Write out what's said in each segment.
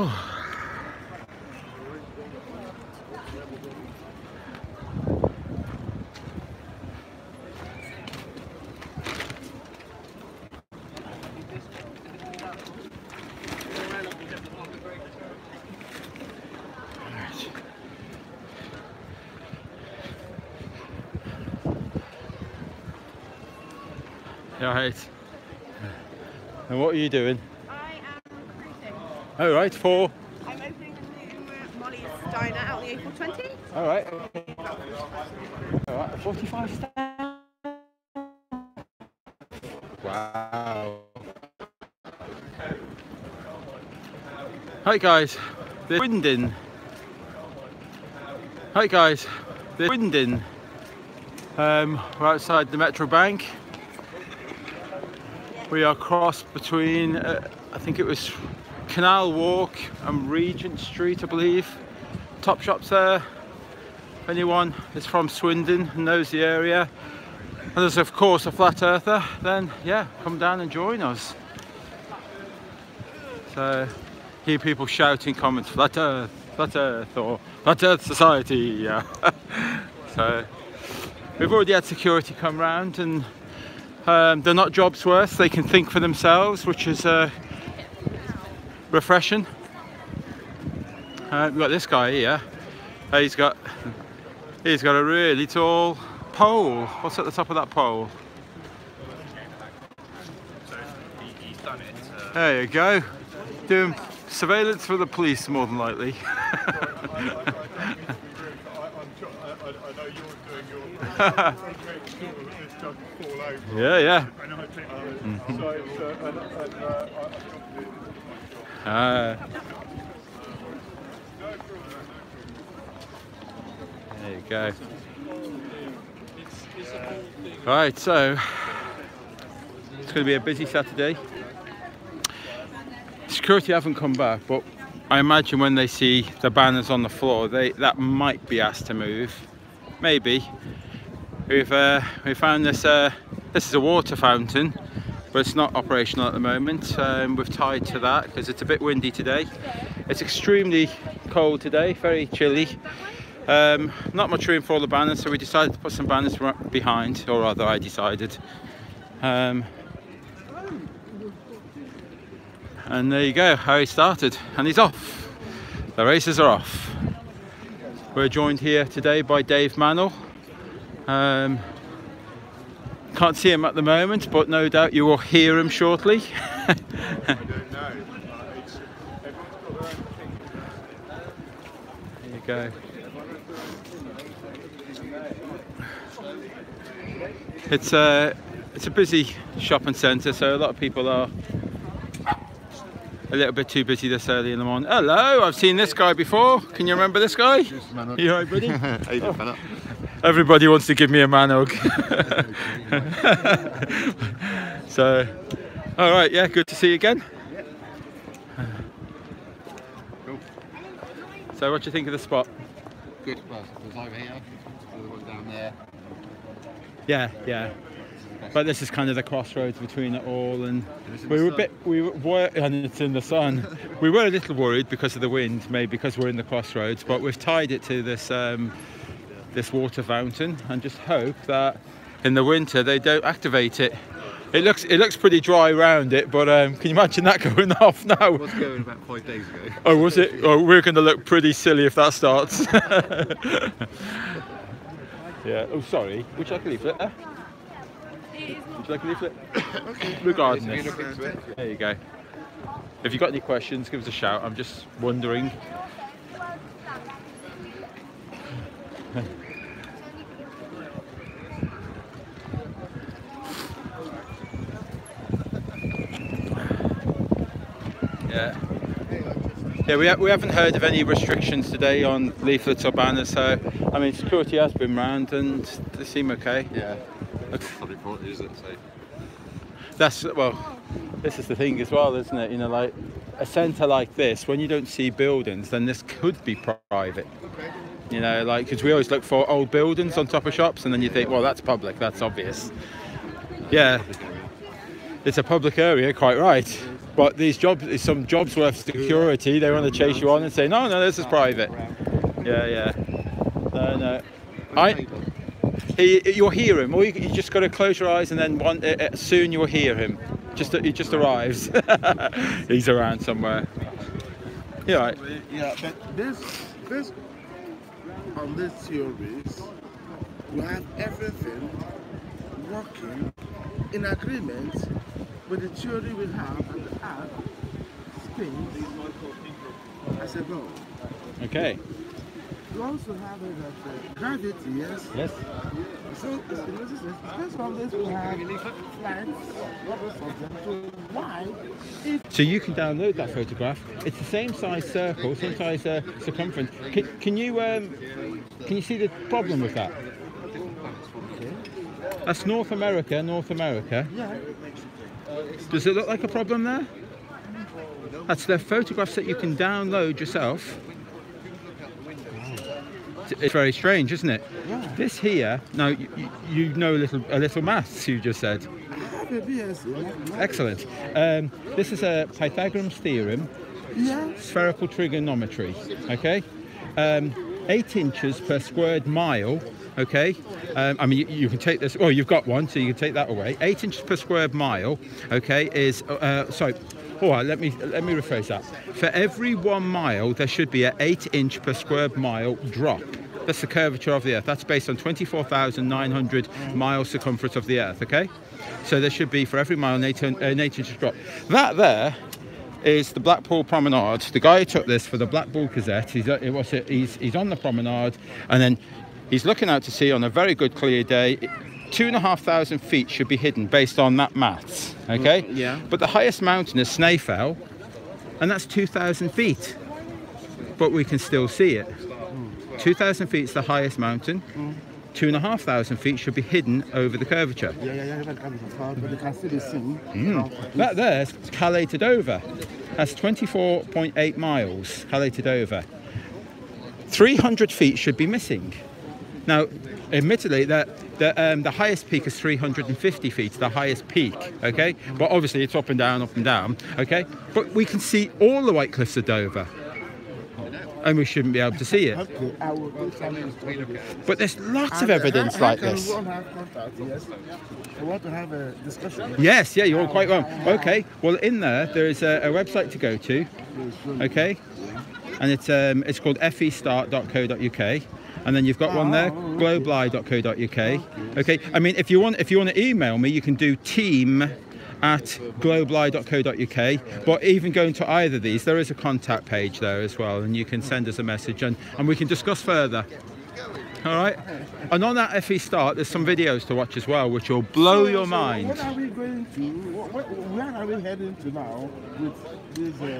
Oh. Right. And what are you doing? I am recruiting. Oh, right, for? I'm opening a new Molly's diner out the A420. All right. All right, 45 stars. Wow. Hi guys, the Swindon. Hi guys, the Swindon. We're outside the Metro Bank. We are crossed between, I think it was Canal Walk and Regent Street, I believe. Top shops there. If anyone is from Swindon and knows the area, and there's of course a flat earther, then yeah, come down and join us. So, hear people shouting comments, flat earth, or flat earth society, yeah. So, we've already had security come round, and they're not jobs worth, they can think for themselves, which is refreshing. We've got this guy here. He's got a really tall pole. What's at the top of that pole? He's done it. There you go. Doing surveillance for the police, more than likely. I know you're doing your this doesn't fall over. Yeah, yeah. There you go. Right, so it's going to be a busy Saturday. Security haven't come back, but I imagine when they see the banners on the floor, that might be asked to move. Maybe. We found this. This is a water fountain, but it's not operational at the moment. We've tied to that because it's a bit windy today. It's extremely cold today, very chilly. Not much room for all the banners, so we decided to put some banners behind, or rather I decided. And there you go, Harry started and he's off. The races are off. We're joined here today by Dave Mannell. Can't see him at the moment, but no doubt you will hear him shortly. I don't know. There you go. It's a busy shopping centre, so a lot of people are a little bit too busy this early in the morning. Hello, I've seen this guy before. Can you remember this guy? Yes, man. You alright, buddy? How you doing, fella? Everybody wants to give me a man hug. So, alright, yeah, good to see you again. Cool. So what do you think of the spot? Good. Well, it was over here. The other one down there. Yeah, yeah. But this is kind of the crossroads between it all, and and it's in the sun. We were a little worried because of the wind, maybe because we're in the crossroads, but we've tied it to this this water fountain and just hope that in the winter they don't activate it. It looks pretty dry around it, but can you imagine that going off now? It was going about 5 days ago. Oh, was it? Oh, we're going to look pretty silly if that starts. Yeah. Oh, sorry. Would you like a leaflet? Would you like a leaflet? Regarding this. There you go. If you've got any questions, give us a shout. I'm just wondering. Yeah, we haven't heard of any restrictions today on leaflets or banners, so I mean security has been round and they seem okay. Yeah. That's probably important, isn't it? So. That's, well, this is the thing as well, isn't it? You know, like a centre like this, when you don't see buildings, then this could be private. You know, like, because we always look for old buildings on top of shops, and then you think, well, that's public, that's obvious. Yeah, it's a public area, quite right. But these jobs, some jobs worth security, they want to chase you on and say, no, no, this is private. Yeah. No. You'll hear him, or you just got to close your eyes and then soon you'll hear him. He just arrives. He's around somewhere. Yeah, right. Yeah, but this on this theories, you have everything working in agreement with the theory we have and the earth spins as a ball. Okay. You also have it that gravity, yes? Yes. So, based on this, we have flights, rubber subject, so why? So you can download that photograph. It's the same size circle, same size circumference. Can you see the problem with that? That's North America. Yeah. Does it look like a problem there? That's the photographs that you can download yourself. It's very strange, isn't it? Yeah. This here, now you know a little maths, you just said. Excellent. This is a Pythagorean theorem, spherical trigonometry, okay? 8 inches per squared mile, okay? I mean, you can take this, oh, you've got one, so you can take that away. 8 inches per squared mile, okay, is, sorry. All right, let me rephrase that. For every 1 mile, there should be an 8-inch per square mile drop. That's the curvature of the Earth. That's based on 24,900 miles circumference of the Earth, okay? So there should be, for every mile, an 8-inch drop. That there is the Blackpool Promenade. The guy who took this for the Blackpool Gazette, he's on the promenade, and then he's looking out to sea on a very good clear day. 2,500 feet should be hidden based on that maths, okay? Yeah. But the highest mountain is Snaefell, and that's 2,000 feet. But we can still see it. 2,000 feet is the highest mountain. 2,500 feet should be hidden over the curvature. Yeah, but you can still be seen. That there's Calais to Dover. That's 24.8 miles, Calais to Dover. 300 feet should be missing. Now, admittedly, the highest peak is 350 feet, the highest peak, okay? But obviously it's up and down, okay? But we can see all the White Cliffs of Dover. And we shouldn't be able to see it. Okay, I will do something. But there's lots of evidence like this. We won't have contact, yes. I want to have a discussion. Yes, yeah, you're quite wrong. Okay, well in there is a website to go to, okay? And it's called festart.co.uk. And then you've got one there, globeli.co.uk. Okay, I mean, if you want to email me, you can do team@globeli.co.uk. But even going to either of these, there is a contact page there as well, and you can send us a message and we can discuss further. All right, and on that FE Start, there's some videos to watch as well, which will blow your mind. What are we going to? Where are we heading to now with this?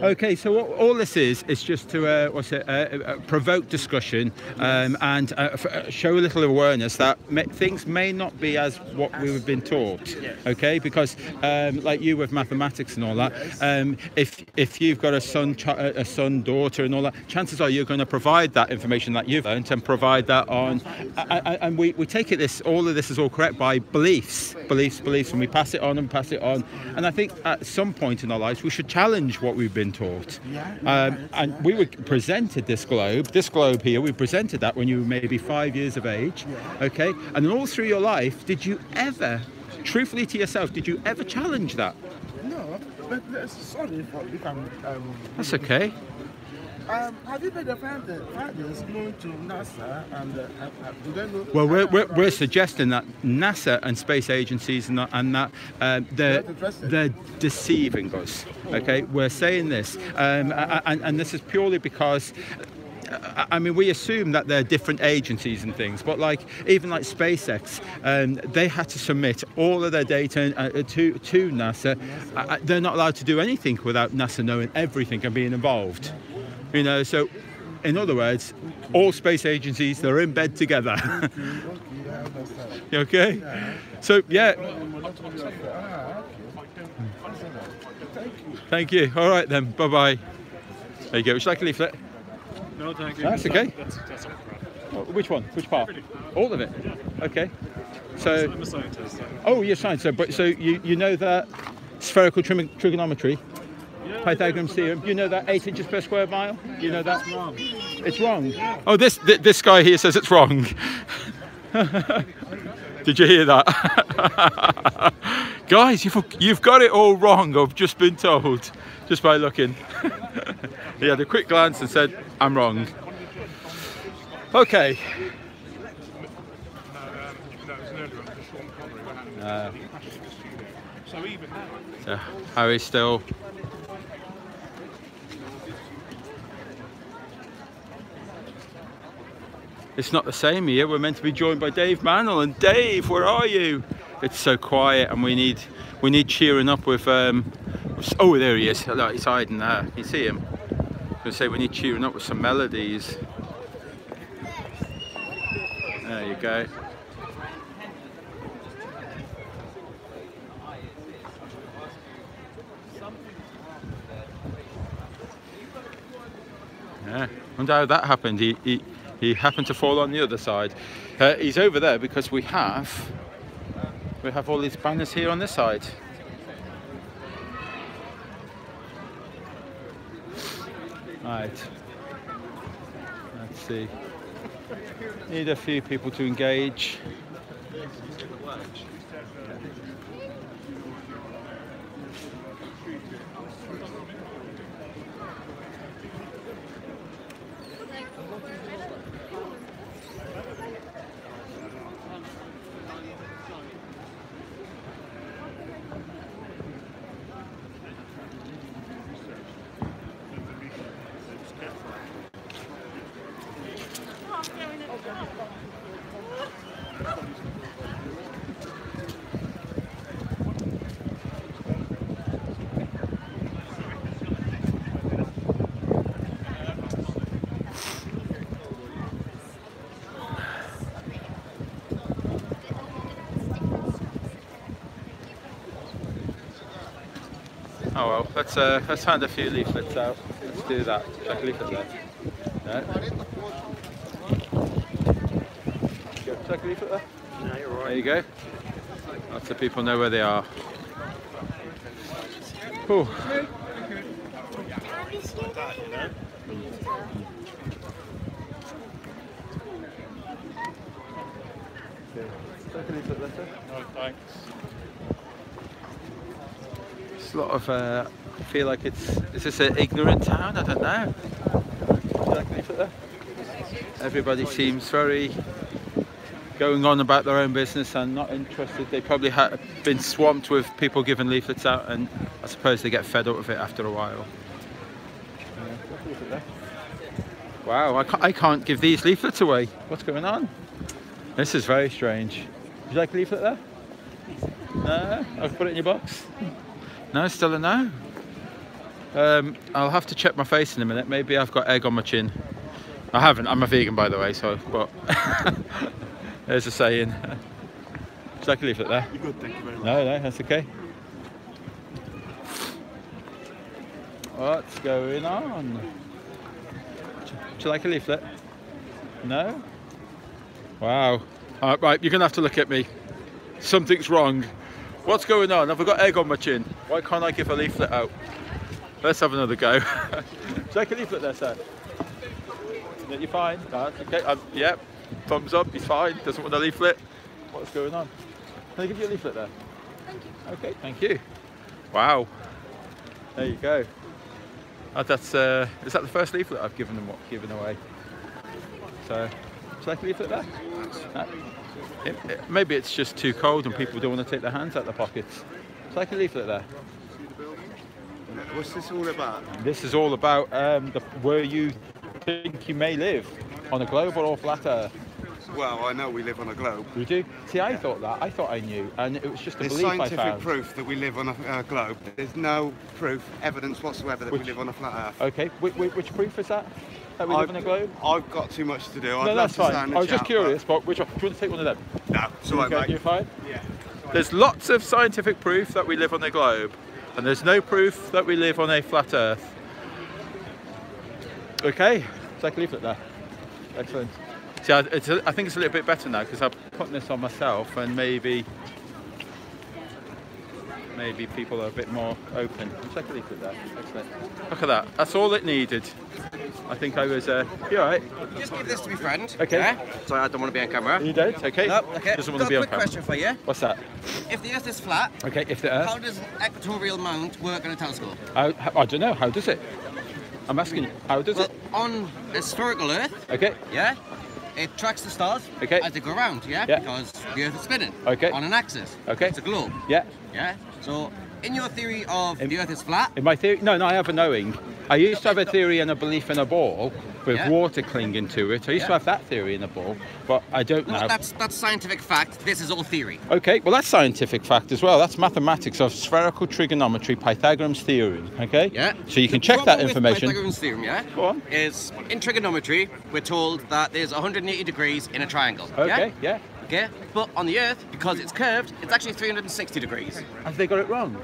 Okay, so what all this is just to provoke discussion and show a little awareness that things may not be as what we've been taught. Okay, because like you with mathematics and all that, if you've got a son, daughter, and all that, chances are you're going to provide that information that you've learned and provide that on. And we take it all of this is all correct by beliefs, and we pass it on. And I think at some point in our lives we should challenge what we've been taught. And we were presented this globe here. We presented that when you were maybe 5 years of age, okay? And all through your life, did you ever, truthfully to yourself, did you ever challenge that? No, but sorry if I'm. That's okay. Have you been fathers going to NASA and do they know? Well, we're suggesting that NASA and space agencies and that they're deceiving us. Okay, we're saying this, and this is purely because. I mean, we assume that they're different agencies and things, but even like SpaceX, they had to submit all of their data to NASA. They're not allowed to do anything without NASA knowing everything and being involved. You know, so in other words, all space agencies, they're in bed together. Okay? So, yeah. Thank you. All right then. Bye-bye. There you go. Would you like a leaflet? No, thank you. That's okay. That's all right. Oh, which one? Which part? All of it? Okay. So, I'm a scientist. oh, you're a scientist. So you know that spherical trigonometry? Pythagorean theorem. You know that 8 inches per square mile? You know that? Wrong. It's wrong. Oh, this guy here says it's wrong. Did you hear that? Guys, you've got it all wrong. I've just been told, just by looking. He had a quick glance and said, "I'm wrong." Okay. So even now. So Harry's still. It's not the same here. We're meant to be joined by Dave Mantle, and Dave, where are you? It's so quiet, and we need cheering up with. Oh, there he is. Look, he's hiding there. You see him? I was going to say we need cheering up with some melodies. There you go. Yeah, I wonder how that happened. He happened to fall on the other side. He's over there because we have all these banners here on this side. Right. Let's see. Need a few people to engage. Oh well, let's hand a few leaflets out. Let's do that. Check a leaflet there. No. Check a leaflet there. No, you're right. There you go. Lots of people know where they are. Cool. No, thanks. It's a lot of, I feel like is this an ignorant town? I don't know. Everybody seems very going on about their own business and not interested. They probably have been swamped with people giving leaflets out, and I suppose they get fed up with it after a while. Wow, I can't give these leaflets away. What's going on? This is very strange. Would you like a leaflet there? No? I'll put it in your box. No, still a no. I'll have to check my face in a minute. Maybe I've got egg on my chin. I haven't. I'm a vegan, by the way. So, but there's a saying. Would you like a leaflet there? You're good, thank you very much. No, that's okay. What's going on? Would you like a leaflet? No? Wow. Right, you're gonna have to look at me. Something's wrong. What's going on? Have I got egg on my chin? Why can't I give a leaflet out? Let's have another go. Take a leaflet there, sir. You're fine. That's okay. Yep. Thumbs up. He's fine. Doesn't want a leaflet. What's going on? Can I give you a leaflet there? Thank you. Okay. Thank you. Wow. There you go. That's. Is that the first leaflet I've given away? So, would you like a leaflet there? Maybe it's just too cold and people don't want to take their hands out their pockets. It's like a leaflet there. What's this all about? This is all about where you think you may live, on a globe or flat Earth. Well, I know we live on a globe. You do? See, I thought that. I thought I knew, and it was just a There's belief I scientific found. proof that we live on a globe. There's no proof, evidence whatsoever that we live on a flat Earth. Okay, which proof is that? That we live on a globe? I've got too much to do. No, I'd love that's to stay fine. in the I was just chat, curious, but which one? Do you want to take one of them? No, it's all right, Okay, mate. you're fine? Yeah. There's lots of scientific proof that we live on a globe, and there's no proof that we live on a flat Earth. Okay, take a leaflet there. Excellent. See, I think it's a little bit better now because I'm putting this on myself, and maybe maybe people are a bit more open. Take a look at that. Excellent. Look at that. That's all it needed. I think I was. You all right? Just give this to my friend. Okay. Yeah? Sorry, I don't want to be on camera. You don't? Okay. No, okay. Doesn't want Got to be a on quick camera. question for you. What's that? If the Earth is flat, Okay. If the Earth. how does an equatorial mount work on a telescope? I don't know. How does it? I'm asking you. How does it? On a spherical Earth, Okay. yeah, it tracks the stars Okay. as they go around, yeah, Yeah. because the Earth is spinning Okay. on an axis. Okay. It's a globe, Yeah. yeah. So, in your theory of the Earth is flat, In my theory, no, I have a knowing. I used to have a theory and a belief in a ball with Yeah. water clinging to it. I used to Yeah. have that theory in a ball, but I don't no, now. that's scientific fact. This is all theory. Okay, well that's scientific fact as well. That's mathematics of spherical trigonometry, Pythagorean's theorem. Okay. Yeah. So you can The check that problem with information. Pythagorean's theorem, yeah. Go on. Is in trigonometry we're told that there's 180 degrees in a triangle. Okay. Yeah. Okay. But on the Earth, because it's curved, it's actually 360 degrees. Have they got it wrong?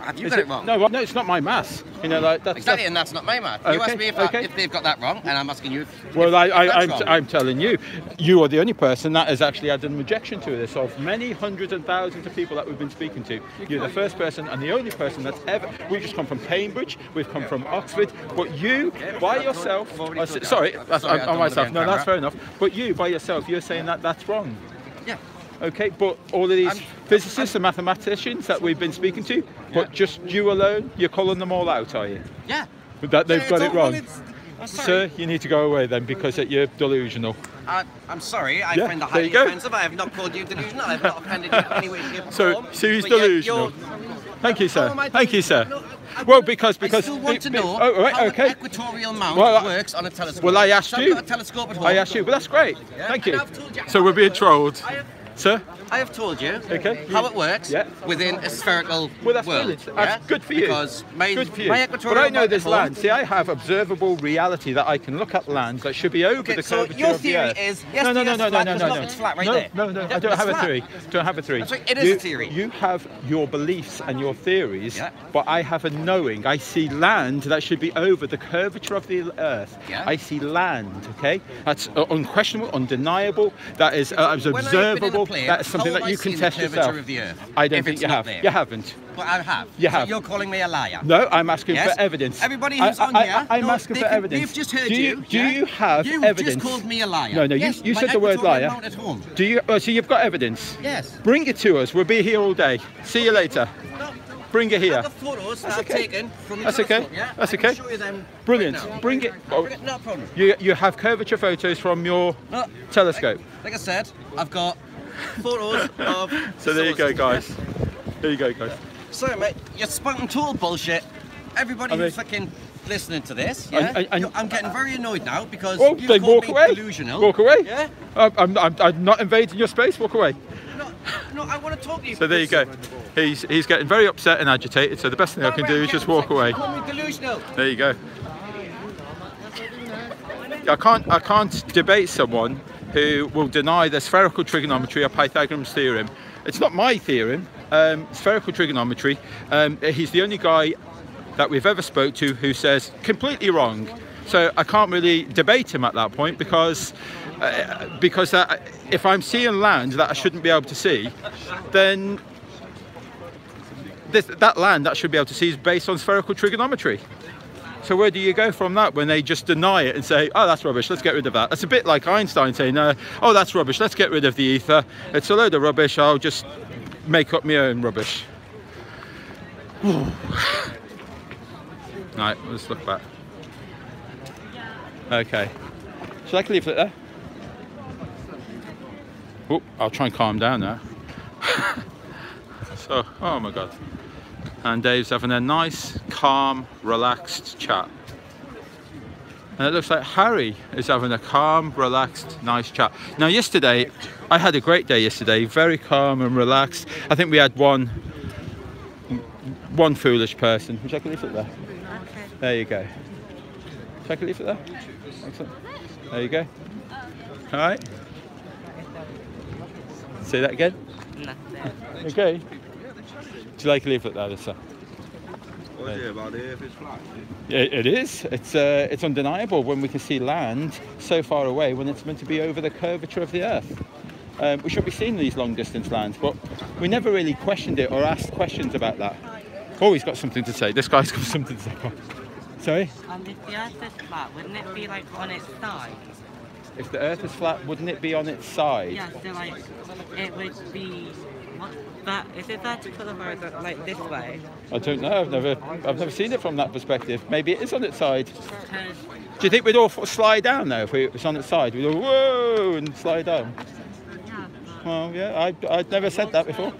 Have you Is got it wrong? No, no, it's not my maths. You know, like that's Exactly, and that's not my math. You Okay, asked me okay. if they've got that wrong, and I'm asking you if, Well, if that's wrong. I'm telling you, you are the only person that has actually had an objection to this. Of many hundreds and thousands of people that we've been speaking to, you're the first person and the only person that's ever. We've just come from Cambridge, we've come from Oxford, but you by yourself. Sorry, that's Sorry, I on don't myself. wanna be No, on that's fair enough. But you by yourself, you're saying that that's wrong. Yeah. Okay, but all of these physicists and mathematicians that we've been speaking to, but just you alone, you're calling them all out, are you? Yeah. But that they've It's got all- it wrong. well, I'm sorry. Sir, you need to go away then because you're delusional. I'm sorry, I Yeah, find that there you highly go. offensive. I have not called you delusional. I have not offended you in any way, shape, or So, form. so he's But yet delusional. you're- Thank you, sir. How am I Thank you, sir. No, Well, because I still want to know oh, right, how okay. an equatorial mount Well, works on a telescope. Well, I asked So I've you. got a telescope at home. I asked you, but that's great. Yeah, Thank and you. I've told you So how we're it being works. trolled, sir. I have told you Okay. how it works Yeah. within a spherical Well, that's world. brilliant. That's good for you. Because my, Good for you. my But equatorial I know mount there's at home- land. See, I have observable reality that I can look at land that should be over Okay, the so curvature your of the theory Earth. is, yes, no, the no, Earth's no, no, flat, no, but no, look, no. it's flat right no, there. No, no, Yeah, I don't it's have a flat. theory. Don't have a theory. That's right, it is a theory. You have your beliefs and your theories, Yeah. but I have a knowing. I see land that should be over the curvature of the Earth. Yeah. I see land. Okay, that's unquestionable, undeniable. That is When I've been in a observable. plane, That is something how that have you I can seen test the curvature yourself. of the Earth? I don't If think it's you not have. there? You haven't. But I have. You So have. you're calling me a liar. No, I'm asking Yes? for evidence. Everybody who's on here, I'm no, asking they for can- evidence. they've just heard do you. Do yeah? you have you evidence? just called me a liar. No, no, Yes, you my said the word equatorial liar. mount at home. Do you? Oh, so you've got evidence? Yes. Bring it to us. We'll be here all day. See you later. No, Bring it here. I've got photos that That's I've okay. taken from the That's okay. telescope, yeah? That's I okay. can show you them Brilliant. right now. Bring it. Oh, Bring it. No problem. you have curvature photos from your No, telescope. like I said, I've got photos of. So there you go, sources, guys. yeah? There you go, guys. Sorry, mate, you're spouting total bullshit. Everybody I mean- who's fucking listening to this, yeah? And- I'm getting very annoyed now because Oh, you've then called walk me away. delusional. Walk away. Yeah? I'm not invading your space. Walk away. No, I want to talk to you. So there you go. He's getting very upset and agitated. So the best thing I can do is just walk away. Call me delusional. There you go. I can't debate someone who will deny the spherical trigonometry or Pythagorean's theorem. It's not my theorem. Spherical trigonometry. He's the only guy that we've ever spoke to who says completely wrong. So I can't really debate him at that point because if I'm seeing land that I shouldn't be able to see, then that land that I should be able to see is based on spherical trigonometry. So where do you go from that when they just deny it and say, oh, that's rubbish, let's get rid of that? It's a bit like Einstein saying, oh, that's rubbish, let's get rid of the ether. It's a load of rubbish, I'll just make up my own rubbish. Right, let's look back. Okay. Shall I leave it there? Oh, I'll try and calm down now. So, oh my God. And Dave's having a nice, calm, relaxed chat. And it looks like Harry is having a calm, relaxed, nice chat. Now yesterday, I had a great day yesterday, very calm and relaxed. I think we had one foolish person. Would you like to leave it there? Okay. There you go. Would you like to leave it there? Excellent. There you go. All right. Say that again. Okay. Do you like to leave it there, sir? What is it about the Earth is flat? It is. It's undeniable when we can see land so far away when it's meant to be over the curvature of the Earth. we shouldn't be seeing these long distance lands, but we never really questioned it or asked questions about that. Oh, he's got something to say. This guy's got something to say. Sorry? If the Earth is flat, wouldn't it be like on its side? If the Earth is flat, wouldn't it be on its side? Yeah, so like it would be. Is it vertical or horizontal? Like this way? I don't know. I've never seen it from that perspective. Maybe it is on its side. Do you think we'd all slide down though if it was on its side? We'd all whoa and slide down. Yeah. Well, yeah, I'd never said that before.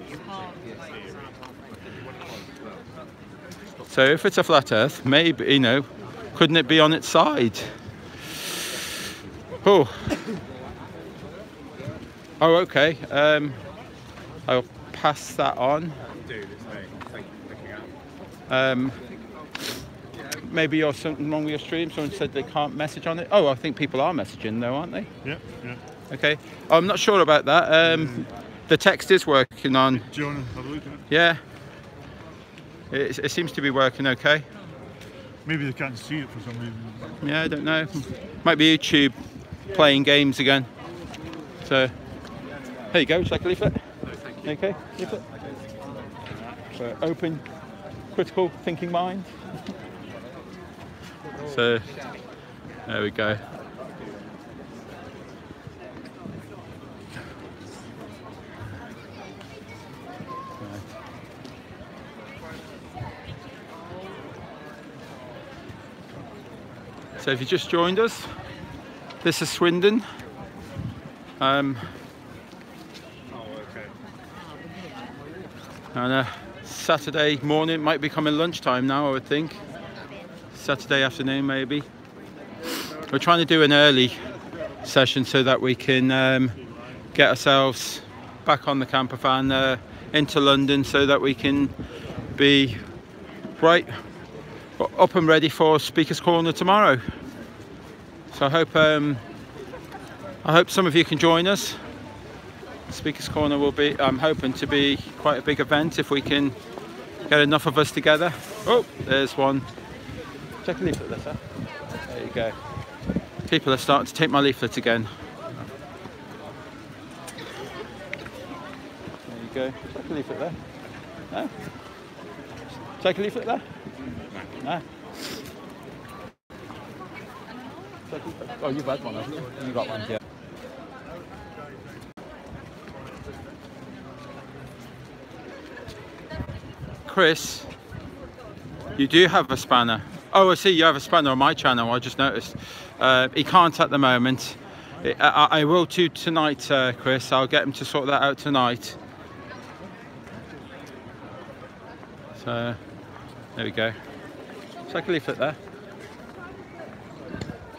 So if it's a flat Earth, maybe, you know, couldn't it be on its side? Oh. Oh, okay. I'll pass that on. Maybe you're something wrong with your stream. Someone said they can't message on it. Oh, I think people are messaging though, aren't they? Yeah, yeah. Okay. I'm not sure about that. The text is working on. Do you want to have a look at it? Yeah. It seems to be working okay. Maybe they can't see it for some reason. Yeah, I don't know. Might be YouTube playing games again. So, there you go. Would you like a leaflet? Okay, leaflet. So, open, critical thinking mind. So, there we go. So if you just joined us, this is Swindon. And Saturday morning, might be coming lunchtime now, I would think. Saturday afternoon maybe. We're trying to do an early session so that we can get ourselves back on the camper van into London so that we can be right up and ready for Speaker's Corner tomorrow. So I hope some of you can join us. Speaker's Corner will be, I'm hoping to be quite a big event if we can get enough of us together. Oh, there's one. Check a leaflet there, sir. There you go. People are starting to take my leaflet again. There you go. Check a leaflet there. No? Take a leaflet there? No. Oh, you've had one, haven't you? You got one, yeah. Chris, you do have a spanner. Oh, I see you have a spanner on my channel, I just noticed. He can't at the moment. I will do tonight, Chris. I'll get him to sort that out tonight. So, there we go. Take a leaflet there.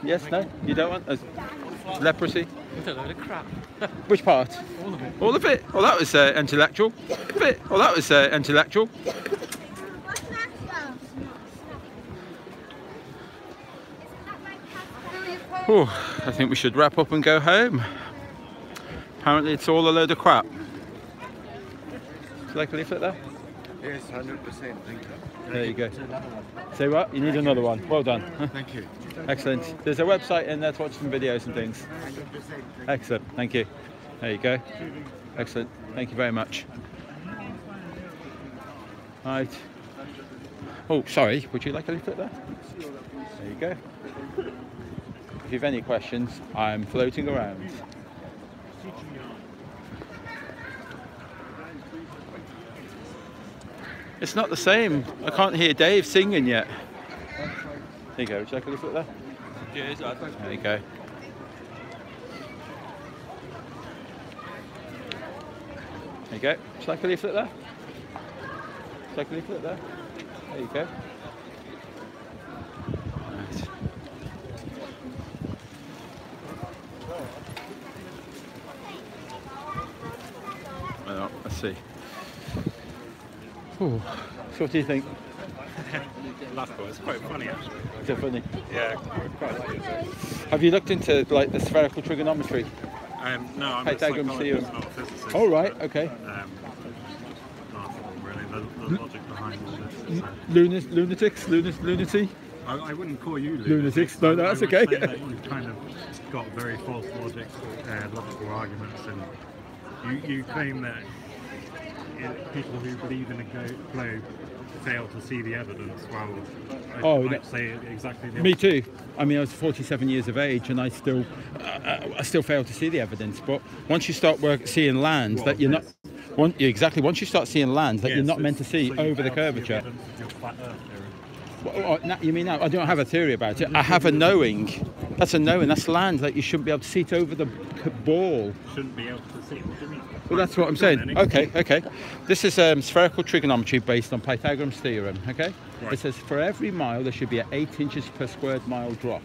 Yes, no? You don't want? Leprosy? It's a load of crap. Which part? All of it. All of it? Oh, that was intellectual. Bit. Oh, that was intellectual. Oh, I think we should wrap up and go home. Apparently it's all a load of crap. Would you like a leaflet there? Yes, 100%, thank you. There you go. Say what? You need another one. Well done. Thank you. Excellent. There's a website in there to watch some videos and things. Excellent. Thank you. There you go. Excellent. Thank you very much. Right. Oh, sorry. Would you like a leaflet there? There you go. If you have any questions, I'm floating around. It's not the same. I can't hear Dave singing yet. There you go. Would you like a leaflet there? Cheers, lad. There you go. There you go. Would you like a leaflet there? Would you like a leaflet there? There you go. Right. Well, let's see. Ooh. So what do you think? It's quite funny actually. Is it funny? Yeah, quite like it. Have you looked into like the spherical trigonometry? No, I'm a Pythagorean psychologist, theorem. not a physicist. Oh right, okay. Not really the logic behind all this. Lunacy? I wouldn't call you Lunatics. No, that's I would okay. say that you've kind of got very false logical arguments and You claim that people who believe in a globe fail to see the evidence. Well, I'd say exactly the opposite. Me too. I mean, I was 47 years of age, and I still fail to see the evidence. But once you start seeing land that you're not, once you start seeing land that you're not meant to see over the curvature. You mean now? I don't have a theory about it. I have a knowing. That's a knowing. That's land that you shouldn't be able to see it over the ball. Shouldn't be able to see. What do you mean? Well, that's what I'm saying. Okay. This is spherical trigonometry based on Pythagorean's theorem. Okay. Right. It says for every mile there should be an 8 inches per squared mile drop.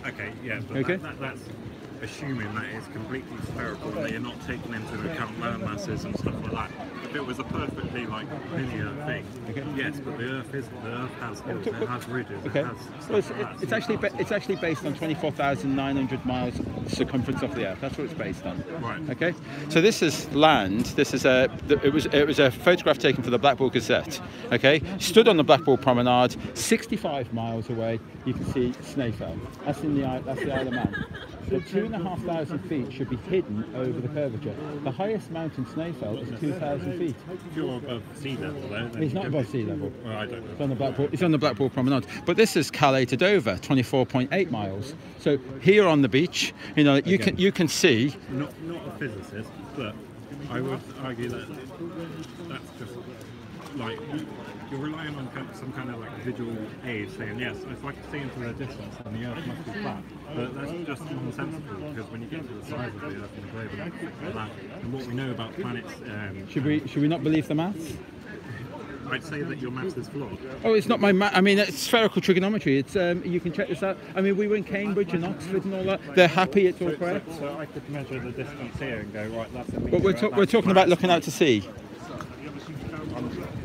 Okay. Yeah. But okay. That's assuming that it's completely spherical and that you're not taking into account land masses and stuff like that. If it was a perfectly linear thing, yes, but the Earth has hills, it has ridges, it has stuff like that. It's actually based on 24,900 miles circumference of the Earth. That's what it's based on. Right. Okay. So this is land. This is it was a photograph taken for the Blackpool Gazette. Okay. Stood on the Blackpool Promenade, 65 miles away. You can see Snaefell. That's the Isle of Man. So 2,500 feet should be hidden over the curvature. The highest mountain, Snaefell, is 2,000 feet. If you're above sea level, then He's not above sea level. Well, I don't know. It's on the Blackpool Promenade. But this is Calais to Dover, 24.8 miles. So here on the beach, you can see. Not a physicist, but I would argue that that's just like you're relying on some kind of like visual aid, saying yes, if I can see into the distance, then the Earth must be flat. But that's just nonsensical, because when you get to the size of the Earth and the globe and everything like that, and what we know about planets, should we not believe the maths? I'd say that your maths is flawed. Oh, it's not my math. I mean, it's spherical trigonometry. It's you can check this out. I mean, we were in Cambridge and Oxford and all that. They're happy it's all correct. So I could measure the distance here and go, right, that's a meter. But we're talking about looking out to sea.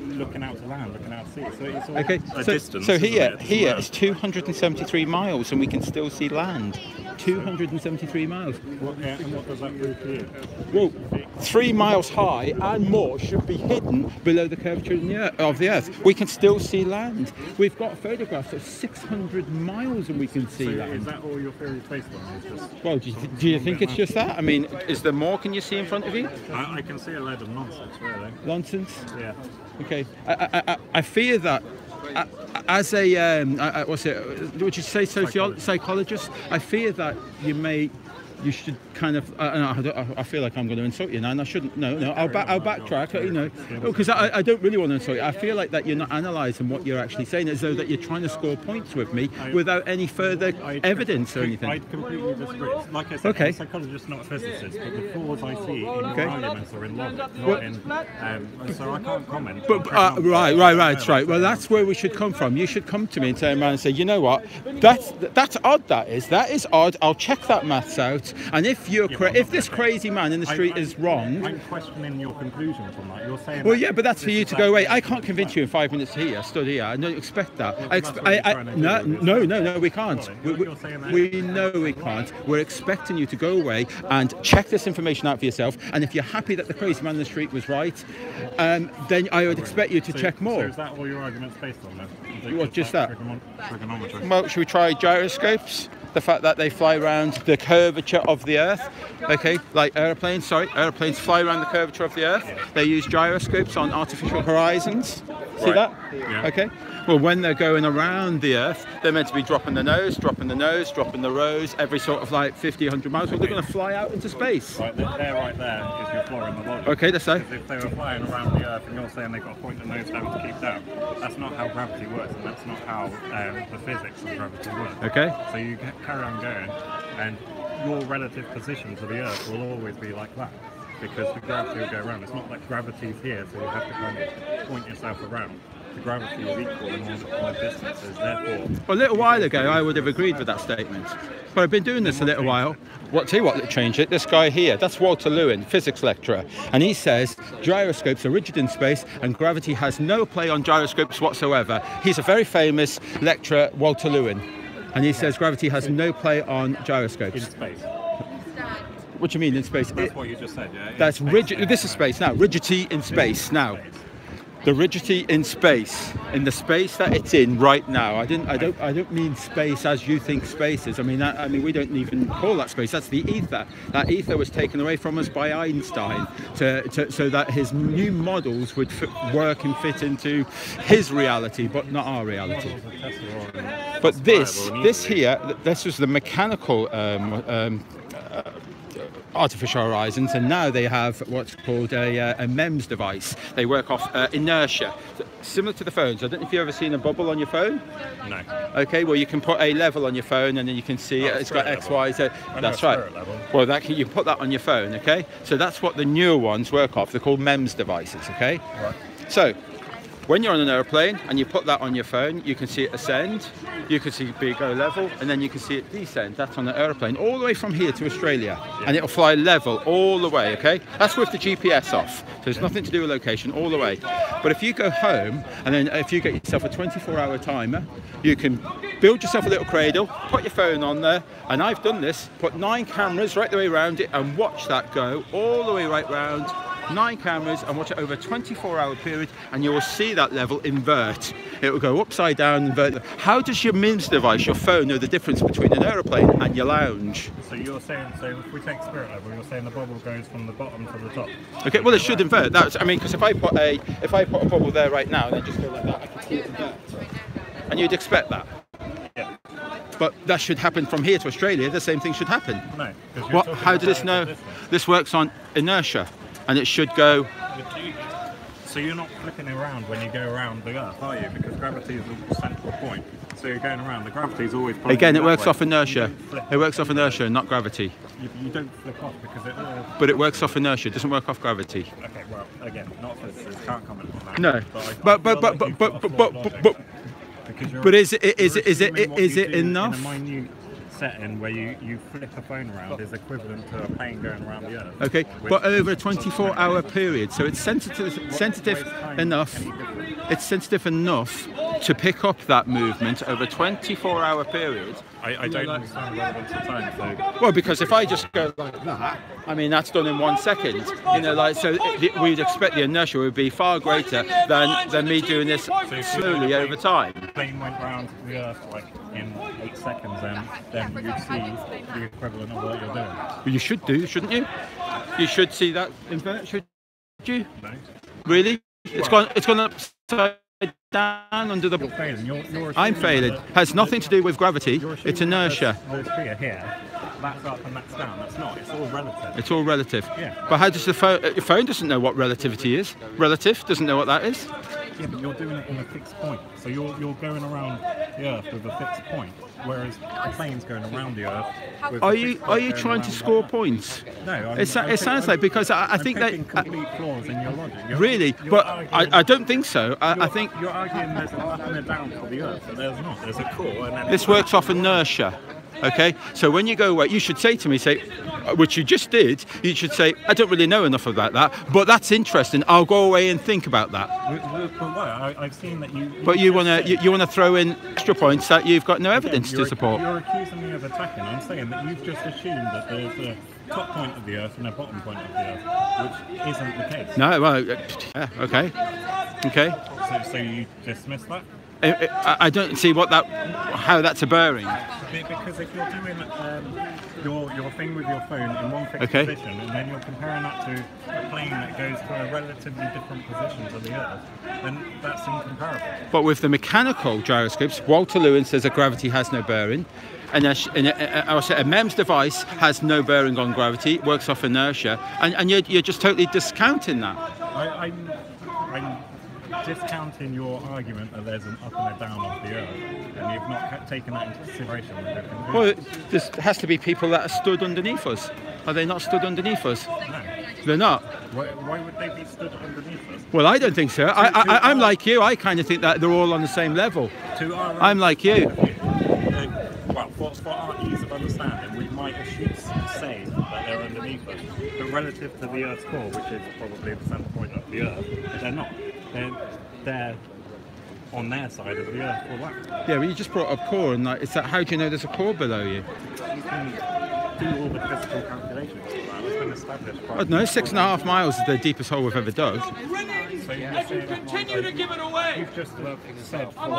Looking out to land, looking out to sea. So it's all okay. a distance. So here is 273 miles, and we can still see land. 273 miles. And what does that prove to you? Well, 3 miles high and more should be hidden below the curvature of the Earth. We can still see land. We've got photographs of 600 miles, and we can see land. Is that all your theory is based on? Well, do you think it's just that? I mean, is there more? Can you see in front of you? I can see a load of nonsense, really. Nonsense? Yeah. Okay. I fear that as a would you say psychologist? I fear that you should kind of. I feel like I'm going to insult you now, and I shouldn't. No. I'll backtrack. Because I don't really want to insult you. I feel like that you're not analysing what you're actually saying, as though that you're trying to score points with me without any further evidence or anything. I completely disagree. Like I said, I'm a psychologist, not a physicist, but the flaws I see in your arguments are in logic, not in. So I can't comment. But right. Well, that's where we should come from. You should come to me and turn around and say, you know what? That's odd. That is odd. I'll check that maths out. And if if this crazy man in the street is wrong, I'm questioning your conclusion from that. You're saying. Well, yeah, but that's for you to go away. I can't convince you in 5 minutes here. Stood here. I don't expect that. No, we can't. We know we can't. We're expecting you to go away and check this information out for yourself. And if you're happy that the crazy man in the street was right, then I would expect you to check more. So is that all your arguments based on then? What, just that? Trigonometry. Well, should we try gyroscopes? The fact that they fly around the curvature of the Earth, okay, like aeroplanes fly around the curvature of the Earth. They use gyroscopes on artificial horizons. See that? Yeah. Okay. Well, when they're going around the Earth, they're meant to be dropping the nose, dropping the rows every sort of like 50, 100 miles. Well, they're going to fly out into space. Right there is your flaw in the logic. Okay, let's say. If they were flying around the Earth and you're saying they've got to point the nose down to keep down, that's not how gravity works, and that's not how the physics of gravity works. Okay. So you carry on going, and your relative position to the Earth will always be like that, because the gravity will go around. It's not like gravity's here, so you have to kind of point yourself around. The gravity is equal in all the distances, therefore... Well, a little while ago, I would have agreed with that statement. But I've been doing this a little while. Tell you what changed it. This guy here, that's Walter Lewin, physics lecturer. And he says gyroscopes are rigid in space and gravity has no play on gyroscopes whatsoever. He's a very famous lecturer, Walter Lewin. And he says gravity has no play on gyroscopes. In space. What do you mean in space? That's what you just said, yeah? That's rigid. This is space now. Rigidity in space now. The rigidity in space, in the space that it's in right now. I don't mean space as you think space is. I mean we don't even call that space. That's the ether. That ether was taken away from us by Einstein so that his new models would work and fit into his reality, but not our reality. But this was the mechanical artificial horizons, and now they have what's called a MEMS device. They work off inertia, similar to the phones. I don't know if you've ever seen a bubble on your phone. No. Okay, well you can put a level on your phone, and then you can see it's got X, Y, Z. That's right. Well, you put that on your phone. Okay, so that's what the newer ones work off. They're called MEMS devices. Okay, right. So when you're on an airplane and you put that on your phone, you can see it ascend, you can see it go level, and then you can see it descend. That's on the airplane, all the way from here to Australia. Yeah. And it'll fly level all the way, okay? That's with the GPS off. So it's nothing to do with location, all the way. But if you go home, and then if you get yourself a 24-hour timer, you can build yourself a little cradle, put your phone on there, and I've done this, put 9 cameras right the way around it, and watch that go all the way right round. 9 cameras, and watch it over a 24-hour period, and you will see that level invert. It will go upside down, invert. How does your MEMS device, your phone, know the difference between an aeroplane and your lounge? So you're saying, so if we take spirit level, you're saying the bubble goes from the bottom to the top. Okay, well it should invert. That's, I mean, because if I put a bubble there right now, and then just go like that, I can see it invert. And you'd expect that. Yeah. But that should happen from here to Australia. The same thing should happen. No. What? How does this know? This works on inertia. And it should go. So you're not flipping around when you go around the Earth, are you? Because gravity is the central point. So you're going around. The gravity is always. Again, it works off inertia. It works off inertia, not gravity. You don't flip off because it. But it works off inertia. It doesn't work off gravity. Okay, well, again, not physicists. Can't comment on that. No, but is it enough? In a minute setting where you flip a phone around is equivalent to a plane going around the Earth. Okay, but over a 24-hour period, so it's sensitive enough. It's sensitive enough to pick up that movement over a 24-hour period. I don't understand the relevance of time. So. Well, because if I just go like that, I mean that's done in 1 second. You know, like so, we'd expect the inertia would be far greater than me doing this slowly over time. If the plane went round the Earth like in 8 seconds, then you'd see the equivalent of what you're doing. Well, you should do, shouldn't you? You should see that invert, should you? No. Really? It's gone upside down under the. You're failing. I'm failing. Has nothing to do with gravity. It's inertia. There's sphere here. That's up and that's down. That's not. It's all relative. It's all relative. Yeah. But how does the phone? Your phone doesn't know what relativity is. Relative doesn't know what that is. Yeah, but you're doing it in a fixed point. So you're going around the Earth with a fixed point, whereas a plane's going around the Earth. With Are you trying to score points? No. It sounds like because I think that complete flaws in your logic. Really, but I don't think so. I think you're arguing there's an up and a down for the Earth, but there's not. There's a core. And then this works off inertia. Okay, so when you go away, you should say to me, which you just did, you should say, I don't really know enough about that, but that's interesting. I'll go away and think about that. I've seen that you. But you wanna throw in extra points that you've got no evidence to support. You're accusing me of attacking. I'm saying that you've just assumed that there's a top point of the Earth and a bottom point of the Earth, which isn't the case. No, well, yeah, okay. So you dismiss that? I don't see how that's a bearing. Because if you're doing your thing with your phone in one fixed position, and then you're comparing that to a plane that goes to a relatively different position to the Earth, then that's incomparable. But with the mechanical gyroscopes, Walter Lewin says that gravity has no bearing. And a MEMS device has no bearing on gravity, it works off inertia, and you're just totally discounting that. I'm discounting your argument that there's an up and a down of the Earth, and you've not taken that into consideration. Well, there has to be people that are stood underneath us. Are they not stood underneath us? No. They're not. Why would they be stood underneeth us? Well, I don't think so. I'm like you. I kind of think that they're all on the same level. I'm like you. Well, for our ease of understanding, we might say that they're underneath us, but relative to the Earth's core, which is probably the centre point of the Earth, they're not. They're on their side of the Earth or that. Yeah, but you just brought up core, and like, how do you know there's a core below you? You can do all the physical calculations for that. It's been established. I don't know, 6.5 miles is the deepest hole we've ever dug. So you're saying You've just said for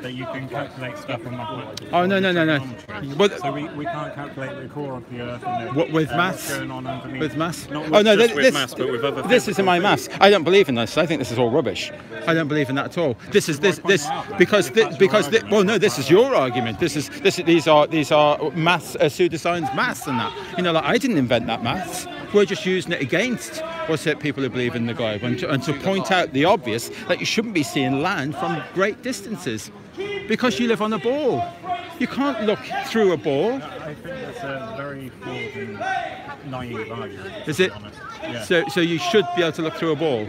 that you can calculate stuff on mathematics. Oh, no. Trigonometry. But, so we can't calculate the core of the Earth and what, with what's maths? going on underneath. With maths? Not Oh no, just this, with maths, but with other this isn't my physical maths. I don't believe in this. I think this is all rubbish. I don't believe in that at all. This is this because well no, this is your argument. These are maths, pseudoscience maths and that. You know, like I didn't invent that maths. We're just using it against what's it people who believe in the globe and to point out the obvious that you shouldn't be seeing land from great distances because you live on a ball. You can't look through a ball. I think that's a very flawed and naive argument. Is it? Yeah. So you should be able to look through a ball.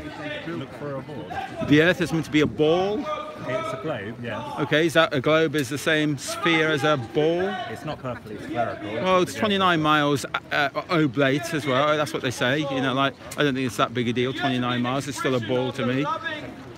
Look for a ball. The Earth is meant to be a ball. It's a globe, yes. Okay, is that a globe is the same sphere as a ball? It's not perfectly spherical. Well, it's 29 miles oblate as well. That's what they say. You know, like I don't think it's that big a deal. 29 miles is still a ball to me,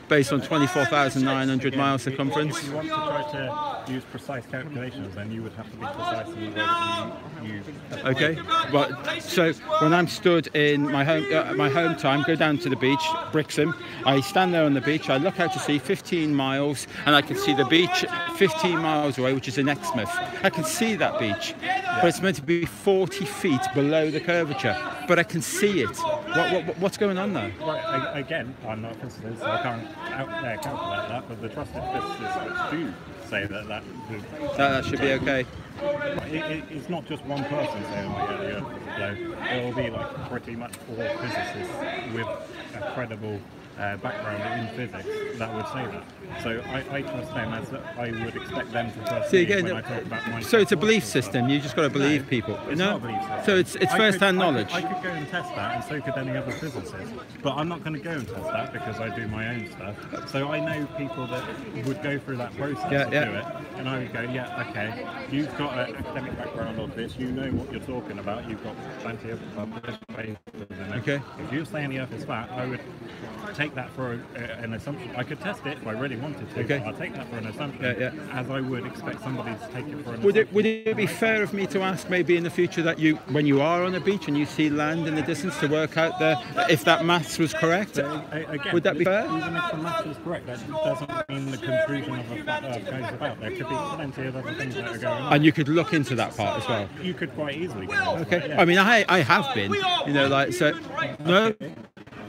based on 24,900 miles circumference. If you want to try to use precise calculations, then you would have to be precise in the way that you Okay, but so when I'm stood in my home time, go down to the beach, Brixham. I stand there on the beach. I look out to sea 15 miles, and I can see the beach 15 miles away, which is in Exmouth. I can see that beach, but it's meant to be 40 feet below the curvature. But I can see it. What's going on there? Right, again, I'm not a physicist, so I can't calculate that. But the trusted physicists do say that should be okay. It's not just one person saying, "Oh yeah, the Earth is a globe." It will be like pretty much all physicists with a credible background in physics that would say that. So I trust them as I would expect them to trust me when I talk about my. So it's a belief system. You just got to believe people. It's not a belief system. So it's first-hand knowledge. I could go and test that, and so could any other physicist. But I'm not going to go and test that because I do my own stuff. So I know people that would go through that process to do it, and I would go, yeah, okay, you've got an academic background of this. You know what you're talking about. You've got plenty of published papers in it. Okay. If you're saying the Earth is flat, I would take that for an assumption. I could test it if I really wanted to. Okay. I'll take that for an assumption, as I would expect somebody to take it for an Would assumption. would it be fair of me to ask maybe in the future that when you are on a beach and you see land in the distance to work out if that maths was correct? Again, would that be fair? Even if the maths is correct, that doesn't mean the conclusion of a flat Earth goes about. There could be plenty of other things that are going on. And you could look into that part as well. You could quite easily go into Okay. that, yeah. I mean, I have been. You know, like so. No.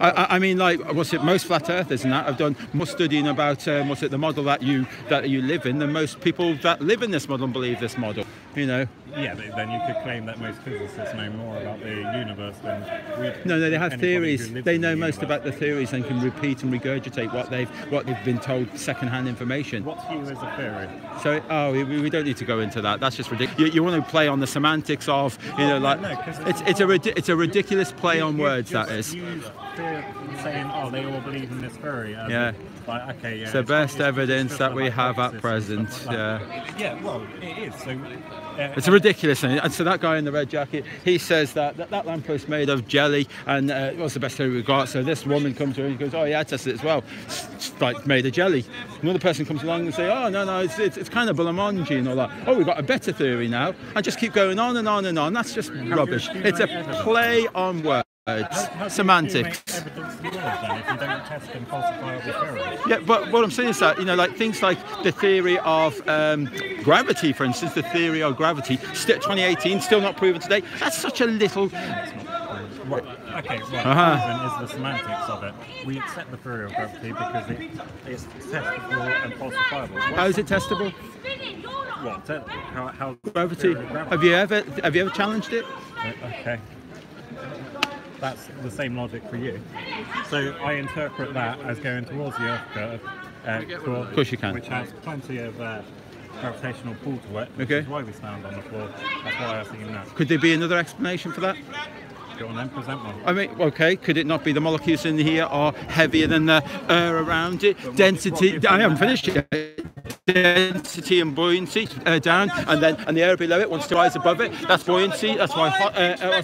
I mean, like, what's it? Most flat earthers and that have done more studying about what's it? The model that you live in than most people that live in this model and believe this model. You know. Yeah, but then you could claim that most physicists know more about the universe than we do. No, they have Anybody theories. who lives They in the know most universe. about the theories and can repeat and regurgitate what they've been told second-hand information. What's you as a theory? So, we don't need to go into that. That's just ridiculous. You want to play on the semantics of, you know, like it's a ridiculous play on words. That is. Saying, oh, they all believe in this theory. Yeah. Like, okay, yeah. It's the best evidence that we have at present. Yeah. Yeah, well, it is. So. It's ridiculous, and so that guy in the red jacket, he says that lamppost made of jelly, and what's the best theory we've got? So this woman comes to him and goes, "Oh yeah, I tested it as well. It's like made of jelly." Another person comes along and say, "Oh no, it's kind of blancmange and all that. Oh, we've got a better theory now," and just keep going on and on and on. That's just rubbish. It's a play on words. Semantics. Yeah, but what I'm saying is that, you know, like things like the theory of gravity, for instance, the theory of gravity, 2018, still not proven today. That's such a little. Right. Okay, right. Proven is the semantics of it. We accept the theory of gravity because it is testable and falsifiable. How is it testable? What? How gravity? Have you ever challenged it? Okay. That's the same logic for you. So I interpret that as going towards the Earth curve, of course you can. Which has plenty of gravitational pull to it, which is why we stand on the floor. That's why I see that. Could there be another explanation for that? Go on then, present one. I mean, okay, could it not be the molecules in here are heavier than the air around it? Density, I haven't finished yet. density and buoyancy down, and the air below it wants to rise above it. That's buoyancy. That's why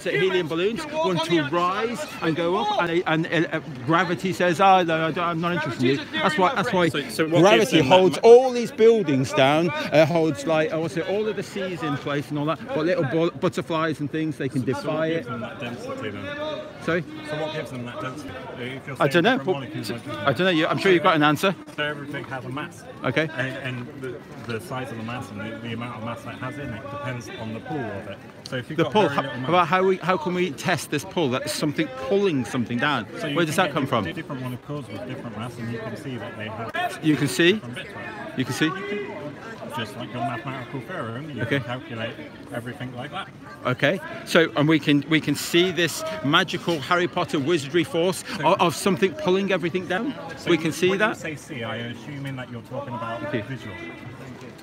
helium balloons want to rise and go up, and gravity says, "Oh no, I'm not interested in you." That's why So gravity holds all these buildings down. Holds like all of the seas in place and all that. But little butterflies and things, they can defy it. That density, then? Sorry. So what gives them that density? If you're I don't know. saying molecules like I don't know. I'm sure you've got an answer. So everything has a mass. Okay. And the size of the mass and the amount of mass that it has in it depends on the pull of it. So if you've got pull. very little mass, About how can we test this pull? That's something pulling something down. so you Where does can that come get from? different molecules with different mass, and you can see that they have. You can see. different bits of it. You can see. Just like your mathematical theorem, you Okay. can calculate everything like that. Okay. So and we can see this magical Harry Potter wizardry force of something pulling everything down. So We can see when that. you say see, I assuming that you're talking about Okay. visual.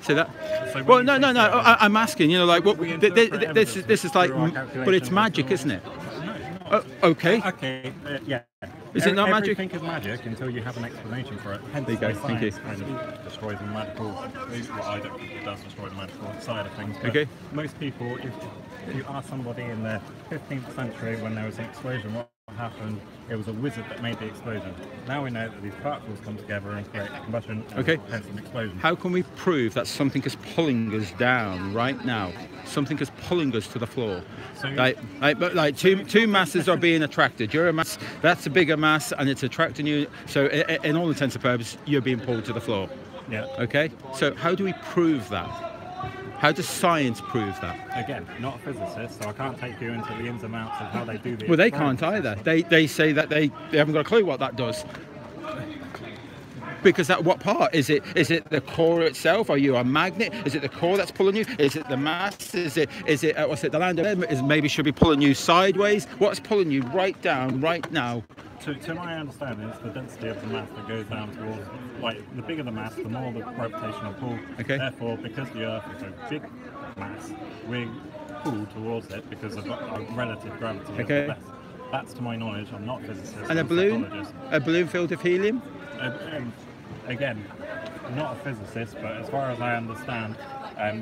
See that? So when Well, you no, say no, no. see, I'm asking. You know, like what? We This interpret is like, evidence through our but it's calculations magic, of- isn't it? No, it's not. Okay. Okay, yeah. Is it not magic? Everything is magic until you have an explanation for it. Hence There you go, why thank you. science kind of destroys the magical. Well, I don't think it does destroy the magical side of things. But Okay. most people, if you ask somebody in the 15th century when there was an explosion, what happened? It was a wizard that made the explosion. Now we know that these particles come together and create combustion, and Okay. hence an explosion. How can we prove that something is pulling us down right now? Something is pulling us to the floor. So- Like two masses are being attracted. You're a mass, that's a bigger mass, and it's attracting you. So in all intents and purposes, you're being pulled to the floor. Yeah. Okay. So how do we prove that? How does science prove that? Again, not a physicist, so I can't take you into the ins and outs of how they do the Well, they experiments. can't either. They say that they haven't got a clue what that does. Because at what part? Is it the core itself? Are you a magnet? Is it the core that's pulling you? Is it the mass? Is it what's it? The land is maybe should be pulling you sideways. What's pulling you right down right now? To my understanding, it's the density of the mass that goes down towards, like, the bigger the mass, the more the gravitational pull. Okay. Therefore, because the Earth is a big mass, we pull towards it because of our relative gravity. Okay. Is less. That's to my knowledge. I'm not a physicist. And a I'm balloon? psychologist. A balloon filled with helium? Again, not a physicist, but as far as I understand,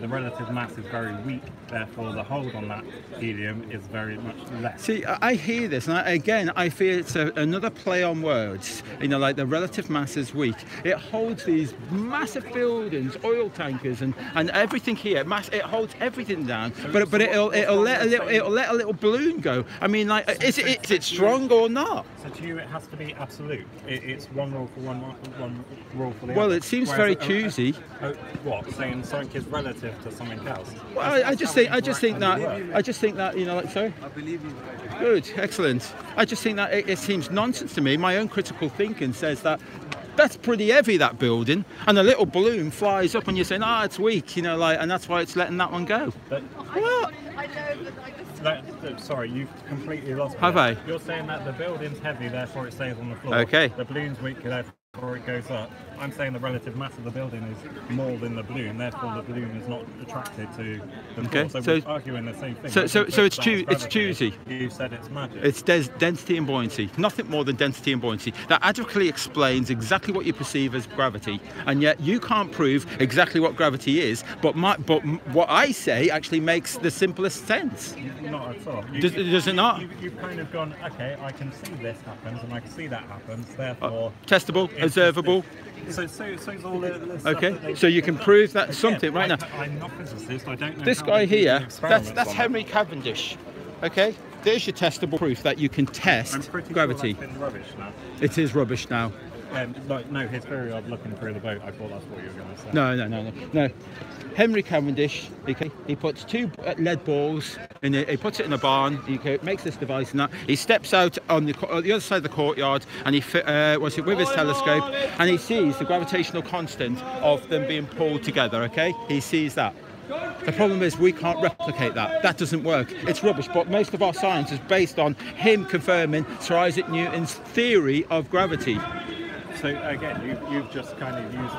the relative mass is very weak. Therefore, the hold on that helium is very much less. See, I hear this, and I feel it's another play on words. You know, like the relative mass is weak. It holds these massive buildings, oil tankers, and everything here. It holds everything down. But it'll let a little balloon go. I mean, like, is it strong or not? So to you, it has to be absolute. It's one rule for one rule for the other. Well, it seems very choosy. What, saying something is relative to something else? Well, I just think that you know, like, sorry. I believe you. Good, excellent. I just think that it seems nonsense to me. My own critical thinking says that that's pretty heavy, that building, and a little balloon flies up and you're saying, it's weak, you know, like, and that's why it's letting that one go. But, What? I know, but I just... sorry, you've completely lost me. Have I? You're saying that the building's heavy, therefore it stays on the floor. Okay. The balloon's weak, therefore it goes up. I'm saying the relative mass of the building is more than the balloon, therefore the balloon is not attracted to the Okay, floor. So, so- we're arguing the same thing. so it's gravity. choosy. You said it's magic. It's density and buoyancy, nothing more than density and buoyancy. That adequately explains exactly what you perceive as gravity, and yet you can't prove exactly what gravity is. But what I say actually makes the simplest sense. Not at all. Does it not? You've kind of gone, okay, I can see this happens and I can see that happens, therefore... Testable, it's observable. So it's all the stuff Okay, that they- so you can prove that Again, something right now. I'm not a physicist, I don't know This how guy they do the here, experiments that's on Henry Cavendish. Okay, there's your testable proof that you can I'm test pretty gravity. Sure that's been rubbish now. It is rubbish now. No, his theory of looking through the boat, I thought that's what you were going to say. No. Henry Cavendish, he puts two lead balls in it, he puts it in a barn, he makes this device and that. He steps out on the other side of the courtyard and he with his telescope, and he sees the gravitational constant of them being pulled together, okay? He sees that. The problem is we can't replicate that. That doesn't work. It's rubbish, but most of our science is based on him confirming Sir Isaac Newton's theory of gravity. So again, you've just kind of used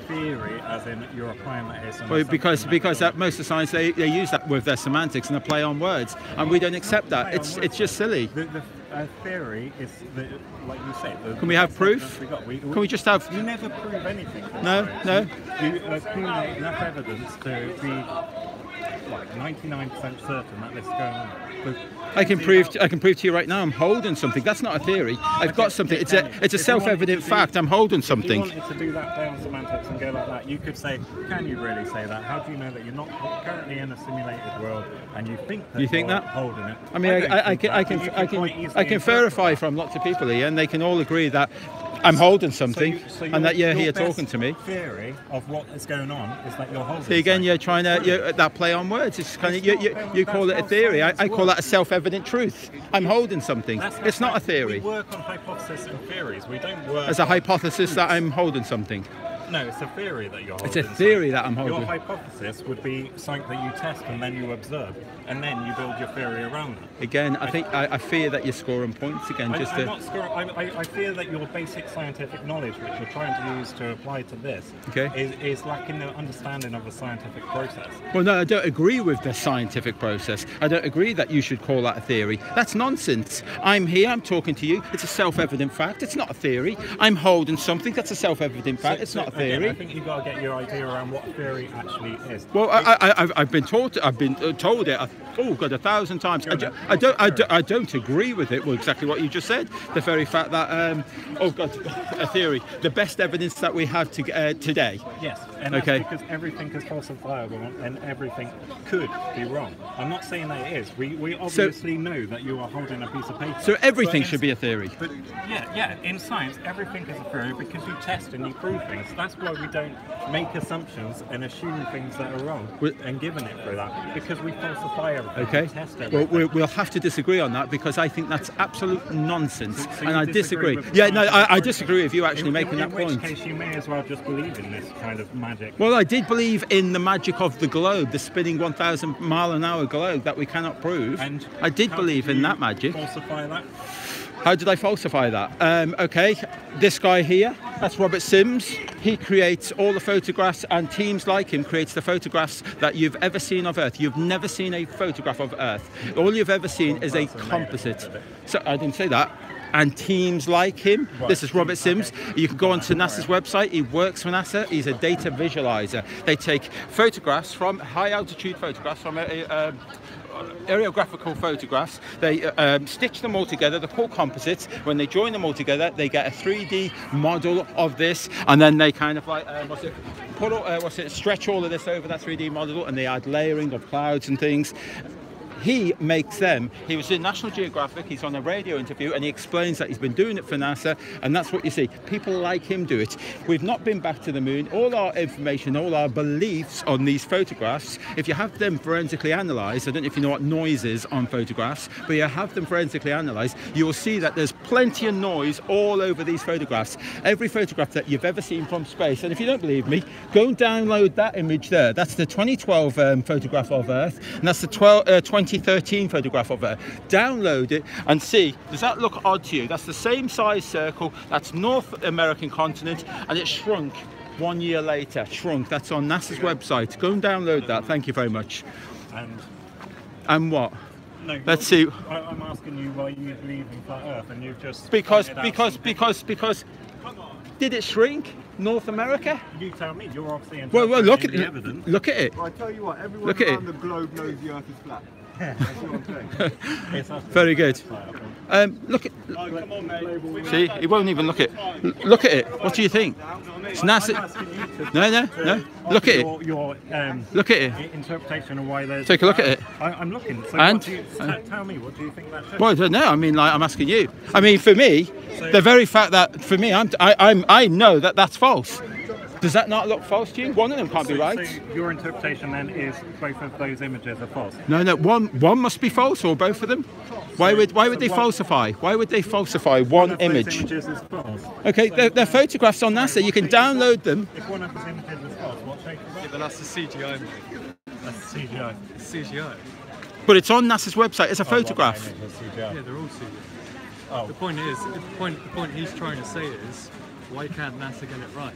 theory as in you're applying that here. Well, because most of the science they use that with their semantics and they play on words, and we don't accept that. It's just silly. a theory is, like you said... Can we have proof? Can we just have... You never prove anything. No, no. You accumulate enough evidence to be like 99% certain that this is going on. I can prove to you right now I'm holding something. That's not a theory. I've got something. It's a self-evident fact. I'm holding something. If you wanted to do that down semantics and go like that, you could say, can you really say that? How do you know that you're not currently in a simulated world and you think that you're holding it? I mean, I can verify from lots of people here, and they can all agree that I'm holding something, and that you're here talking to me. Theory of what is going on is that you're holding. See, again, you're trying to that play on words. It's kind of you call it a theory. I call that a self-evident truth. I'm holding something. It's not a theory. We work on hypotheses and theories. We don't work. As a hypothesis that I'm holding something. No, it's a theory that you're holding. It's a theory that I'm holding. Your hypothesis would be something that you test and then you observe, and then you build your theory around it. Again, I fear that you're scoring points again. I'm not scoring. I fear that your basic scientific knowledge, which you're trying to use to apply to this, is lacking the understanding of the scientific process. Well, no, I don't agree with the scientific process. I don't agree that you should call that a theory. That's nonsense. I'm here, I'm talking to you. It's a self-evident fact. It's not a theory. I'm holding something. That's a self-evident fact. It's not a theory. Again, I think you've got to get your idea around what theory actually is. Well, I've been told it. 1,000 times. I don't agree with it. Well, exactly what you just said. The very fact that a theory. The best evidence that we have today. Yes, and that's because everything is falsifiable and everything could be wrong. I'm not saying that it is. We obviously know that you are holding a piece of paper. So everything should be a theory. But yeah. In science, everything is a theory because you test and you prove things. That's why we don't make assumptions and assume things that are wrong and given it for that, because we falsify everything. Okay. Test everything. Well, we'll have to disagree on that because I think that's absolute nonsense, So and I disagree. with Yeah, no, I disagree with you actually making that point. In which case, you may as well just believe in this kind of magic. Well, I did believe in the magic of the globe, the spinning 1,000 mile an hour globe that we cannot prove. And I did believe in that magic. Falsify that? How did I falsify that? Okay, this guy here, that's Robert Sims. He creates all the photographs, and teams like him creates the photographs that you've ever seen of Earth. You've never seen a photograph of Earth. All you've ever seen is a composite. So I didn't say that. And teams like him, this is Robert Sims. You can go onto NASA's website. He works for NASA. He's a data visualizer. They take photographs from high altitude photographs from aerographical photographs. They stitch them all together. They're called composites. When they join them all together, they get a 3D model of this, and then they kind of like stretch all of this over that 3D model, and they add layering of clouds and things. He makes them. He was in National Geographic, he's on a radio interview, and he explains that he's been doing it for NASA, and that's what you see. People like him do it. We've not been back to the moon. All our information, all our beliefs on these photographs, if you have them forensically analysed, I don't know if you know what noise is on photographs, but you have them forensically analysed, you will see that there's plenty of noise all over these photographs. Every photograph that you've ever seen from space, and if you don't believe me, go and download that image there. That's the 2012 photograph of Earth, and that's the 2013 photograph of Earth. Download it and see, does that look odd to you? That's the same size circle, that's North American continent, and it shrunk 1 year later. Shrunk. That's on NASA's website. Go and download that. Thank you very much. And what? No, let's see. I'm asking you why you believe in flat Earth, and you've just because did it shrink? North America? You tell me. You're obviously well, look at the it. evidence. Look at it. Well, I tell you what, everyone around the globe knows the Earth is flat. That's what I'm saying. Very good. Look at. Come on, mate. See, he won't even look at it. Look at it. What do you think? It's NASA. No. Look at it. Look at it. Interpretation of why there's. Take a look at it. I'm looking. So and tell me, what do you think that shows? Well, I don't know. I mean, like, I'm asking you. I mean, for me, the very fact that for me, I know that that's false. Does that not look false to you? One of them can't be right. So your interpretation then is both of those images are false? No. One must be false, or both of them. Why would they falsify? Why would they falsify one image? Images is false. Okay, they're photographs on NASA. You can download them. If one of those images is false, what shape is that? Yeah, but that's the CGI. That's CGI. It's CGI. But it's on NASA's website. It's a photograph. Yeah, they're all CGI. Oh. The point he's trying to say is, why can't NASA get it right?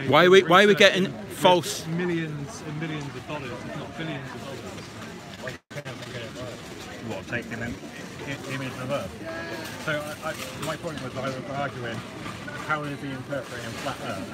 Why are we getting false? Millions and millions of dollars, if not billions of dollars. What, taking them? image of Earth. So my point was I was arguing, how is he interpreting flat Earth?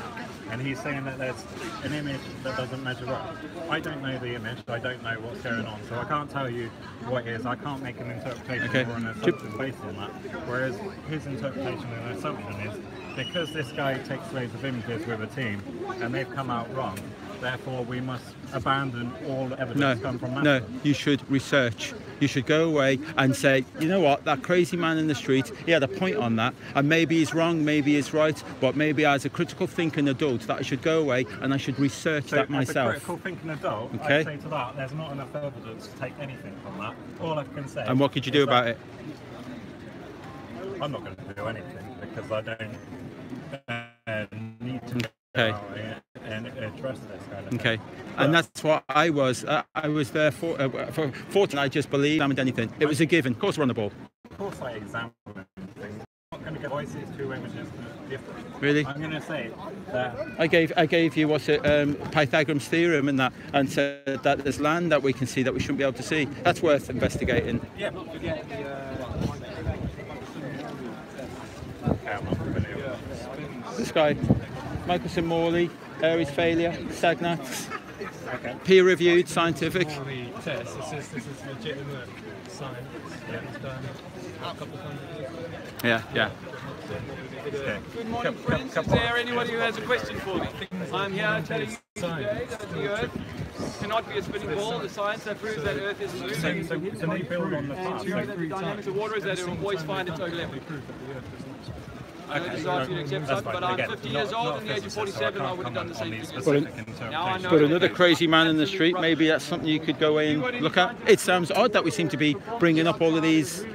And he's saying that there's an image that doesn't measure up. I don't know the image, I don't know what's going on, so I can't tell you what it is. I can't make an interpretation or an assumption based on that. Whereas his interpretation and assumption is, because this guy takes loads of images with a team and they've come out wrong, therefore we must abandon all evidence come from that. No, you should research. You should go away and say, you know what, that crazy man in the street, he had a point on that, and maybe he's wrong, maybe he's right, but maybe as a critical thinking adult that I should go away and I should research that myself. As a critical thinking adult, okay. I'd say to that, there's not enough evidence to take anything from that. All I can say. And what could you do about it? I'm not going to do anything because I don't need to. Okay. And address this kind of okay. thing. And that's what I was. I was there for 14. I just believed I didn't anything. It was a given. Of course, we're on the ball. Of course, I examine things. I'm not going to get voices two images different. Really? I'm going to say that I gave you what's it Pythagorean's theorem and that, and said that there's land that we can see that we shouldn't be able to see. That's worth investigating. Yeah, but forget This guy, Michelson Morley, Aries failure, Stagnats, okay. Peer-reviewed, scientific. Morley test. This is legitimate science. It's done a couple of times. Yeah. Good morning, friends. Is there anybody who has a question for me? I'm here telling you today that the Earth cannot be a spinning ball. The science that proves that Earth is moving. So they build on the And you know that the dynamics of water is that it will always find its own level. I know this is hard to accept, but I'm 50 years old, and the age of 47, I would have done the same thing. Now I know. But another crazy man in the street, maybe that's something you could go away and look at. It sounds odd that we seem to be bringing up all of these.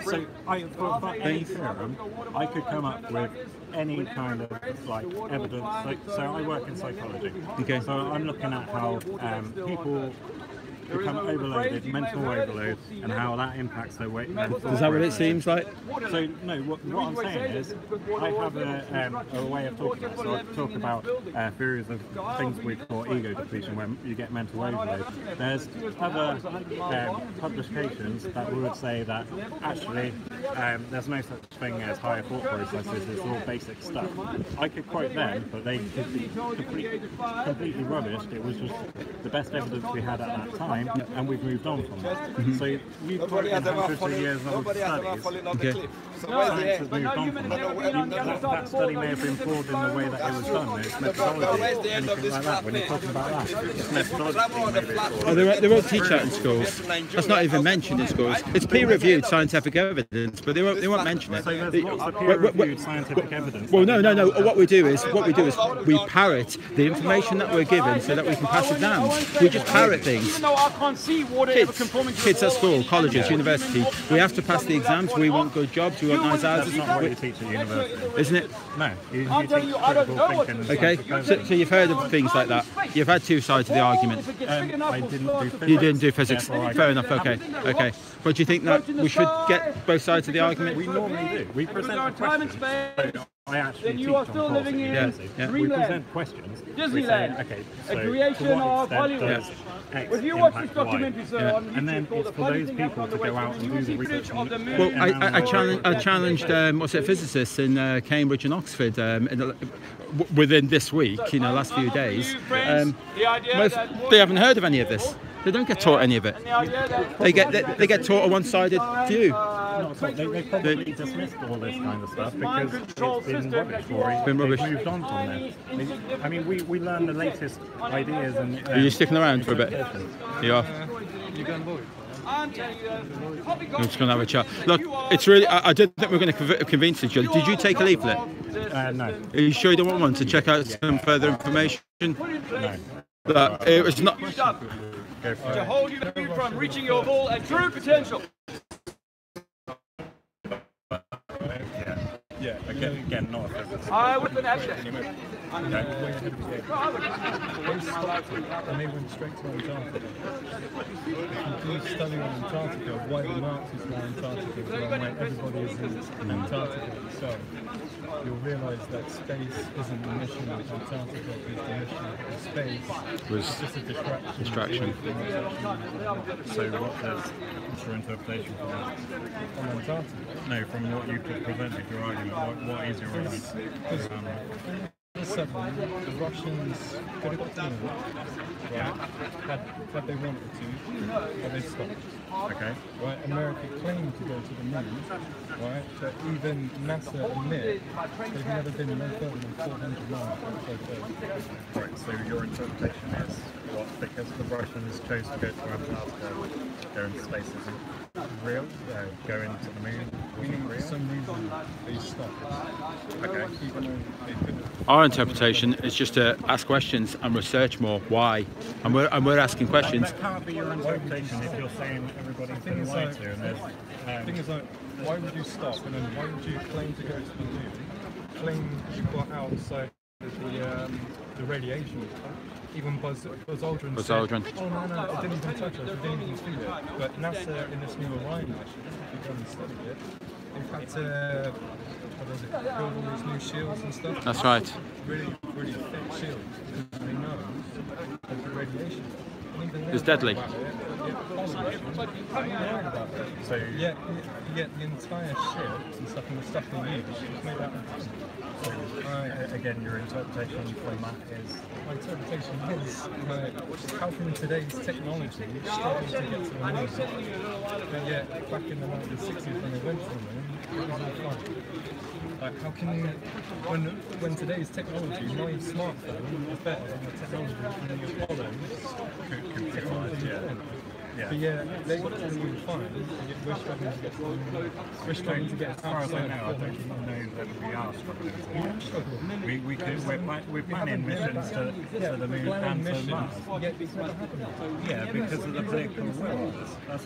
So, for any theorem, I could come up with any kind of like evidence. So I work in psychology. Okay. So I'm looking at how people become overloaded, mental overload, and how that impacts their weight. Is that what it seems like? So no, what I'm saying is, I have a way of talking about. So I talk about theories of things we call ego depletion, where you get mental overload. There's other publications that would say that actually there's no such thing as higher thought processes. It's all basic stuff. I could quote them, but they could be completely rubbish. It was just the best evidence we had at that time. And we've moved on from that. So you've put in hundreds of years old studies. Okay. Science has moved on from that. That study may have been flawed in the way that it was done. It's methodology, anything like that. When you're talking about that, it's methodology. Oh, they won't teach that in schools. That's not even mentioned in schools. It's peer-reviewed scientific evidence, but they won't mention it. So there's lots of peer-reviewed scientific evidence. Well, no. What we do is we parrot the information that we're given so that we can pass exams. We just parrot things. Even though I can't see water ever conforming to Kids at school, colleges, university, we have to pass the exams. We want good jobs. We want nice houses. That's not what you teach at university. Isn't it? No. I'm telling you, I don't know what to Okay, so you've heard of things like that. You've had two sides of the argument. I didn't do physics. You didn't do physics. Fair enough. Okay. But do you think that we should get both sides of the argument? We normally do. We present questions. I actually then you are still living in we present questions. Disneyland. Okay, a creation of Hollywood. If you watch this documentary, sir, on YouTube, and then it's for those people to go out and do the research. Well, I challenged physicists in Cambridge and Oxford within this week, last few days. They haven't heard of any of this. They don't get taught any of it. They get taught a one-sided view. No, they probably dismissed all this kind of stuff because it's been rubbish for it. They've moved on from there. I mean, we learn the latest ideas and... Are you sticking around for a bit? You are? I'm telling you, I'm just going to have a chat. Look, it's really... I didn't think we were going to convince each other. Did you take a leaflet? No. Are you sure you don't want one to check out some further information? No. That it was not... to hold you from reaching your full and true potential. Yeah. Again, not a physics. I was an actor. way ahead of the game. They stopped it and they went straight to Antarctica. If you do study on Antarctica, why the Nazis were Antarctica, why everybody is in Antarctica itself, you'll realise that space isn't the mission of Antarctica, is the mission of space. It's just a distraction. So what's your interpretation for that? On Antarctica? No, from what you presented, your argument, what is your argument? The Russians could have got to the moon, right? Had they wanted to, but they stopped. Okay. Right, America claimed to go to the moon, right? But even NASA admit they've never been no further than 400 miles outside. Right, so your interpretation is what? Because the Russians chose to go to Antarctica, go into space isn't real, going to the moon wasn't real? For some reason they stopped. Okay. Even though they couldn't. Our interpretation is just to ask questions and research more. Why? And we're asking questions. That can't be your interpretation if you're saying everybody's been lied to. And there's, the thing is, like, why would you stop and then why would you claim to go to the moon? Claim you got outside the radiation. Even Buzz Aldrin said, oh no, it didn't even touch us, we didn't even feel it. But NASA in this new Orion mission, if you've gone and studied it, they've had to, build all these new shields and stuff. That's right. Really, really thick shields, because they know that the radiation is deadly. So yet the entire ship and stuff and the stuff they use is made out of. Again, your interpretation from that is? My interpretation is how can today's technology struggle to get to the moon, and yet back in the 1960s when they went to the moon, it was all fine. Like, how can you, when today's technology, my smartphone is better than the technology from the Apollo? Yeah. But yeah, they got to the moon fine, and yet we're struggling to get to the moon. We're struggling to get as far as I know, I don't know that we are struggling to. We're planning missions to the moon and to Mars. Yeah, because of the political rules. That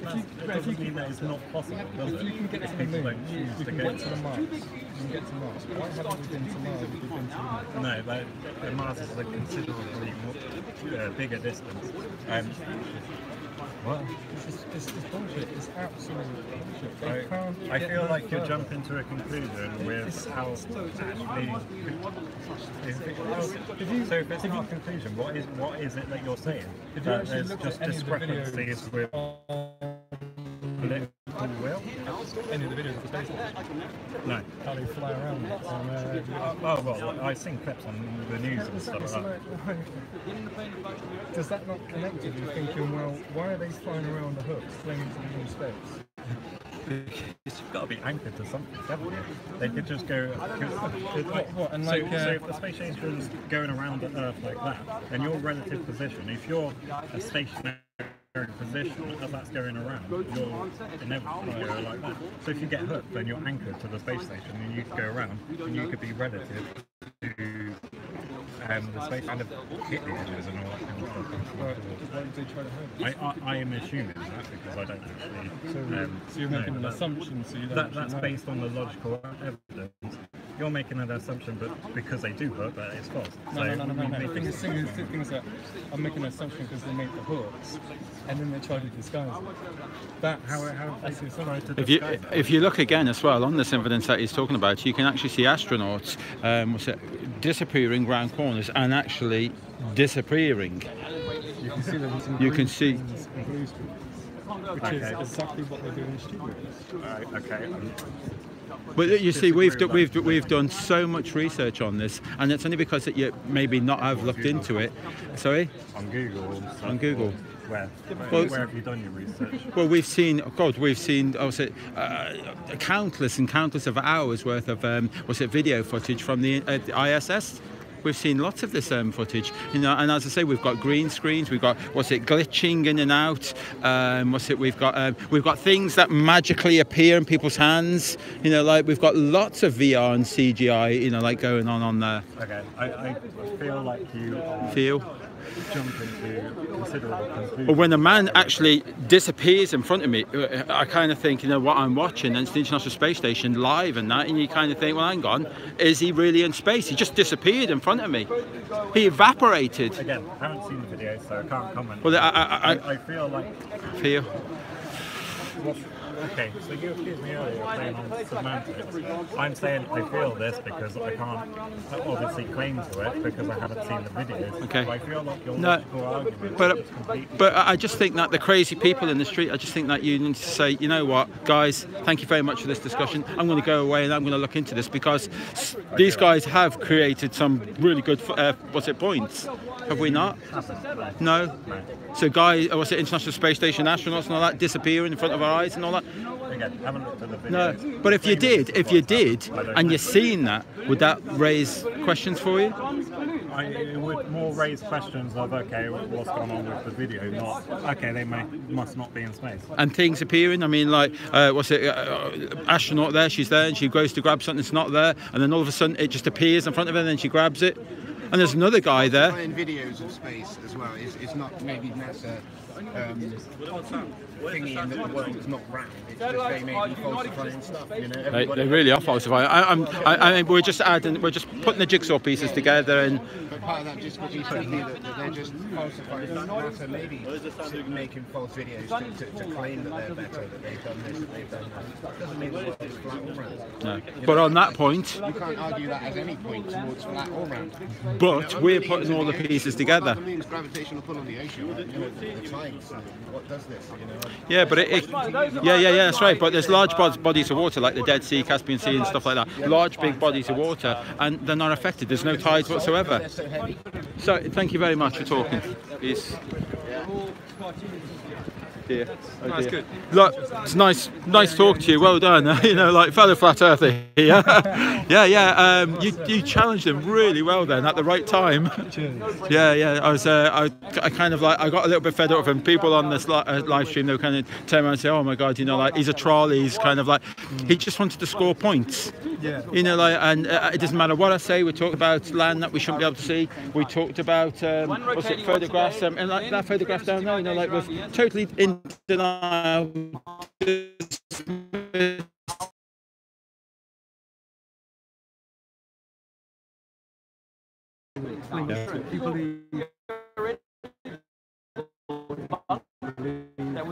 doesn't mean that it's not possible. If you can get to the moon, you can get to the Mars. You can get to Mars. Why haven't we been to Mars if we've been to the moon? No, but Mars is a considerably bigger distance. Well, it's bullshit. It's absolute bullshit. I feel like you're jumping to a conclusion with how actually. So if it's not a conclusion, what is it that you're saying? That there's just discrepancies with political will? Any of the videos of the space station? No. How they fly around it. Oh well, I've seen clips on the news and stuff like that. Does that not connect to you thinking, well, why are they flying around the hooks claiming to be in space? It's got to be anchored to something, haven't you? They could just go. What? And so if the space station's going around the Earth like that, then your relative position, if you're a stationary position as that's going around, you're inevitably like that. So if you get hooked, then you're anchored to the space station and you could go around and you could be relative to the space kind of hit the edges and all that kind of stuff. Why did they try to hurt us? I am assuming that because I don't actually. So you're making an assumption, so you don't that's based on the logical evidence. You're making an assumption, but because they do hook, that it's false. No. The thing is that I'm making an assumption because they make the hooks, and then they try to disguise it. That's the assumption. If you look again as well on this evidence that he's talking about, you can actually see astronauts disappearing round corners and actually disappearing. You can see them. You can see. Which is exactly what they do in the studios. Okay. But you see, we've done so much research on this, and it's only because that you maybe not have looked into it. Sorry? On Google. On Google. Where have you done your research? Well, we've seen countless and countless of hours worth of video footage from the ISS. We've seen lots of this footage, and as I say, we've got green screens, we've got glitching in and out. We've got things that magically appear in people's hands. Like we've got lots of VR and CGI, like going on there. Okay, I feel like you are. Feel. jump into considerable conclusions. Or when a man actually disappears in front of me, I kind of think, you know, what I'm watching, and it's the International Space Station live and that, and you kind of think, well, hang on, is he really in space? He just disappeared in front of me. He evaporated. Again, I haven't seen the video, so I can't comment. Well, I feel like... Okay, so you accused me earlier of playing on semantics. I'm saying I feel this because I can't obviously claim to it because I haven't seen the videos. Okay. So I feel like your logical argument is completely... But I just think that the crazy people in the street, I just think that you need to say, you know what, guys, thank you very much for this discussion. I'm going to go away and I'm going to look into this because these guys have created some really good, points. Have we not? No? So guys, what's it, International Space Station astronauts and all that disappearing in front of our eyes and all that? Again, haven't looked at the videos. No, but if you did, and you're seeing that, would that raise questions for you? It would more raise questions of, okay, what's going on with the video, not, okay, they must not be in space. And things appearing, I mean, like, astronaut there, she's there, and she goes to grab something that's not there, and then all of a sudden it just appears in front of her, and then she grabs it. And there's another guy there. Playing videos of space as well is not maybe NASA thingy in that the world is not round. It's just they may be falsifying stuff. You know, they really are falsifying. I mean, we're just putting the jigsaw pieces together, and. But part of that just could be thinking that they're just falsifying. NASA maybe making false videos to claim that they're better, that they've done this, that they've done that. Doesn't mean the world is flat or round. No. But on that point, you can't argue that as any point towards flat or round. But we're putting all the pieces together. What means gravitational pull on the ocean? Right? You know, the tides. What does this? You know. Yeah, but that's right. But there's large bodies of water like the Dead Sea, Caspian Sea, and stuff like that. Large, big bodies of water, and they're not affected. There's no tides whatsoever. So, thank you very much for talking. Peace. Dear. Oh That's dear. good. Look, it's nice talking to you. Well done. You know, like fellow flat earther here. yeah. You challenged him really well then at the right time. Yeah. I kind of like, I got a little bit fed up with him. People on this live stream, they were kind of turn around and say, oh my God, you know, like he's a trolley. He's kind of like, he just wanted to score points. Yeah. You know, like, and it doesn't matter what I say. We talked about land that we shouldn't be able to see. We talked about photographs, and like that photograph down there, you know, like was totally in denial.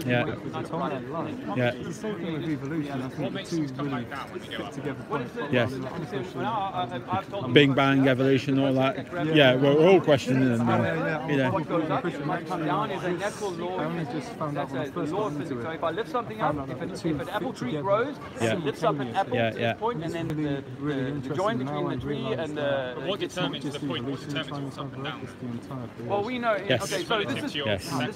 Yeah. It's the same thing with evolution. I think the two really fit together quite well. Yes. Bing Bang, evolution, all that. Yeah, we're all questioning them now. You know. What goes up might come down is a natural law. I only just found out when I first got into it. So if I lift something up, if an apple tree grows, it lifts up an apple to this point, and then the joint between the tree and the... What determines the point? What determines what's up and down? Well, we know... Yes. Okay, so this is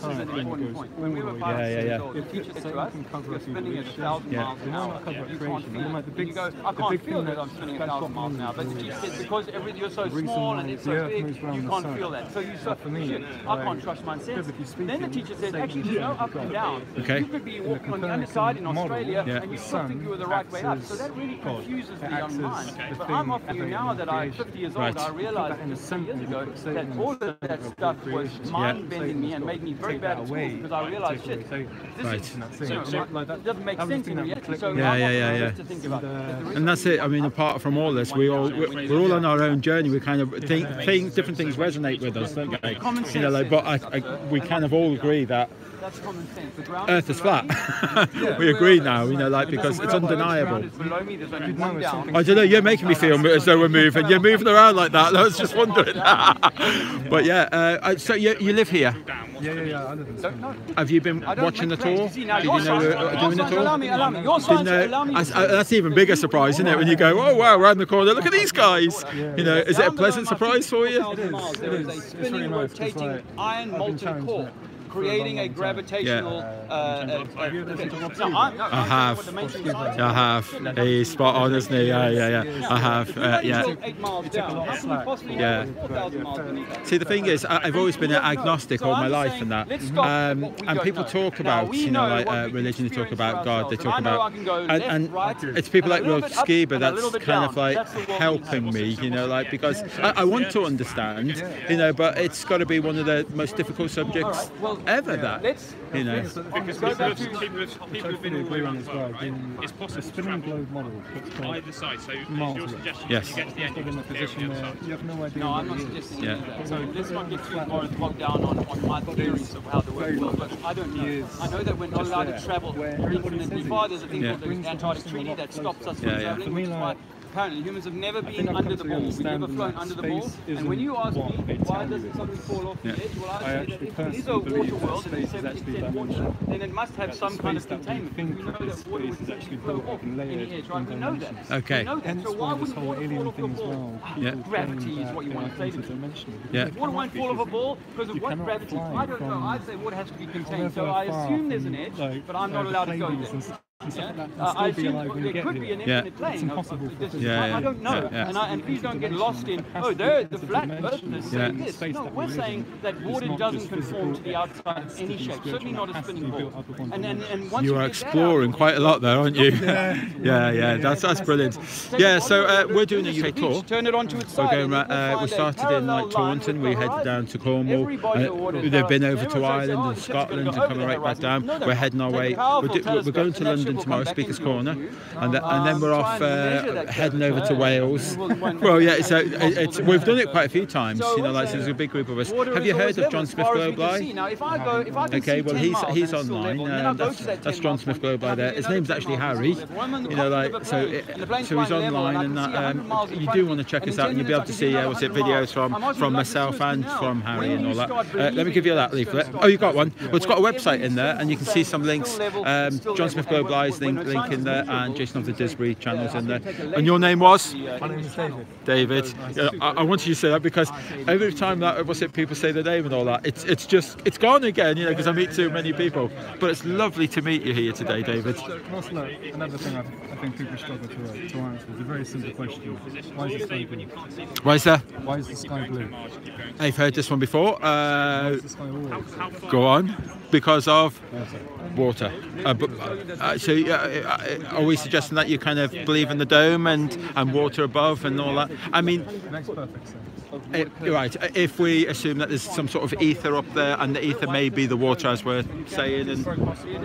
an important point. When we were pilots, the teacher said to us, you're spinning at 1,000 miles an hour. You can't feel it. And you go, I can't feel that I'm spinning at 1,000 miles an hour. But the teacher said, because you're so small and it's so big, you can't feel that. So you say, shit, I can't trust my sense. Then the teacher said, actually, you know, up and down. You could be walking on the underside in Australia and you still think you were the right way up. So that really confuses the young mind. But I'm offering you now that I'm 50 years old, I realized 50 years ago that all of that stuff was mind-bending me and made me very bad at school because I realized, shit, this doesn't make sense in reality. So to think about. And that's it. I mean, apart from all this, we're all on our own journey. We kind of think different things resonate with us, don't they? You know, like, but we kind of all agree that that's common sense. Earth is flat. We agree now, you know, like, because it's undeniable. I don't know, you're making me feel as though we're moving. You're moving around like that. I was just wondering. But yeah, so you live here? Yeah, I live in Swindon. Have you been watching the tour? Did you know we were doing the tour? Allow me. That's even bigger surprise, isn't it? When you go, oh wow, around the corner, look at these guys. You know, is it a pleasant surprise for you? There is a spinning, rotating iron molten core. creating a gravitational. I have. He's spot on, isn't he? Yeah. I have. Yeah. 8 miles down. How can we possibly Yeah. go 4,000 miles beneath that? See, the thing is, I've always been an agnostic all my life and that. And people talk about, you know, like religion, they talk about God, they talk about, and it's people like Rob Skiba that's kind of like helping me, you know, like, because I want to understand, you know, but it's got to be one of the most difficult subjects ever, that, you know. Because people have been agree on as well. It's possible. The spinning globe model puts either side. So your suggestion yes. You get to the end of the position there. You have no idea. No, I'm not suggesting that. So let's not get too far bogged down on my theories of how the world works. But I don't know. I know that we're not allowed to travel infinitely far. There's a thing called the Antarctic Treaty that stops us from traveling, which is why apparently humans have never been under the ball. We've never flown under the ball. And when you ask me why doesn't something fall off the edge, well, I say that if it is a water world and it's 70% water, then it must have some kind of containment. We know that water would actually flow off any edge, right? We know that. Okay. We know that. So why wouldn't water fall off a ball? Gravity is what you want to say to me. Water won't fall off a ball because of what gravity? I don't know. I'd say water has to be contained. So I assume there's an edge, but I'm not allowed to go there. I assume there could be an infinite plane. I don't know. And please don't get lost in, oh, the flat earth is saying this. No, we're saying that water doesn't conform to the outside in any shape, certainly not a spinning ball. And once you are exploring quite a lot there, aren't you? Yeah, that's brilliant. Yeah, so we're doing a UK tour. Turn it onto its We're side. going, we started in like Taunton, we headed down to Cornwall, they've been over to Ireland and Scotland and coming right back down. We're heading our way, we're going to London tomorrow, Speaker's Corner, and then we're off heading over to Wales. Well, yeah, so we've done it quite a few times, you know, like, so there's a big group of us. Have you heard of John Smith Globeli? Okay, well, he's online, that's John Smith Globeli there. His name's actually Harry, you know, like, so he's online, and that, you do want to check us out, and you'll be able to see videos from myself and from Harry and all that. Let me give you that leaflet. Oh, you got one? Well, it's got a website in there, and you can see some links. John Smith Globeli's link in there, and Jason of the Disbury channels in there. And your name was? My name is David. David. I wanted you to say that because every time that people say the name and all that, it's gone again, you know, because I meet too many people. But it's lovely to meet you here today, David. Well, look, another thing I think people struggle to answer is a very simple question. Why is the sky blue? Why is that? Why is the sky blue? I've heard this one before. Why is the sky always? Go on. Because of water. So are we suggesting that you kind of believe in the dome and water above and all that? I mean, makes perfect sense. Right, if we assume that there's some sort of ether up there, and the ether may be the water, as we're saying, and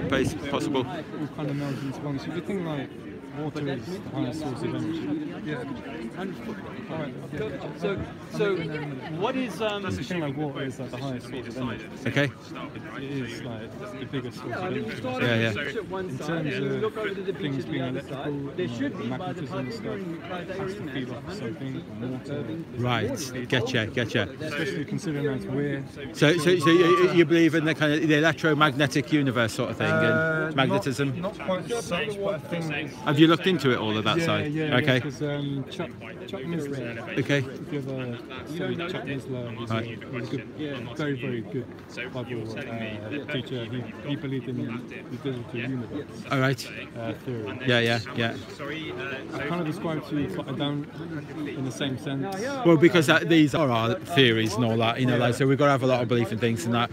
basically possible. All kind of melds into one. So if you think like water is the highest source of energy. So what is the thing like water is like the highest source of energy. Okay. It is like the biggest source of energy. Yeah. In terms of things being electrical, magnetism stuff has to feed off something, water. Right. Getcha. Especially considering that we're. So you believe in the kind of the electromagnetic universe sort of thing, and magnetism. Not quite such, but I think. Have you looked into it all of that side? Yeah. Okay. Because Chuck Misler. Okay. If you ever see Chuck Misler, he's a good, very, very good Bible teacher. He believed in the digital universe. All right. Theory. Yeah. I kind of describe to you, but I don't in the same sense. Well, because these are our theories and all that, you know, like, so we've got to have a lot of belief in things and that.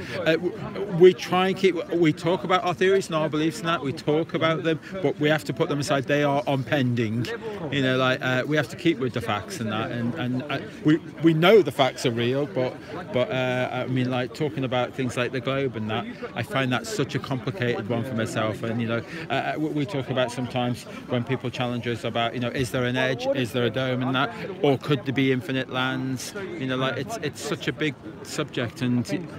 We try and we talk about our theories and our beliefs and that. We talk about them, but we have to put them aside. They are on pending, you know, like we have to keep with the facts and that. And we know the facts are real, but I mean, like talking about things like the globe and that, I find that such a complicated one for myself. And you know, we talk about sometimes when people challenge us about, you know, is there an edge, is there a dome and that, or could there be infinite lands? You know, like it's such a big subject, and I think the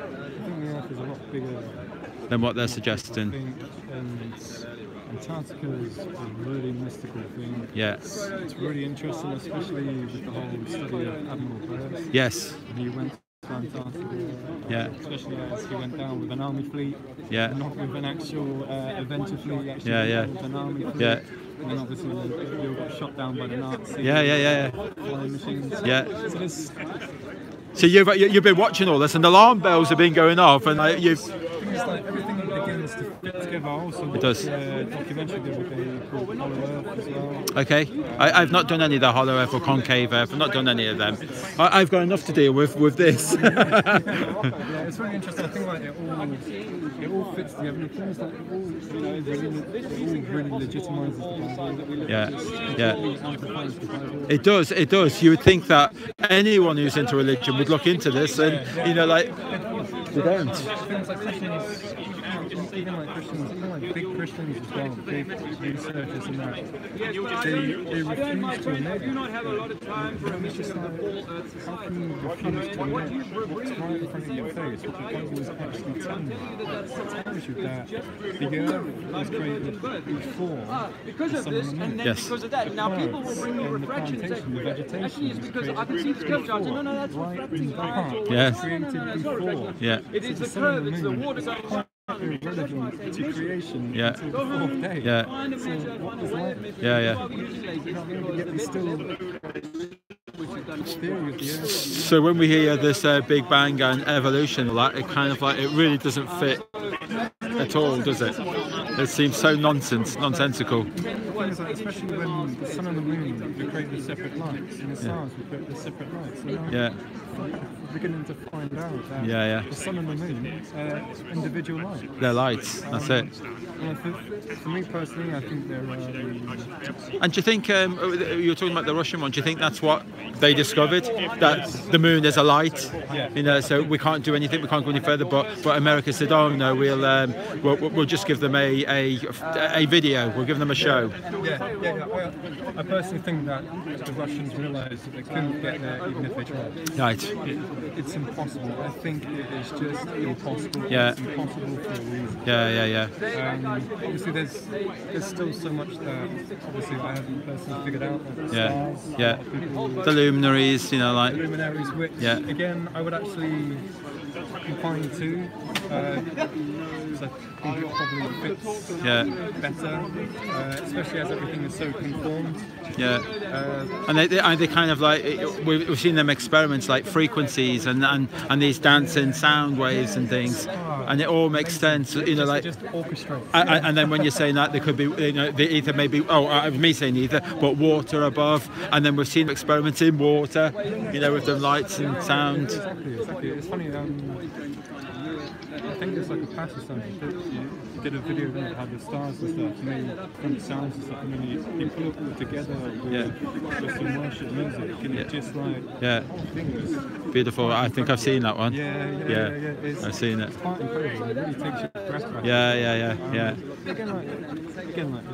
Earth is a lot bigger than what they're suggesting. And Antarctica is a really mystical thing. Yeah. It's really interesting, especially with the whole study of Admiral Byrd. Yes. He went to Antarctica. Yeah. Especially as he went down with an army fleet. Yeah. Not with an actual adventure fleet. Actually with an army fleet. Yeah. And then obviously they all got shot down by the Nazis. Yeah. Flying machines. Yeah. So you've been watching all this, and the alarm bells have been going off, and you've. everything begins to fit together. Also, it does. Documentary the other day called Hollow Earth as well. Okay, I've not done any of the Hollow Earth or Concave Earth. I've not done any of them. I've got enough to deal with this. Yeah, it's really interesting. I think like it all fits together. It feels like it all really legitimises the Bible. Yeah. It does. You would think that anyone who's into religion would look into this, and you know, like they don't. Things like Christians, even like big Christians as well, big researchers and that, they refuse to admit it. It's just like, how can you refuse to admit what's right in front of your face, what the Bible is actually telling you? It tells you that the earth was created before the sun and the moon. Yes. Because of that, now people will bring me reflection and say, actually it's because I can see the curve, John. No, that's reflecting. Yes. Created before. Yeah. It is the curve, it's the water going irrelevant to creation yeah. until the fourth day. Yeah. So what was like? Yeah. Yet we still theory of the earth. So when we hear this Big Bang and evolution, it kind of like it really doesn't fit at all, does it? It seems so nonsensical. The thing is, like, especially when the sun and the moon we create the separate lights, and the stars we create the separate lights. So now we're beginning to find out that the sun and the moon are individual lights. They're lights. That's it. For me personally, I think they're. And do you think you were talking about the Russian one? Do you think that's what they discovered, that the moon is a light? You know, so we can't do anything, we can't go any further. But America said, oh no, we'll just give them a video. We'll give them a show. Well, I personally think that the Russians realised that they couldn't get there even if they tried. Right. It's impossible. I think it is just impossible. Yeah. It's impossible for a reason. Yeah. Obviously, there's still so much that obviously I haven't personally figured out. Like stars, the luminaries, you know, like the luminaries, which again I would actually incline to. So I think it probably fits better, especially as everything is so conformed. And they kind of like we've seen them experiments like frequencies and these dancing sound waves and things, and it all makes sense, you know, like just orchestrate. And then when you're saying that there could be, you know, the ether maybe me saying ether, but water above, and then we've seen experiments in water, you know, with the lights and sound. Exactly. It's funny. I think it's like a passage something. You get a video that had the stars and stuff, and then from the sounds and stuff, and then you put it all together with just some worship music, and it just like the whole thing is beautiful. I think I've seen that one. I've seen it. It's quite incredible. It really takes your breath back. Yeah. Again, like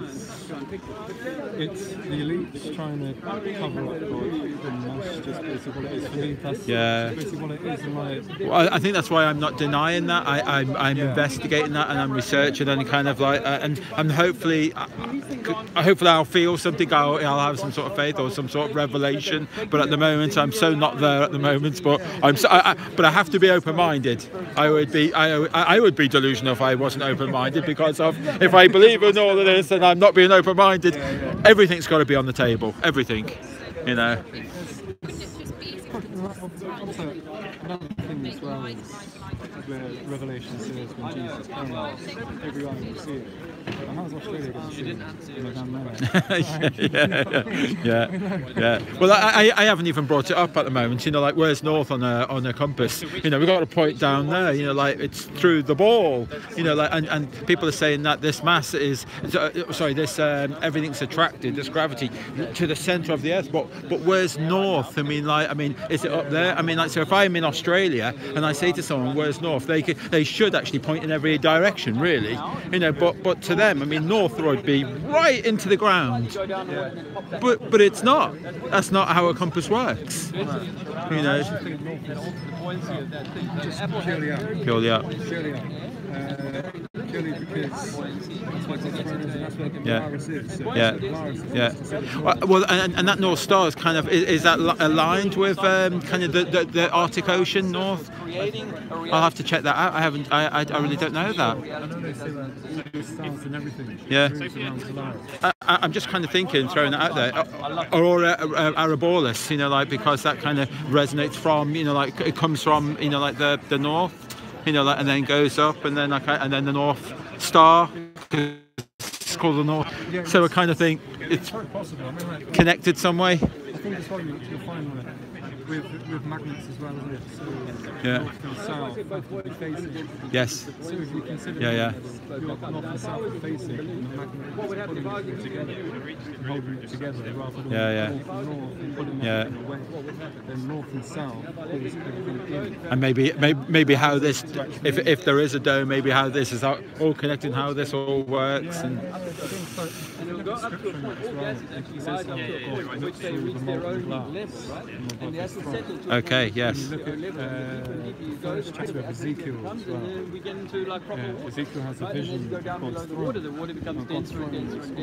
it's the elites trying to cover up God, and that's just basically what it is for me. That's basically what it is. And like, well, I think that's why I'm not denying that. I'm investigating that, and I'm researching, and kind of like, and hopefully I'll feel something. I'll have some sort of faith or some sort of revelation. But at the moment, I'm so not there at the moment. But but I have to be open-minded. I would be delusional if I wasn't open-minded, because if I believe in all of this and I'm not being open-minded, everything's got to be on the table. Everything, you know. Also, another thing as well is where Revelation says when Jesus comes, every eye will see it. And how's Australia going to see it? Yeah. Well, I haven't even brought it up at the moment. You know, like where's north on a compass? You know, we've got a point down there. You know, like it's through the ball. You know, like and people are saying that this mass is everything's attracted, this gravity, to the centre of the Earth. But where's north? I mean, is it up there? I mean, like, so if I'm in Australia and I say to someone where's north, they should actually point in every direction, really. You know, but to them, I mean, north would be right into the ground. But it's not. That's not how a compass works. You know. Purely up. Purely because that's what it's and that's where the virus is. So Well, and that North Star is kind of, is that aligned with kind of the Arctic Ocean north? I'll have to check that out. I really don't know that. I know they say that the stars and everything. I'm just kind of thinking, throwing it out there, Aurora Arborealis, you know, like, because that kind of resonates from, you know, like it comes from, you know, like the north. you know, like, and then goes up, and then and then the North Star. It's called the North. Yeah, so I kind of think it's quite possible. I mean, like, connected some way. I think it's what you'll find with magnets as well, isn't it? So Yeah. north and south have to be facing. Yes. So if you consider Yeah. your north and south are facing, and the magnet is pulling them together, and holding it together rather than Yeah. north and north and pulling Yeah. everything away. Then north and south pulls everything in. And maybe how this, if there is a dome, maybe how this is all connected, how this all works. Yeah, And I think so. If you look at the description as well, it says look through the molten glass. okay, yes. You look at the first chapter of Ezekiel as well. Ezekiel has a vision of God's throne. God's throne is on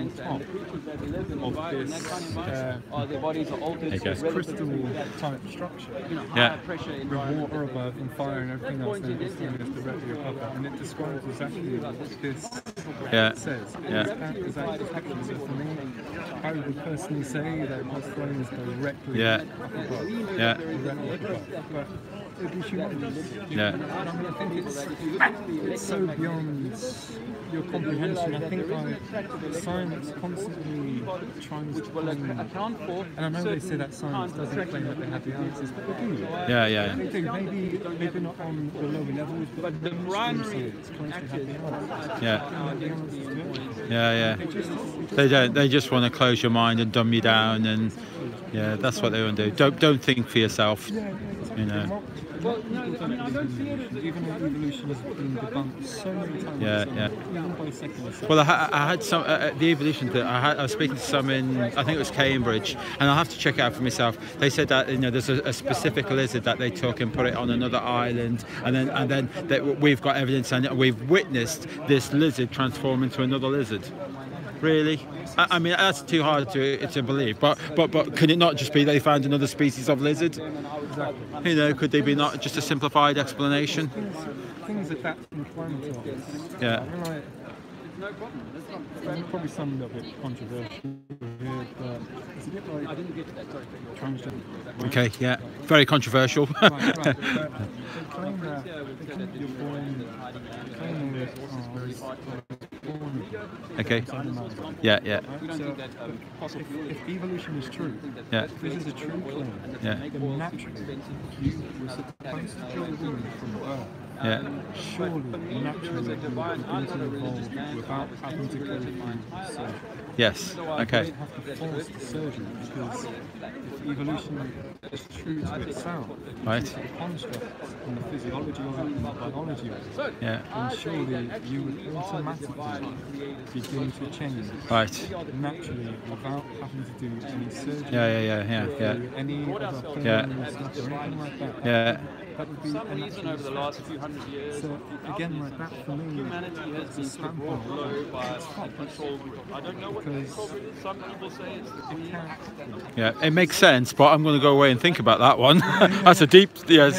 top of this crystal type structure. Yeah. With water above and fire and everything else, and this thing is directly above that. And it describes exactly what this says. Yeah. Is that description. So for me, I would personally say that God's throne is directly above. Yeah. Directly above. But it'd be humongous. Yeah. I mean, I think it's so beyond your comprehension. I think science constantly tries to claim, and I know they say that science doesn't claim that they have the answers, but they do. Yeah. They do. Maybe not on the lower levels, but the primary science claims they have the answers. Yeah. They don't. They just want to close your mind and dumb you down, and that's what they want to do. Don't think for yourself. You know. Well, no, I mean, I don't see it. Even though evolution has been debunked so many times. Even by secularists. Well, I had some the evolution thing. I was speaking to some in, I think it was Cambridge, and I'll have to check it out for myself. They said that there's a specific lizard that they took and put it on another island, and then that we've got evidence and we've witnessed this lizard transform into another lizard. Really? I mean, that's too hard to believe. But can it not just be they found another species of lizard? You know, could they be not just a simplified explanation? Things adapt from climate to others. Yeah. I mean, like, there's probably some a little bit controversial here, but it's a bit like transgender. Okay, yeah. Very controversial. Right. But they claim that you're born. Okay. Yeah. So if evolution is true, if this is a true claim, then naturally you were supposed to kill the woman from birth. Surely, naturally, you would begin to evolve without having to go through surgery. Yes. Okay. You don't have to force the surgery because if evolution is true to itself, right, the constructs and the physiology of it and the biology of it, then surely you would automatically begin to change naturally without having to do any surgery. Any other hormonal stuff or anything like that. That would be a natural over the last few hundred years. So again, like that for me, it's a standpoint. I don't know what some people say it's the Yeah, it makes sense, but I'm going to go away and think about that one. That's a deep, but it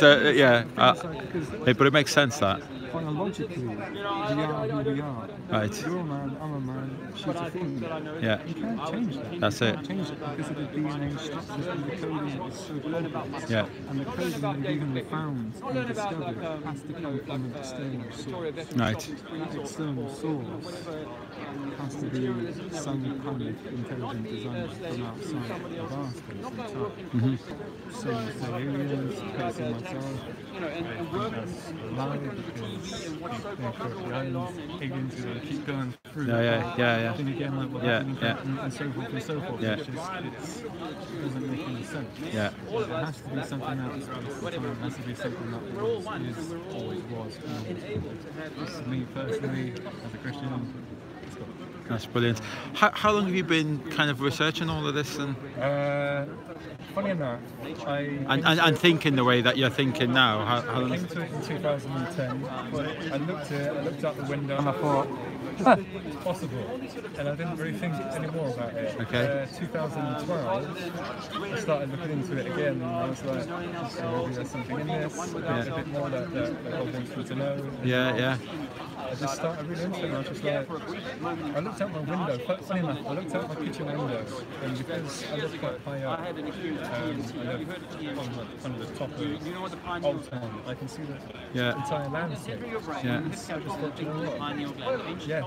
makes sense that. Biologically, we are who we are. Right. You're a man, I'm a man, she's a female. Yeah. You can't change that. That's it. Change it because of the DNA structures and the coding is so complex. Yeah. And the coding that we've even found and discovered has to come from an external source. Right. That external source has to be some kind of intelligent design from outside of our space and time. So aliens, person myself, live because aliens keep going through. And again, like what and so forth and so forth. It doesn't make any sense. Yeah. It has to be something else. It has to be something that always was. For me personally, as a Christian, that's brilliant. How long have you been kind of researching all of this and? Funny enough, and thinking the way that you're thinking now. How long? I came to it in 2010. I looked out the window and I thought, it's possible, and I didn't really think any more about it. Okay. 2012, I started looking into it again, and I was like, maybe there's something in this. A bit more that God wants me to know. I just started really interested, and I was just like, I looked out my window, funny enough, I looked out my kitchen window, and because I live quite high up, I live on kind of the top of Old Town, I can see the entire landscape. Yeah. And so I just thought, you know what? Yeah,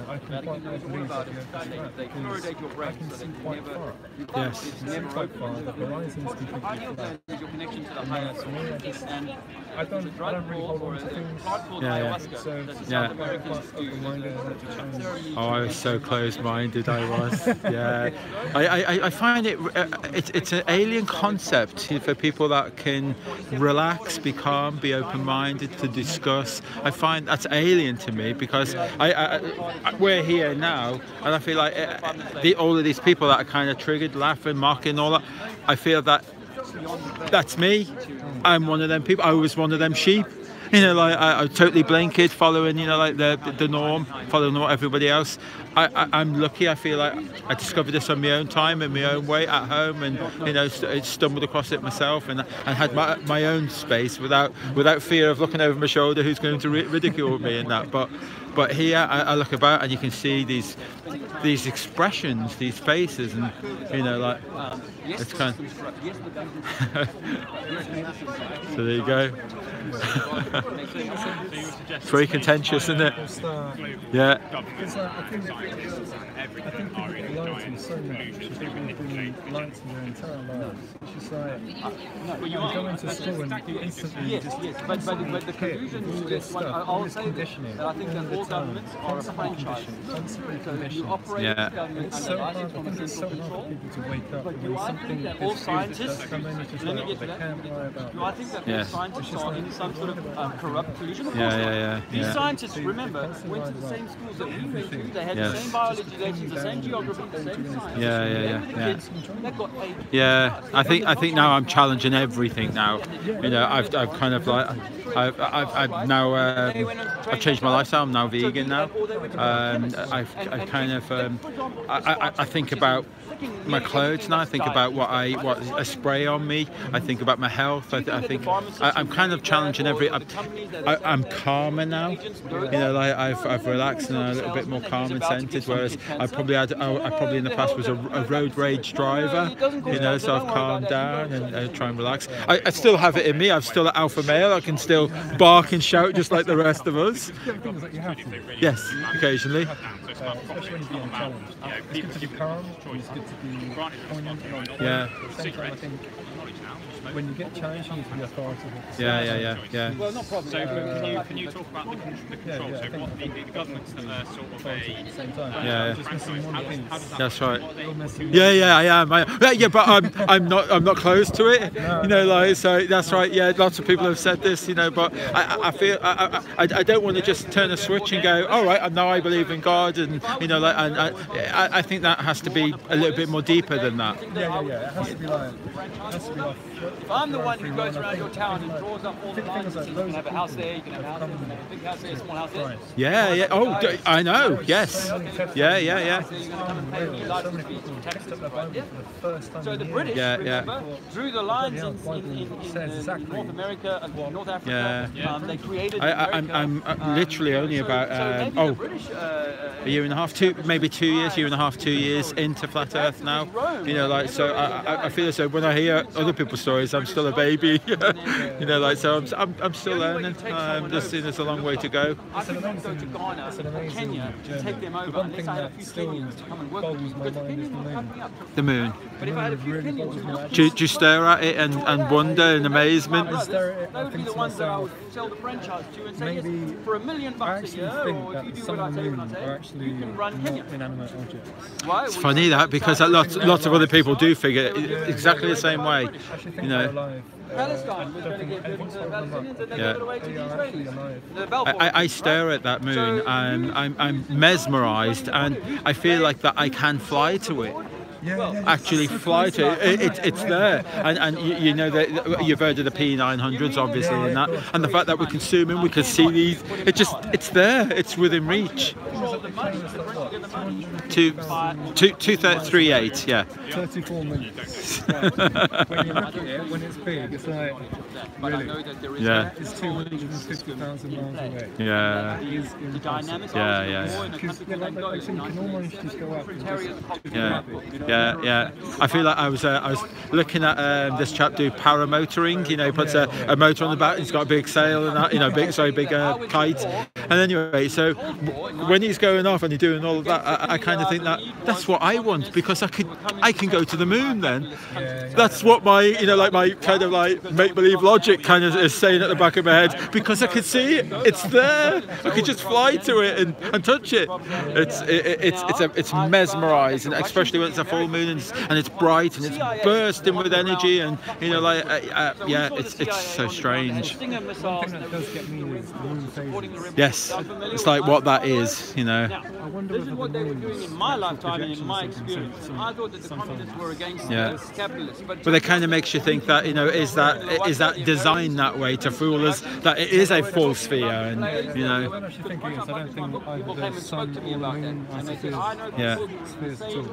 I can quite believe that because I can see quite far. Yes. I can see quite far, the horizon's completely flat. And for me, I don't really hold on to things. Yeah. So Yeah. Oh, I was so close-minded. I was. Yeah. I find it's an alien concept for people that can relax, be calm, be open-minded to discuss. I find that's alien to me because we're here now, and I feel like all of these people that are kind of triggered, laughing, mocking, all that. I feel that that's me. I'm one of them people. I was one of them sheep. You know, like I totally blanketed, following, you know, like the norm, following what everybody else. I'm lucky. I feel like I discovered this on my own time, in my own way, at home, and you know, stumbled across it myself, and had my own space without fear of looking over my shoulder, who's going to ridicule me and that. But here I look about, and you can see these expressions, these faces, and you know, like it's kind of so there you go. It's very contentious, isn't it? Yeah. I think people lie to you so much. People have been lied to their entire lives. It's just like you go into school and you instantly but the conclusion all this stuff, all this conditioning. I think that all governments are a franchise. So you operate as government it's and so the hard. license I from think it's so central hard for control. people to wake up But do when I something think that all scientists, come in, it's just let me like, get to they that. can't lie about. Do I think that all Yes. scientists are in some sort of corrupt collusion? Of course Yeah. not. These scientists, remember, went to the same schools that we went to. They had the same biology lessons, the same geography, the same science. Yeah. They've got a Yeah, I think now I'm challenging everything now. You know, I've kind of like I've now I've changed my lifestyle. I'm now vegan now. I kind of I think about my clothes now. I think about what I spray on me. I think about my health. I think I'm kind of challenging I'm calmer now. You know, like I've relaxed and I'm a little bit more calm and centered. Whereas I probably in the past was a road rage driver. You know, so I've calmed down and try and relax. I still have it in me. I'm still an alpha male. I can still bark and shout just like the rest of us. Yes, occasionally. Especially when you're being challenged. It's good to be calm, it's good to be poignant. Yeah. At the same time, I think when you get challenged, you need to be authoritative. Yeah. Well, not problem. So can you talk about the control? So what the government's sort of at the same time. Yeah. Just missing one piece. That's right. Yeah, I am. But I'm not close to it. You know, like, so that's right. Yeah, lots of people have said this. You know, but I feel I don't want to just turn a switch and go, all right, now I believe in God, and you know, like, and I think that has to be a little bit more deeper than that. Yeah. It has to be like. if I'm the one who goes around your town and draws up all the lines, you can have a house there, you can have a house there, you can have a big house there, a small house there. Yeah. Oh, I know. Yes. Yeah. So the British, remember, drew the lines in North America and North Africa. They created. I'm literally only about a year and a half, maybe 2 years, year and a half, 2 years into flat Earth now. You know, like, so I feel as though when I hear other people's stories, I'm still a baby. You know, like, so I'm still learning. There's a long way to go. I could not go to Ghana or Kenya to take them over unless I had a few Kenyans to come and work with me. But the Kenyans will back me up. The moon. But if I had a few Kenyans who would Do you stare at it and wonder in amazement? they would be the ones that I would sell the franchise to and say, yes, for $1 million a year, or if you do what I say when I say, you can run Kenya. Why? It's funny that, because lots of other people do figure exactly the same way. You know. Palestine was going to get given to the Palestinians and they gave it away to the Israelis. I stare at that moon and I'm mesmerised, and I feel like that I can fly to it. Actually fly to it. It's there, and you know that you've heard of the P900s, obviously, and the fact that we're consuming, we can see these. It's there. It's within reach. 238, yeah. 34 minutes. When you look at it, when it's big, it's like, really? Yeah. It's 250,000 miles away. Yeah. It is impossible. Yeah. Because you can almost just go up and just Yeah. I feel like I was looking at this chap do paramotoring. You know, he puts a motor on the back, and he's got a big sail and that. You know, big kite. And anyway, so when he's going off and he's doing all of that, I kind of think that's what I want, because I can go to the moon then. That's what my my kind of like make believe logic kind of is saying at the back of my head, because I could see it. It's there. I could just fly to it and touch it. It's mesmerising, especially when it's a full moon and it's bright and it's bursting with energy, and it's so strange. One thing that does get me is the moon phases. Yes, it's like what that is, you know. I wonder this is what they were doing in my lifetime and in my experience. I thought that the communists were against capitalists, but it kind of makes you think that, you know, is that designed that way to fool us, that it is a full sphere, and you know. I don't think it is. I don't think either the sun or the moon are spheres at all.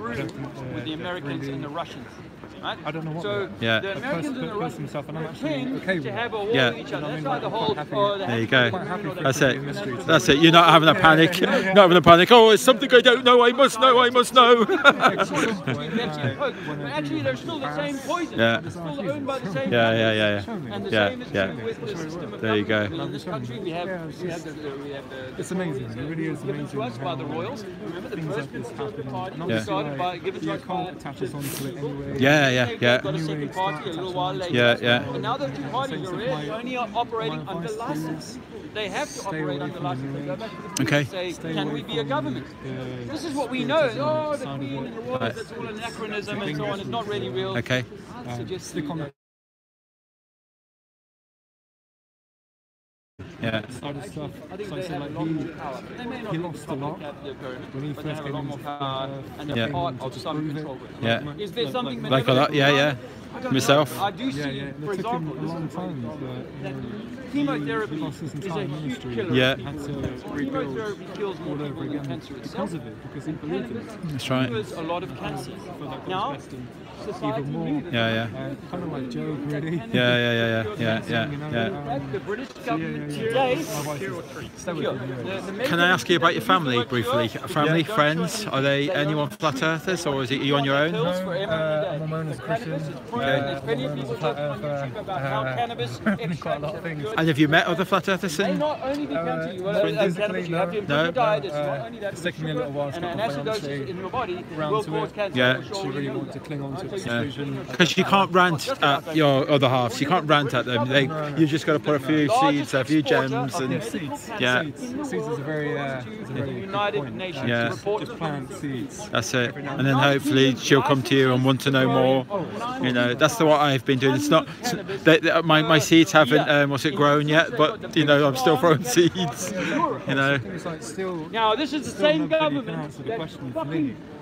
With the Americans and the Russians. Right? I don't know what. So the Americans and the Russians tend to have a war with each other. That's like the whole. There you go. That's it. That's it. You're not having a panic. Not having a panic. Oh, it's something I don't know. I must know. I must know. Actually, they're still the same poison. Yeah. They're still owned by the same. Yeah. And the same is true with the system of there you go. In this country, we have it's amazing. It really is amazing. To us by the royals. Remember the first Conservative Party started by given to us by. Yeah. Got a second party a little while later. Yeah. And now those two parties are really only operating under license. They have to operate under license. They go back to the Queen and say, can we be a government? This is what we know. Oh, the Queen and the royals, that's all anachronism and so on. It's not really real. Okay. So just stick on that. Yeah. Started stuff. He lost a lot when he first came into power. And they're part of some control. Is there something like that? Yeah. Myself. I do see, for example, a long time. Chemotherapy is a huge killer. Yeah. Chemotherapy kills more people than cancer itself. Because of it, because he believed in it. That's right. There's a lot of cancer. Now, even more. Kind of like Joe, really. Yeah. The British government today. Can I ask you about your family briefly? Family, friends? Are they anyone flat earthers, or is it you on your own? My mum is a Christian. There's plenty of people talking on YouTube about how cannabis quite a lot of things. And have you met other flat earthers? They not only be cancer, you cannabis, you have to improve your diet. It's not only that, it's taken me a little while to get an acidosis in your body will cause cancer. Yeah. She really wanted to cling on to it. Because you can't rant at your other halves. You can't rant at them. You just got to put a few seeds, a few gems, and seeds is a very United Nations report. Just plant seeds. That's it. And then hopefully she'll come to you and want to know more. You know, that's what I've been doing. It's not my seeds haven't grown yet, but you know, I'm still throwing seeds. You know. Now this is the same government that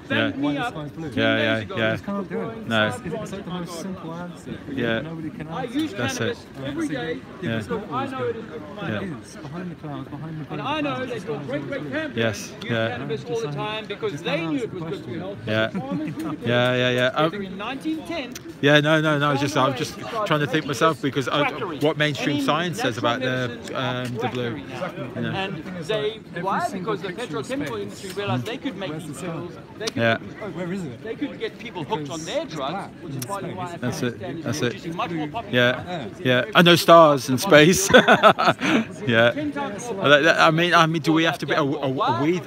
banked me up 10 days ago. Just can't do it. No. It's like the most simple answer. Nobody can answer. I use cannabis every day because I know it is good for my health. It is behind the clouds, behind the. And I know that your great-great-grandparents used cannabis all the time because they knew it was good for your health. Yeah. In 1910. Yeah, no. I'm just trying to think myself, because what mainstream science says about the blue. You know. And why? Because the petrochemical industry realized they could make these pills. Where is it? They could get people hooked on their drugs, which is probably why Afghanistan is producing much more popular. I know stars in space. I mean, do we have to be? Are we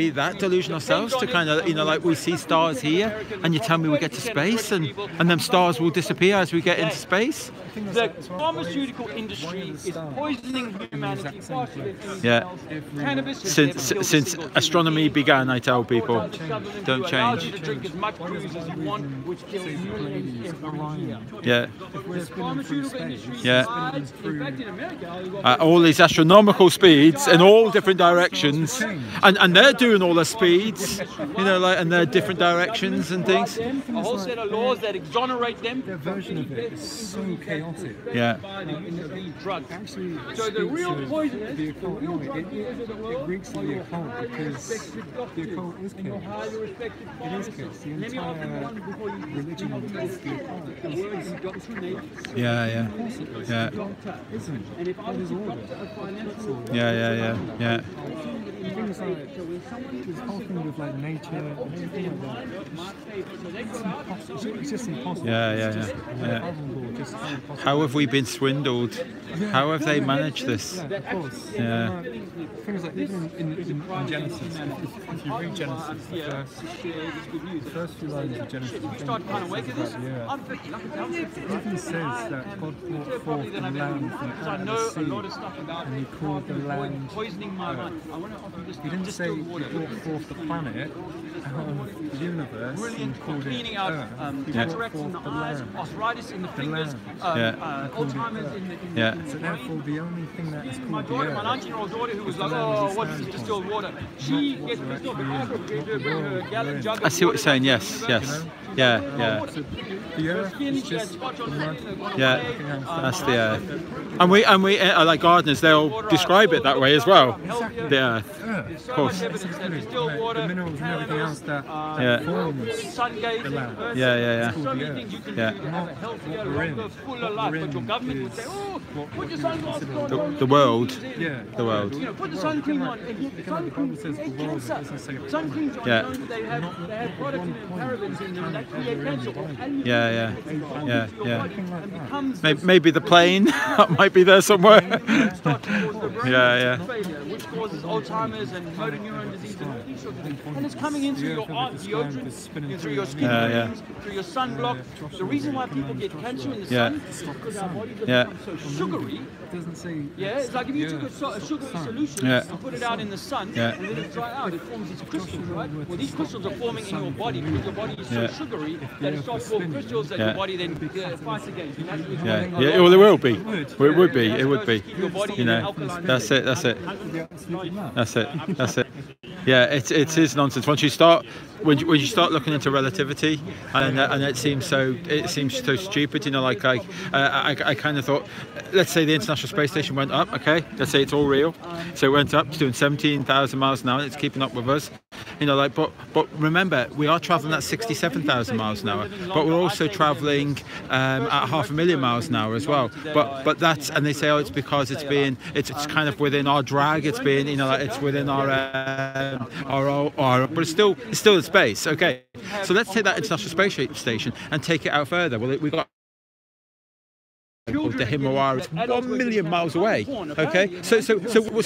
that delusional ourselves to kind of, you know, like we see stars here, and you tell me we get to space, and them stars will disappear as we get into space? The pharmaceutical industry is poisoning humanity faster than anything else. Cannabis Since astronomy began, I tell people. people don't change. To drink as much booze as you want, which kills millions every year. Yeah. The pharmaceutical industry Yeah. decides, in fact, in America, you've got All these astronomical speeds in all different directions, and they're doing all the speeds, you know, like, and they're different directions and things. a whole set of laws that exonerate them. Their version of it is so chaotic. Yeah. These drugs. Actually, So the real poison is the occult, the real no, drug dealers of the world. it reeks of the occult because the occult is chaos. It is chaos. The entire religion is the occult. Yeah. Yeah. Isn't. That is order. That's all. Yeah. Things like this whole thing with like nature and everything like that. It's just impossible. Yeah. How have we been swindled? How have they managed this? Of course. Yeah. Things like even in Genesis, if you read Genesis, the first few lines of Genesis, it even says that God brought forth the land from out of the sea, and He called the land Earth. He didn't say He brought forth the planet out of the universe and called it Earth. He brought forth the land. Arthritis in the fingers, Alzheimer's in the So therefore, the only thing that is called the Earth. My 19-year-old daughter, who was like, "Oh, what's this distilled water?" She gets pissed off. Her gallon jug. I see what you're saying. Yes. Yeah. So the Earth is just the mud. Yeah, that's the Earth. And we like gardeners, they'll describe it that way as well. The Earth, of course. The minerals and everything else that forms the land. Yeah. It's called the Earth. Not what we're in. What we're in is what we consider The world. Yeah. The world. Put the sun cream on. The Bible says the world, it doesn't say the Sun creams Yeah. are known, they have products and parabens in them that create cancer. Yeah. Maybe the plane might be there somewhere. Yeah. Which causes Alzheimer's and motor neuron disease and all these sorts of things. And it's coming in through your deodorant, through your skin creams, through your sunblock. The reason why people get cancer in the sun is because our bodies have become so sugary. It doesn't say. Yeah, it's like if you took a sugary solution and put it out in the sun and let it dry out, it forms these crystals, right? Well, these crystals are forming in your body because your body is so sugary that it starts forming crystals that your body then fights against. Yeah. Well, there will be. It would be. You know, that's it. Yeah, it is nonsense. Once you start, when you start looking into relativity, and it seems so stupid. You know, like I kind of thought, let's say the International Space Station went up. Okay, let's say it's all real. So it went up. It's doing 17,000 miles an hour. And it's keeping up with us. You know, like, but remember, we are travelling at 67,000 miles an hour, but we're also travelling at 500,000 miles an hour as well. But that's, and they say, oh, it's because it's kind of within our drag. It's being, you know, like it's within our but it's still in space. Okay, so let's take that International Space Station and take it out further. Well, we got the Himalaya, it's 1 million miles away. Okay, so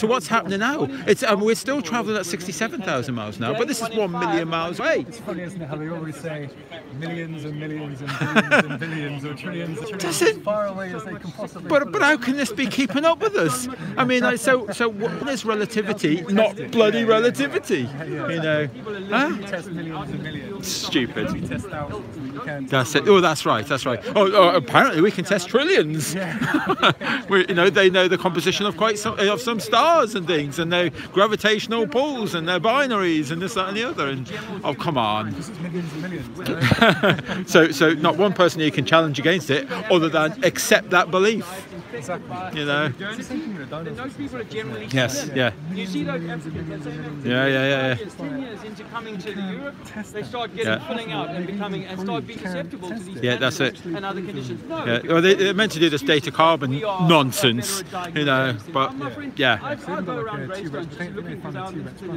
what's happening now? It's we're still travelling at 67,000 miles now, but this is 1 million miles away. It's funny, isn't it, how they always say millions and millions and billions and billions or trillions as far away as they can possibly. But how can this be keeping up with us? I mean, like, so what is relativity? Not bloody relativity, you know? Huh? We test millions and millions. Stupid. We test thousands. And you can't. That's it. Oh, that's right. Oh, apparently we can test trillions. You know, they know the composition of some stars and things, and their gravitational pulls and their binaries and this, that, and the other. And oh, come on. Millions and millions. So not one person here can challenge against it, other than accept that belief. Exactly. You know. Those people are generally. Yes. Yeah. You see those Africans. Yeah. 10 years into coming to Europe, they start filling out and start being susceptible to these. Yeah, that's it. And other conditions. No. Yeah. Well, they're meant to do this data carbon nonsense, you know. But yeah. I go around gravestones just looking for a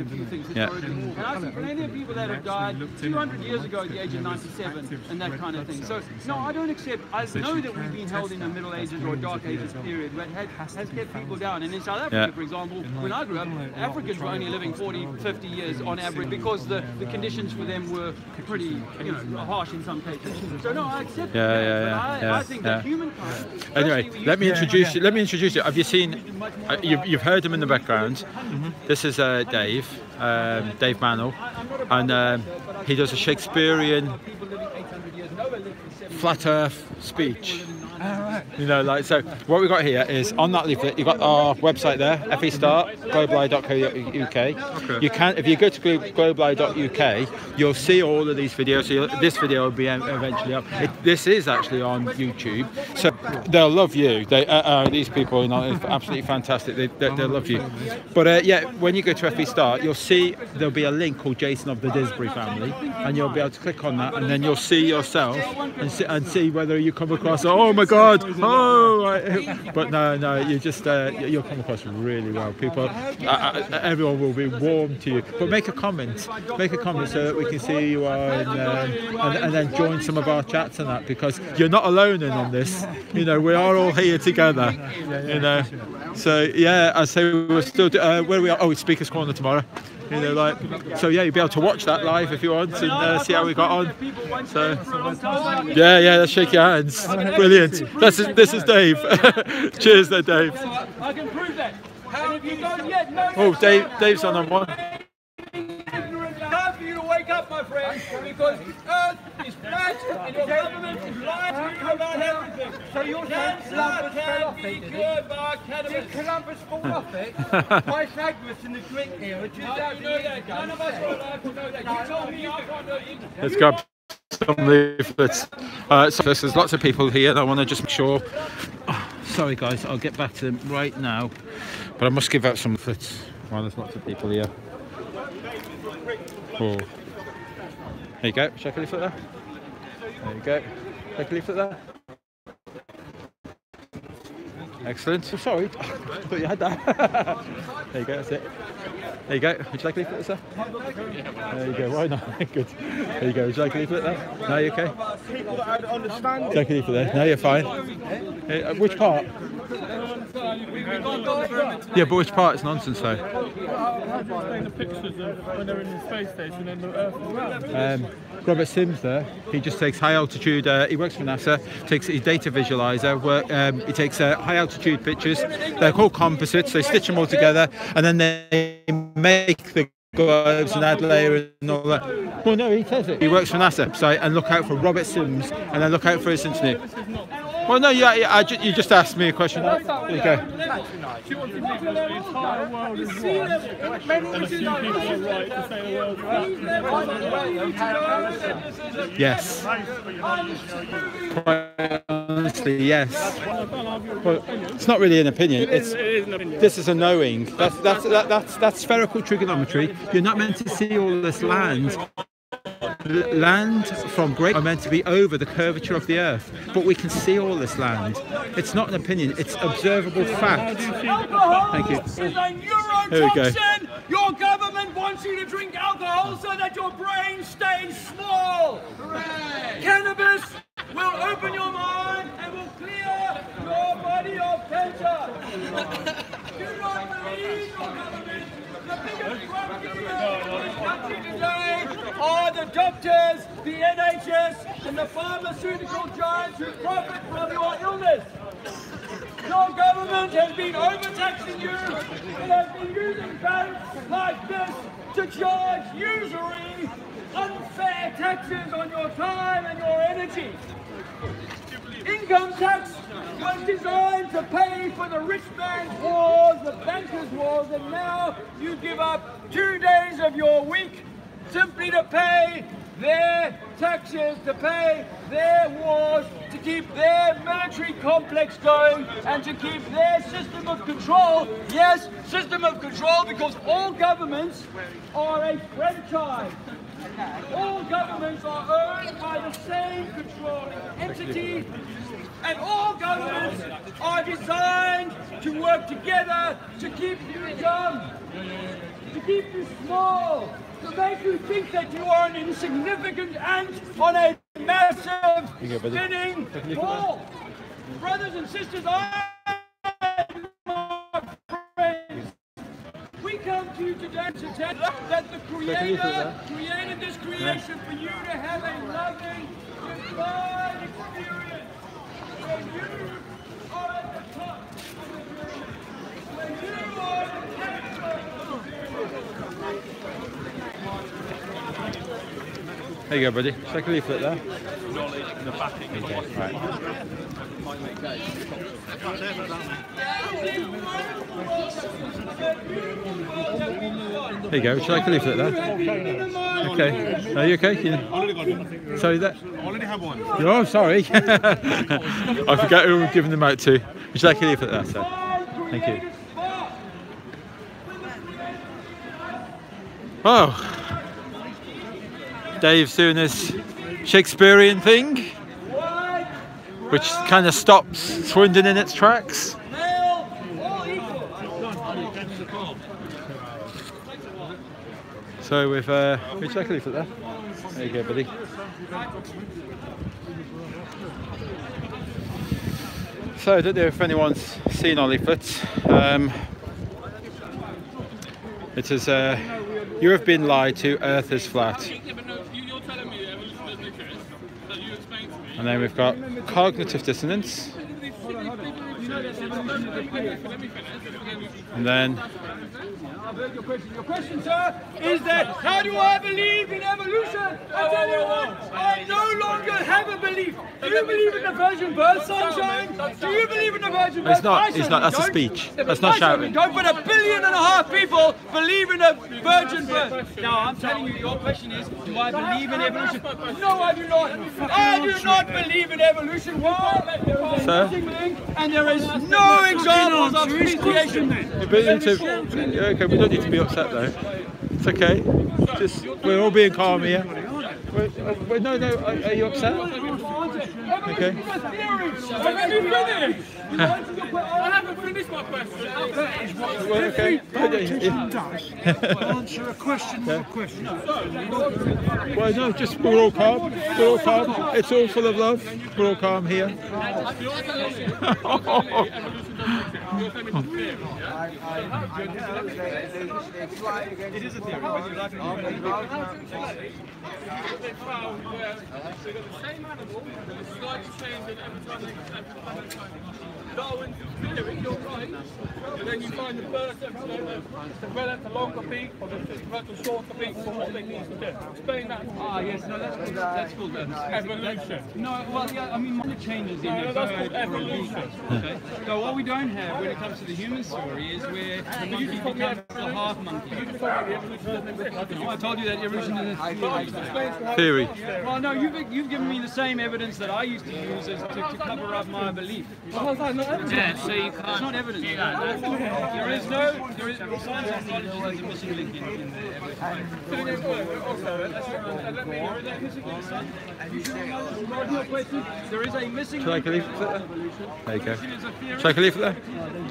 few things. And I see plenty of people that have died 200 years ago at the age of 97 and that kind of thing. So no, I don't accept. I know that we've been held in the Middle Ages or Dark Ages this period that has kept people down. And in South Africa, for example, when I grew up, Africans were only living 40, 50 years on average because the conditions for them were pretty, harsh in some cases. So no, I accept that. I think that humankind. Anyway, let me introduce you. Have you seen? You've heard him in the background. This is Dave Mannell, and he does a Shakespearean flat Earth speech. So what we've got here is on that leaflet you've got our website there, festart.globali.co.uk. You can, if you go to globali.uk, you'll see all of these videos. So this video will be eventually up. This is actually on YouTube, so they'll love you. These people are absolutely fantastic. They'll love you. But when you go to FE Start, you'll see there'll be a link called Jason of the Disbury Family, and you'll be able to click on that, and then you'll see yourself and see whether you come across. Oh my God! But no, you just you'll come across really well. People, everyone will be warm to you. But make a comment so that we can see you and then join some of our chats and that, because you're not alone in on this. We are all here together. So I say we're still where we are. Oh, it's Speakers Corner tomorrow. So you'll be able to watch that live if you want and see how we got on. So let's shake your hands. Brilliant. This is Dave. Cheers there, Dave. I can prove that. And if you don't yet know, oh, Dave's on one. Time for you to wake up, my friend, because Earth is flat and your government is lying to you about everything. So your cancer can be cured by cannabis. Did Columbus fall off it? Pythagorean in the Greek era, 2000 years ago. None of us are allowed to know that. You told me I can't know either. Let's grab some leaflets. So there's lots of people here, and I want to just make sure. Oh, sorry guys, I'll get back to them right now, but I must give out some leaflets. Well, there's lots of people here. Oh. There you go, check a leaflet there. There you go, check a leaflet there. Excellent. Oh, sorry, I thought you had that. There you go, that's it. There you go. Would you like a leaflet, sir? There you go. Why not? Good. There you go. Would you like a leaflet there? No, you okay? People that don't understand. Take a leaflet there. No, you're fine. Which part? Yeah, but which part is nonsense though? How do you explain the pictures of when they're in the space station and the Earth as well? Robert Sims there, he just takes high altitude, he works for NASA, takes his data visualizer, he takes high altitude pictures. They're called composites, they stitch them all together and then they make the globes and add layer and all that. Well no, he says it. He works for NASA, so, and look out for Robert Sims and then look out for his internet. Well no, you just asked me a question. There you go. She wants to think that the entire world is one, and a few people are right to say the world's flat. Yes. Quite honestly, yes. Well, it's not really an opinion. This is a knowing. That's spherical trigonometry. You're not meant to see all this land. Land from great are meant to be over the curvature of the Earth, but we can see all this land. It's not an opinion, it's observable fact. Thank you. Here we go. Your government wants you to drink alcohol so that your brain stays small. Hooray. Cannabis will open your mind and will clear your body of cancer. Do not believe your government. The biggest drug dealers in this country today are the doctors, the NHS, and the pharmaceutical giants who profit from your illness. Your government has been overtaxing you. It has been using banks like this to charge usury, unfair taxes on your time and your energy. Income tax was designed to pay for the rich man's wars, the bankers' wars, and now you give up 2 days of your week simply to pay their taxes, to pay their wars, to keep their military complex going, and to keep their system of control. Yes, system of control, because all governments are a franchise. All governments are owned by the same controlling entity, and all governments are designed to work together to keep you young, to keep you small, to make you think that you are an insignificant ant on a massive spinning ball. Brothers and sisters, I want you today to tell that the Creator created this creation for you to have a loving, divine experience. Where you are at the top of the journey. Where you are the captain of the There you go, buddy. Check a leaflet there. knowledge and the backing. Okay, right. There you go. Would you like a leaflet there? Okay. Are you okay? Sorry, that. I already have one. Oh, sorry. I forgot who we're giving them out to. Would you like a leaflet there, sir? Thank you. Oh. Dave's doing this Shakespearean thing, which kind of stops Swindon in its tracks. So we've check a leaflet there. There you go, buddy. So I don't know if anyone's seen our leaflets. It is you have been lied to, Earth is flat. And then we've got cognitive dissonance. And then Your question, sir, is that how do I believe in evolution? I tell you what, I no longer have a belief. Do you believe in the virgin birth, sunshine? Do you believe in the virgin birth? it's not. That's a speech. That's not shouting. Don't, but 1.5 billion people believe in a virgin birth. Now, I'm telling you, your question is, do I believe in evolution? No, I do not. I do not believe in evolution. Why? There is a missing link, and there is no examples of recreation. Okay, we don't need to be upset though. It's okay. Just we're all being calm here. No, are you upset? Okay. I haven't finished my question. Okay. Answer a question with a question. Well, no, just we're all calm. We're all calm. It's all full of love. We're all calm here. It is a theory. Whether you like it or not. They found where they got the same animal, but a slight change in every time they Darwin's theory, you're right. But then you find the first episode that developed a longer beak or the developed a shorter beak for what they need to do. Explain that. Yes, no, that's called evolution. No, well, yeah, I mean, minor changes in No, that's called evolution. Okay. So what we don't have when it comes to the human story is where the monkey becomes a half monkey. I told you that evolution is a theory. Well, no, you've given me the same evidence that I used to use as to cover up my belief. Yeah, so you can't. It's not evidence. There is science and knowledge is a missing link in the There is a missing Shall I link. leave it there? There you go. Shall I leave it there?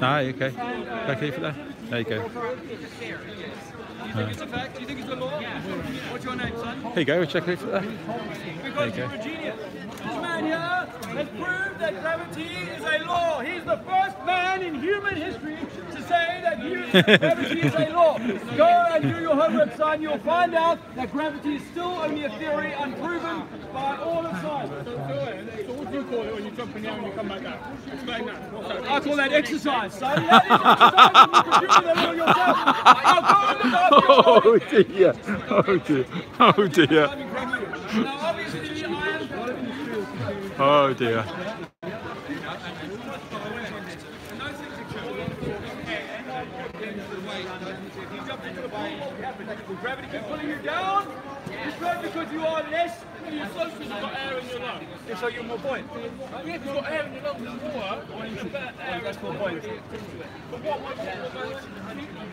No, okay. Shall I leave it there? There you go. Do you think it's a fact? Do you think it's a law? What's your name, son? Here you go. Check it there. There Because you go. you're a genius. This man here has proved that gravity is a law. He's the first man in human history to say that gravity is a law. Go and do your homework, son. You'll find out that gravity is still only a theory, unproven by all of science. So what do you call it when you jump in the air and you come back down? Explain that. I call that exercise, son. That is exercise. You can do that all yourself. I'll go and look after your Oh dear. Oh dear. Oh dear. Now, obviously, I am... Oh dear. Gravity can pull you down. It's not because you are less. You're closer, you've got air in your lungs. And so you're more buoyant. Yeah, if you've got air in your lungs and water, or you've got better air, that's more buoyant. But what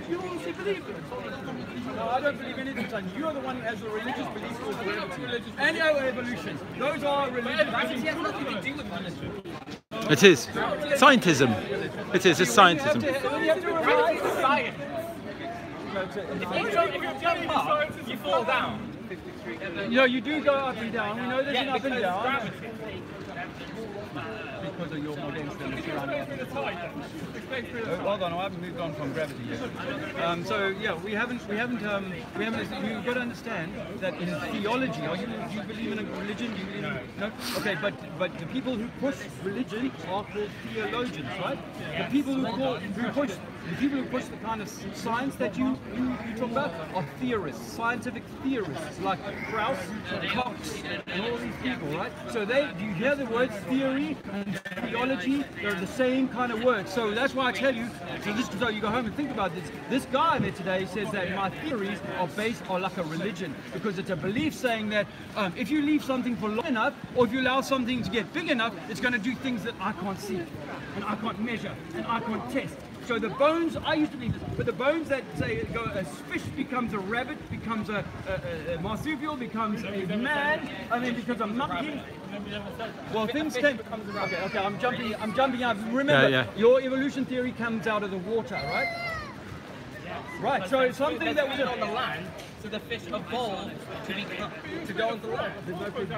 you honestly believe in? No, I don't believe in anything, son. You're the one who has the religious belief called gravity. And evolution. Those are religious. Gravity has nothing to do with religion. It is. Scientism. It is. It's scientism. Science. If you jump up, you fall down. No, you do go up and down. We know there's an up and down. because of your more dense than the surrounding atmosphere. Hold on, I haven't moved on from gravity yet. So yeah, we haven't. You've got to understand that in theology, do you believe in a religion? Do you believe no? Okay, but the people who push religion are called theologians, right? The people who push the kind of science that you talk about are theorists, scientific theorists, like Krauss, Cox, and all these people, right? So you hear the words theory and theology, they're the same kind of words. So that's why I tell you, so you go home and think about this. This guy there today says that my theories are like a religion, because it's a belief saying that if you leave something for long enough, or if you allow something to get big enough, it's going to do things that I can't see, and I can't measure, and I can't test. So the bones, I used to believe this, but the bones that say a fish becomes a rabbit, becomes a marsupial, becomes a man, I mean becomes a monkey. Well, things can. Okay, I'm jumping out. Remember, your evolution theory comes out of the water, right? Right. So it's something that was on the land, so the fish evolved to go on the land. There's no proof.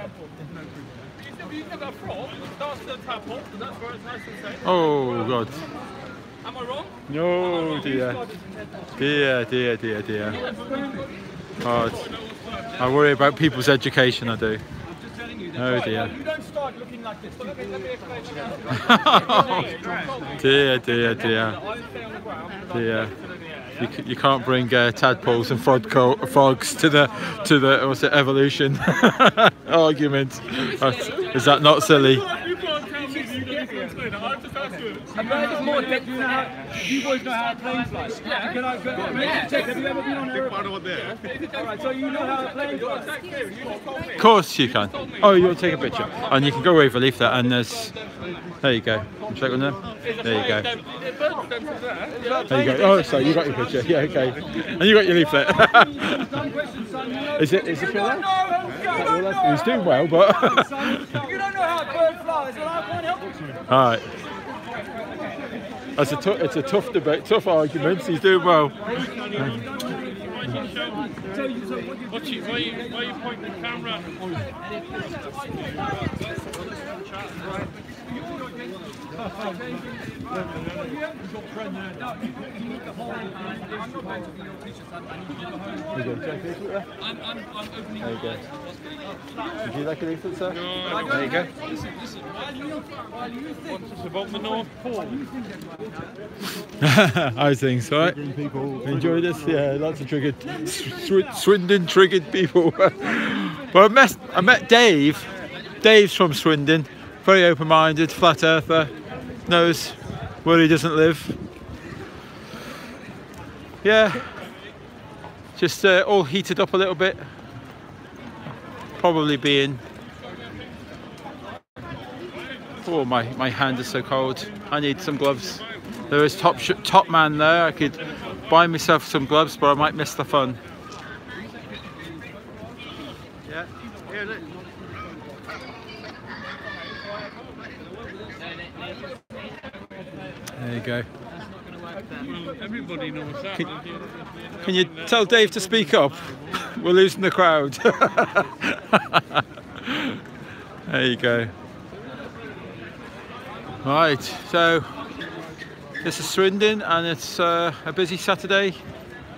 You get that frog, it starts to tadpole, and that's where it's nice and safe. Oh God. Am I wrong? No, dear. Dear. God. I worry about people's education, I do. Oh dear. You don't start looking like this. Dear. You can't bring tadpoles and frogs to the what's it, evolution argument. Is that not silly? I'm going to more depth. You boys know how a plane flies. Yeah. Can I check? Have you ever been on an airplane? Alright, so you know how a plane flies. Of course you can. Oh, you'll take a picture. And you can go over leaflet and there's... There you go. Check on them. There you go. There you go. Oh, sorry, you got your picture. Yeah, okay. And you got your leaflet. Is it still there? He's doing well, but... You don't know how a bird flies, and I can't help you. Alright. It's a tough debate, tough arguments. He's doing well. Why are you pointing the camera? Would you like a leaflet, sir? No, there you go. Listen, while you think it's about the North Pole. I think so, right? People enjoy this, yeah, lots of triggered, Swindon triggered people. Well, I met Dave. Dave's from Swindon, very open-minded, flat earther, knows where he doesn't live. Yeah, just all heated up a little bit. Probably being... Oh, my hand is so cold. I need some gloves. There is top man there. I could buy myself some gloves, but I might miss the fun. Yeah, here it is. There you go. Well, everybody knows that. Can you tell Dave to speak up? We're losing the crowd. There you go. Right, so this is Swindon and it's a busy Saturday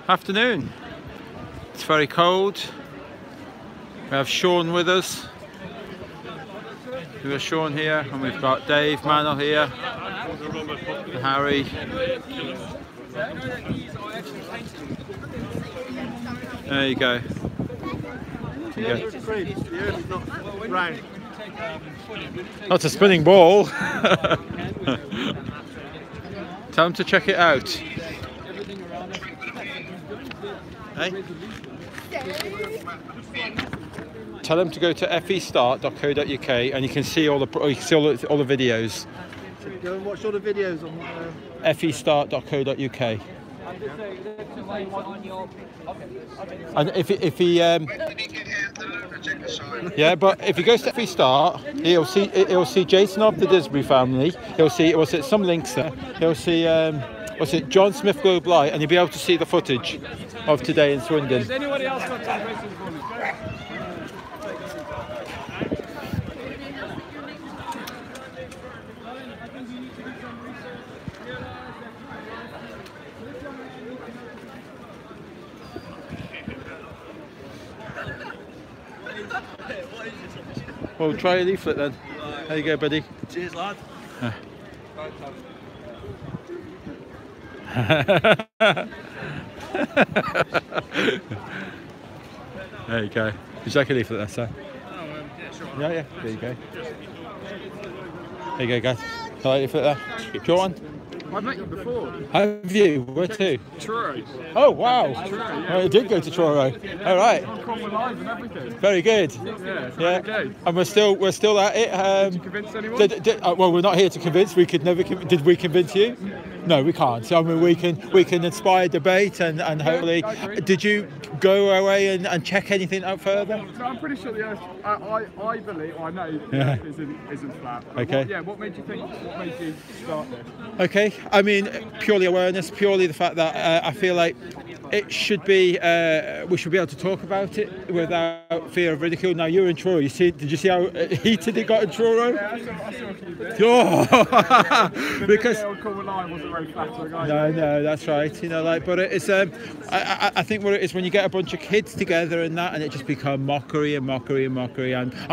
afternoon. It's very cold. We have Sean with us. We've got Sean here and we've got Dave Mantle here. Harry. There you go. That's a spinning ball. Tell them to check it out. Hey? Tell them to go to festart.co.uk and you can see all the videos. Go and watch all the videos on festart.co.uk. And if he yeah, but if he goes to Festart, he'll see Jason of the Disbury family. He'll see some links there. He'll see John Smith Globe Light, and you'll be able to see the footage of today in Swindon. Has anybody else got some questions for me? Well, try a leaflet then. There you go, buddy. Cheers, lad. There you go. Would you like a leaflet there, sir? Yeah, sure. Yeah. There you go. There you go, guys. I like leaflet there. Do you want one? I've met you before. Have you? Where to? Truro. Oh, wow. Truro, yeah. Oh, I did go to Truro. All right. On Common Live and everything. Very good. Yeah. Okay. And we're still at it. Did you convince anyone? Well, we're not here to convince. We could never. Did we convince you? No, we can't. So I mean, we can inspire debate and hopefully. Did you go away and check anything out further? No, I'm pretty sure the Earth. I believe. I know the Earth isn't flat. Okay. What made you think? What made you start this? Okay. I mean, purely awareness, purely the fact that I feel like it should be, we should be able to talk about it without fear of ridicule. Now, you're in Truro. Did you see how heated it got in Truro? Yeah, I saw a few bits. Oh, because Common Live wasn't very flattering. no, that's right. You know, like, but it's I think what it is when you get a bunch of kids together and that, and it just become mockery, and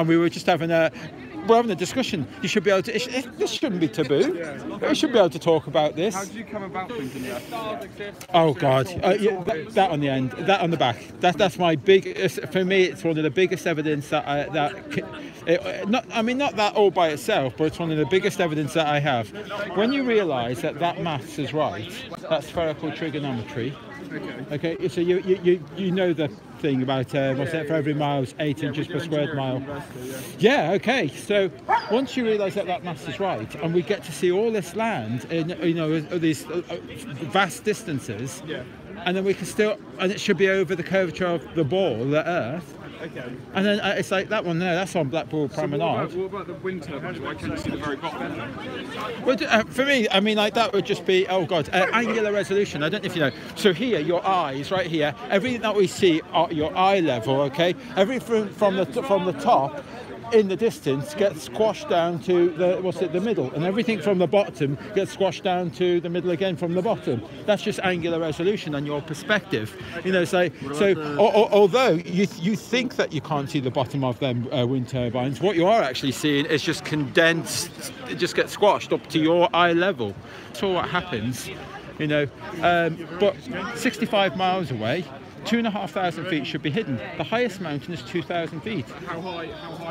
we were just having we're having a discussion. You should be able to. This shouldn't be taboo. We should be able to talk about this. How did you come about thinking that? Oh God, that on the end, that on the back. That's my biggest. For me, it's one of the biggest evidence that not that all by itself, but it's one of the biggest evidence that I have. When you realise that maths is right, that spherical trigonometry. Okay. So you know the thing about what's it, for every mile is 8 inches per squared mile. Yeah. Okay. So once you realise that maths is right, and we get to see all this land in these vast distances, and then we can still, and it should be over the curvature of the ball, the Earth. Okay. And then it's like that one there. That's on Blackpool Promenade. What about the wind turbines? Why can't you see the very bottom? Well, for me, I mean, like that would just be, oh God, angular resolution. I don't know if you know. So here, your eyes, right here, everything that we see at your eye level, okay, everything from the top in the distance gets squashed down to the middle, and everything from the bottom gets squashed down to the middle again from the bottom. That's just angular resolution and your perspective. You know, so although you think that you can't see the bottom of them wind turbines, what you are actually seeing is just condensed. It just gets squashed up to your eye level. That's all what happens. You know, but 65 miles away, 2,500 feet should be hidden. The highest mountain is 2,000 feet. How high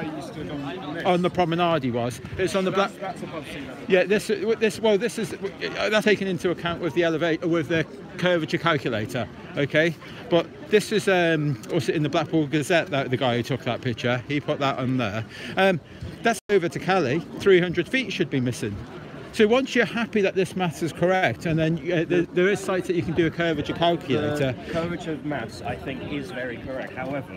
you stood on this? On the promenade he was. It's on the black. That's above sea level. Yeah, this is that's taken into account with the elevator, with the curvature calculator. Okay, but this is also in the Blackpool Gazette. That the guy who took that picture, he put that on there. That's over to Calais. 300 feet should be missing. So once you're happy that this maths is correct, and then there is sites that you can do a curvature calculator. The curvature maths, I think, is very correct. However,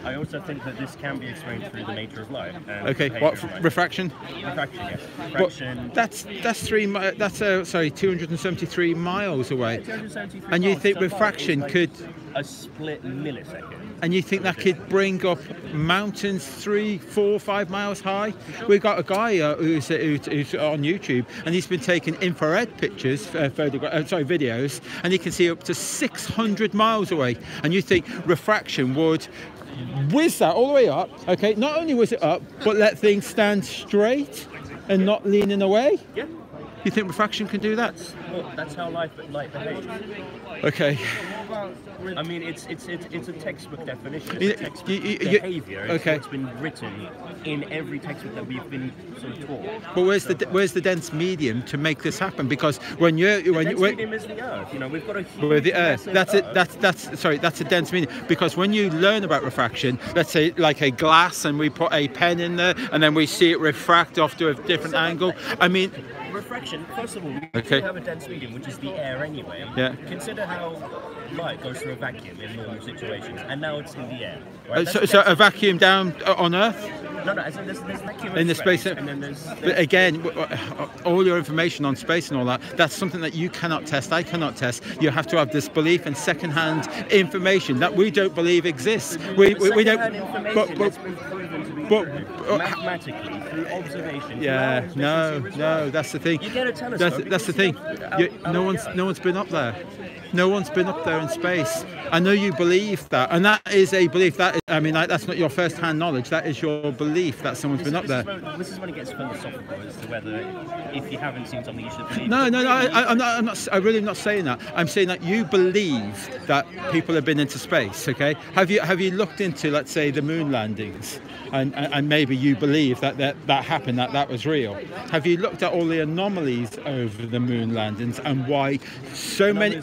I also think that this can be explained through the nature of light. And What refraction? Refraction, yes. Refraction. But that's 273 miles away. 273 and you miles, think so refraction like could a split millisecond. And you think that could bring up mountains 3, 4, 5 miles high? We've got a guy who's on YouTube, and he's been taking infrared pictures, videos, and he can see up to 600 miles away. And you think refraction would whiz that all the way up? Okay, not only whiz it up, but let things stand straight and not leaning away. Yeah. You think refraction can do that? Well, that's how light behaves. Okay. I mean, it's a textbook definition. It's a textbook behaviour. It's been written in every textbook that we've been sort of taught. But where's the dense medium to make this happen? Because when dense medium is the Earth. You know, we've got a huge with the Earth. That's a dense medium. Because when you learn about refraction, let's say like a glass, and we put a pen in there, and then we see it refract off to a different angle. I mean. Refraction, first of all, we have a dense medium, which is the air anyway. Yeah. Consider how light goes through a vacuum in normal situations, and now it's in the air. Right? So a vacuum down on Earth? No, there's vacuum in the space. And then there's but again, all your information on space and all that's something that you cannot test. I cannot test. You have to have this belief and second-hand information that we don't believe exists. We don't. But mathematically through observation. Yeah, no, that's the thing. You get a telescope. That's the thing. No one's been up there. No one's been up there in space. I know you believe that, and that is a belief. That's not your first-hand knowledge. That is your belief that someone's been up there. This is when it gets philosophical as to whether, if you haven't seen something, you should believe. No. I'm not. I'm really not saying that. I'm saying that you believe that people have been into space. Okay. Have you looked into, let's say, the moon landings, and maybe you believe that happened, that was real? Have you looked at all the anomalies over the moon landings and why so many?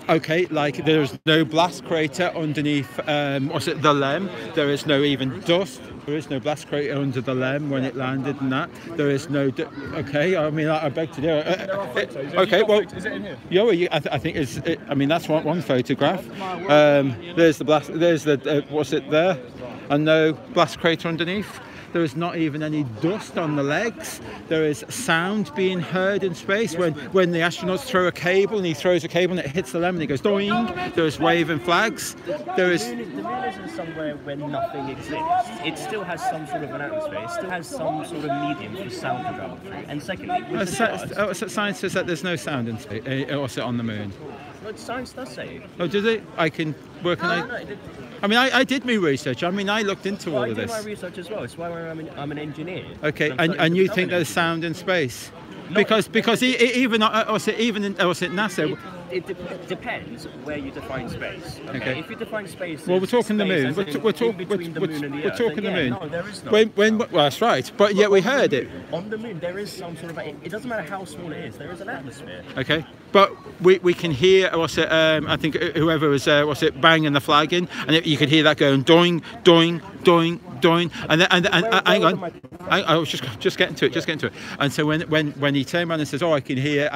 Okay, like there's no blast crater underneath, the LEM. There is no even dust. There is no blast crater under the LEM when it landed and that. There is no... okay, I beg to do it. Okay, well... Is it in here? Yeah, well, I think it's... that's one photograph. There's the blast... There's the... what's it there? And no blast crater underneath. There is not even any dust on the legs. There is sound being heard in space when the astronauts throw a cable, and he throws a cable and it hits the LEM and it goes doing. There is waving flags. There is... The moon isn't somewhere where nothing exists. It still has some sort of an atmosphere. It still has some sort of medium for sound to travel through. And secondly, science says that there's no sound in space, also on the moon. But science does say it. Oh, does it? I can work on it. I did my research. I looked into all of this. I did my research as well. It's why I'm an engineer. Okay, and you think there's sound in space? Because even at NASA. It depends where you define space. Okay. If you define space, well, we're talking the moon. We're talking the moon. No, there is not. Well, that's right. But yet we heard it. On the moon, there is some sort of. It doesn't matter how small it is. There is an atmosphere. Okay. But we can hear. I think whoever was banging the flag in, and you could hear that going doing, doing, doing, doing, and hang on. I was just getting to it. And so when he turned around and says, "Oh, I can hear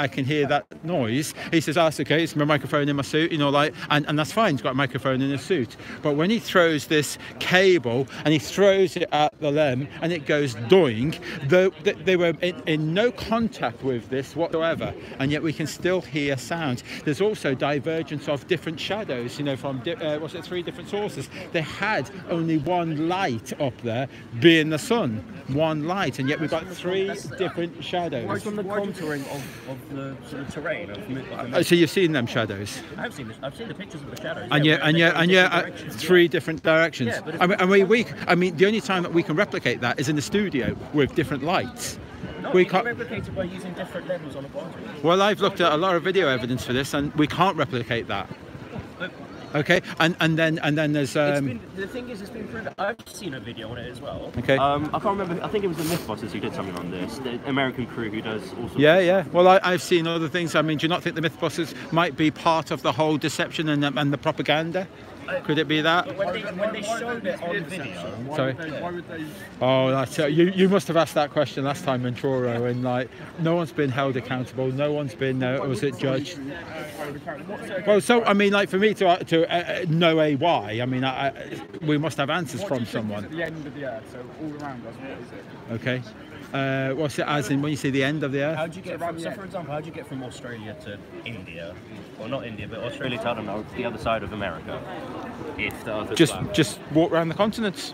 that noise," he says, "That's okay. It's my microphone in my suit, and that's fine. He's got a microphone in his suit." But when he throws this cable and he throws it at the LEM and it goes doing, they were in no contact with this whatsoever, and yet we can still hear sound. There's also divergence of different shadows, from 3 different sources. They had only one light up there, being the sun. One light, and yet we've got 3 different shadows. What's from the contouring of the sort of terrain? So you've seen them shadows? I've seen the pictures of the shadows. And 3 different directions. Yeah, but the only time that we can replicate that is in the studio with different lights. No, we can't replicate it by using different levels on a quantity. Well, I've looked at a lot of video evidence for this, and we can't replicate that. Okay, and then there's the thing is, it's been proven. I've seen a video on it as well. Okay. I can't remember. I think it was the Mythbusters who did something on this. The American crew who does all sorts of stuff. Well, I've seen other things. Do you not think the Mythbusters might be part of the whole deception and the propaganda? Could it be that? But when they showed it on video, sorry. Why would they? Oh, that's you must have asked that question last time in Truro, and no one's been held accountable. No one's been judged. Well, so for me to know a why, we must have answers from someone. At the end of the earth, so all around us. What is it? Okay. What's it as in when you say the end of the earth? How'd you get for example, how'd you get from Australia to India? Well, not India, but Australia to, I don't know, the other side of America. If the earth is flat. Just walk around the continents.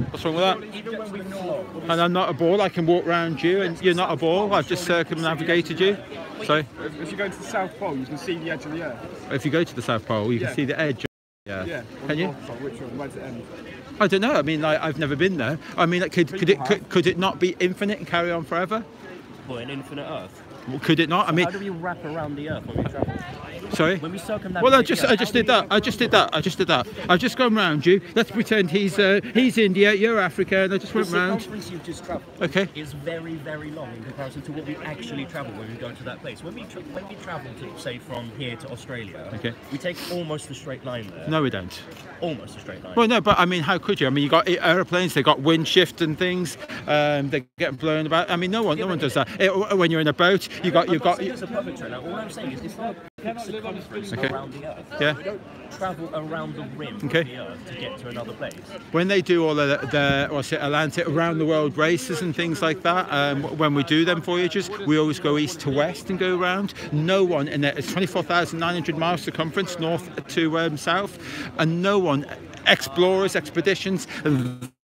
What's wrong with that? Even when we know. And I'm not a ball. I can walk around you, and you're not a ball. I've just circumnavigated you. So. If you go to the South Pole, you can see the edge of the earth. If you go to the South Pole, you can see the edge. Yeah. Can you? Which one? Where's it end? I don't know. I've never been there. Could it not be infinite and carry on forever? Well, an infinite Earth. Well, could it not? So how do we wrap around the Earth when we travel? Sorry? When we circumnavigate. Well, I just did that. I've just gone round you. Let's pretend he's India, you're Africa, and I just went round. The circumference you've just travelled is very, very long in comparison to what we actually travel when we go to that place. When we travel to, say, from here to Australia, we take almost a straight line there. No, we don't. Almost a straight line. Well, no, but how could you? You got aeroplanes, they got wind shift and things. They get blown about. No one does that. When you're in a boat, you've got. It's a puppet train. All I'm saying is it's not. specific circumference Okay. around the Earth. Yeah. You don't travel around the rim Okay. of the Earth to get to another place. When they do all of the what's it, Atlantic around the world races and things like that, when we do them voyages, we always go east to west and go around. No one in there, it's 24,900 miles circumference, north to south, and no one, explorers, expeditions,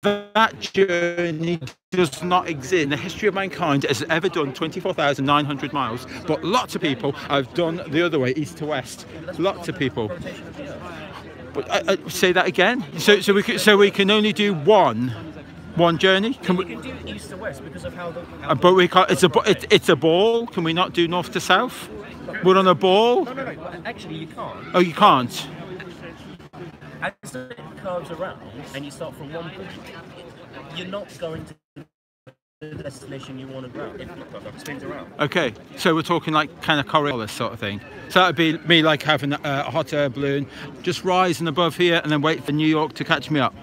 that journey does not exist in the history of mankind has ever done 24,900 miles, but lots of people have done the other way, east to west. Lots of people. But say that again. So we can only do one journey. Can we? You can do east to west because of how the. But we can't. It's a ball. Can we not do north to south? We're on a ball. No. Actually, you can't. Oh, you can't. As it curves around and you start from one point, you're not going to the destination you want to go. It spins around. Okay, so we're talking like kind of Coriolis sort of thing. So that'd be me like having a hot air balloon, just rising above here and then wait for New York to catch me up.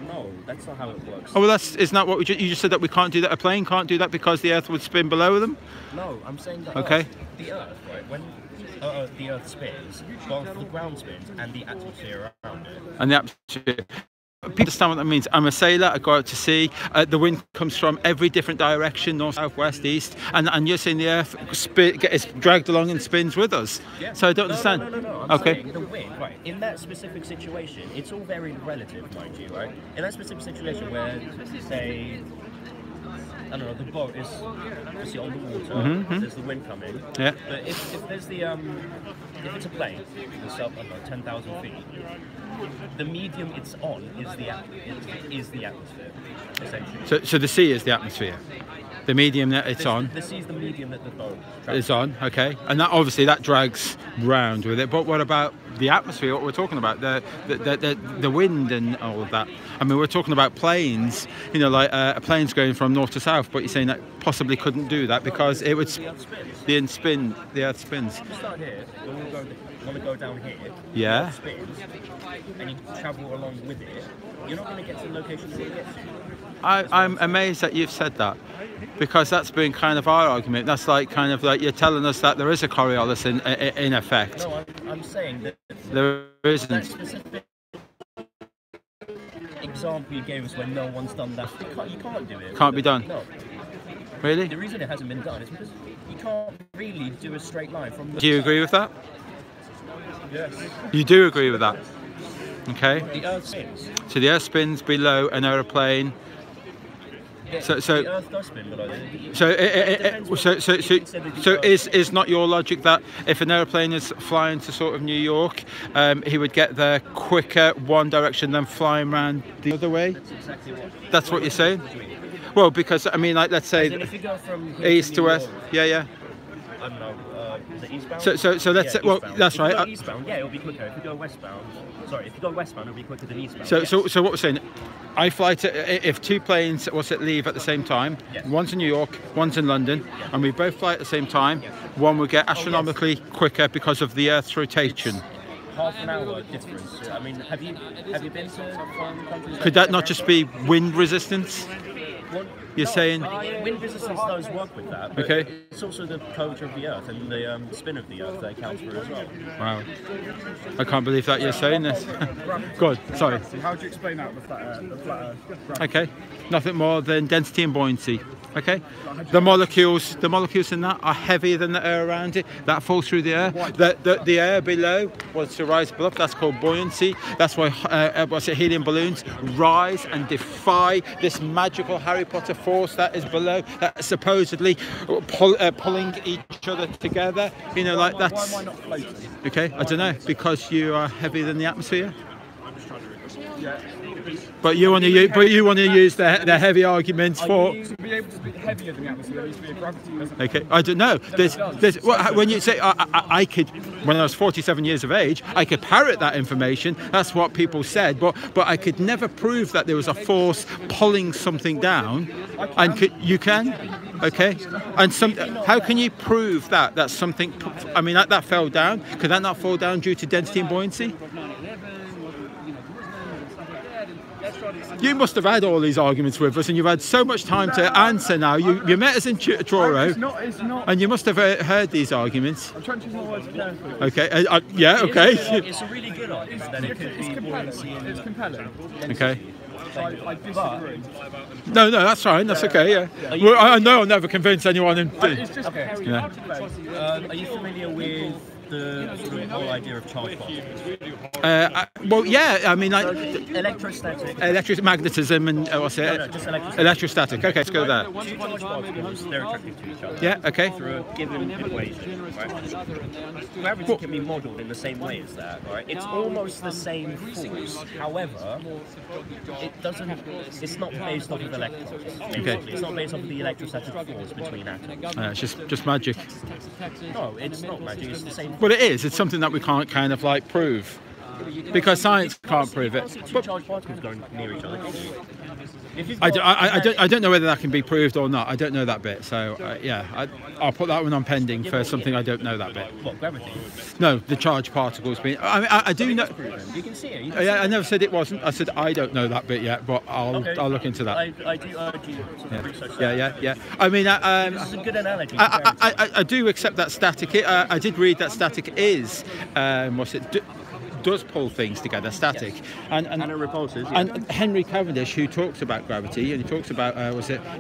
No, that's not how it works. Oh well, isn't that what you just said, that we can't do that? A plane can't do that because the Earth would spin below them? No, I'm saying that. Okay. The Earth, right? When the Earth spins, both the ground spins and the atmosphere around it. And the atmosphere. People understand what that means. I'm a sailor, I go out to sea, the wind comes from every different direction, north, south, west, east, and you're saying the Earth gets dragged along and spins with us. Yeah. So I don't understand. No. I'm Okay. saying the wind, right, in that specific situation, it's all very relative, mind you, right? In that specific situation where, say, I don't know, the boat is obviously on the water, there's the wind coming. Yeah. But if there's the, if it's a plane, it's up, I don't know, 10,000 feet, the medium it's on is the atmosphere, essentially. So the sea is the atmosphere. The medium that it's on. The sea is the medium that the boat Is on, okay. And that obviously that drags round with it. But what about the atmosphere, what we're talking about? The wind and all of that. I mean, we're talking about planes, you know, like a plane's going from north to south, but you're saying that possibly couldn't do that because it would the Earth spins. If you start here, when we want to go down here, Yeah. the Earth spins, and you travel along with it, you're not going to get to the location you want to get to. I'm amazed that you've said that, because that's been kind of our argument. That's like kind of like you're telling us that there is a Coriolis in effect. No, I'm saying that There isn't. that specific example you gave us when no one's done that, you can't do it. Can't be done. No. Really? The reason it hasn't been done is because you can't really do a straight line from the... Do you agree with that? Yes. You do agree with that? Okay. The Earth spins. So the Earth spins below an aeroplane. Yeah, So the Earth does spin below it. So is not your logic that if an aeroplane is flying to sort of New York, he would get there quicker one direction than flying around the other way? That's exactly what... That's what you're saying? Well, because I mean, like, let's say if you go from here east to New west. York, Yeah. I don't know, is it eastbound? So let's say, well, eastbound. that's If you right. go eastbound, yeah, it'll be quicker. If you go westbound, if you go westbound, it'll be quicker than eastbound. So what we're saying, I fly to, if two planes leave at the same time, Yes. one's in New York, one's in London, and we both fly at the same time, one will get astronomically quicker because of the Earth's rotation. Half an hour difference. I mean, have you been to foreign countries? Could that not just be wind resistance? Well, You're saying? wind resistance does work with that, but Okay. it's also the curvature of the Earth and the spin of the Earth that accounts for it as well. Wow. I can't believe that you're saying this. Good, sorry. How do you explain that, the flat Earth? Okay, nothing more than density and buoyancy. Okay, the molecules in that are heavier than the air around it. That falls through the air. The air below wants to rise above. That's called buoyancy. That's why helium balloons rise and defy this magical Harry Potter force that is below, that is supposedly pulling each other together. You know, like that's. Why am I not floating? Okay, I don't know, because you are heavier than the atmosphere. I'm just trying to... Yeah. But you want to use the heavy arguments for. To be able to be heavier than the atmosphere, there needs to be a gravity. Okay, I don't know. When you say I could, when I was 47 years of age, I could parrot that information. That's what people said, but I could never prove that there was a force pulling something down. And you can, okay. And how can you prove that something? I mean, that fell down. Could that not fall down due to density and buoyancy? You must have had all these arguments with us, and you've had so much time to answer now. You met us in Truro, It's not. and you must have heard these arguments. I'm trying to choose my words carefully. Okay, yeah, okay. It's a really good argument that it could be buoyancy. It's compelling. Okay. I disagree. No, that's fine. That's okay. Yeah. Well, I know I'll never convince anyone. It's just Yeah. Are you familiar with the sort of whole idea of charge particles? Well, yeah. I mean, like electrostatic, magnetism, and what's it? No, just electrostatic. Electrostatic. Okay, let's go with that. Two charge particles, they're attracted to each other. Yeah. Okay. Through a given equation, right? Gravity can be modelled in the same way as that, right? It's almost the same force. However, it doesn't. It's not based off of electrons. Okay. It's not based off of the electrostatic force between atoms. It's just magic. No, it's not magic. It's the same. Well, it is. It's something that we can't kind of like prove, because science can't prove it. Two charged particles going near each other. I don't know whether that can be proved or not. I don't know that bit. So yeah, I'll put that one on pending for something I don't know that bit. What, gravity? No, the charged particles being. I mean, I do know. You can see it. Yeah, I never said it wasn't. I said I don't know that bit yet, but I'll look into that. I do urge you to research that. Yeah. I mean, this is a good analogy. I do accept that static. I did read that static is does pull things together, static, and it repulses. Yeah. And Henry Cavendish, who talks about gravity, and he talks about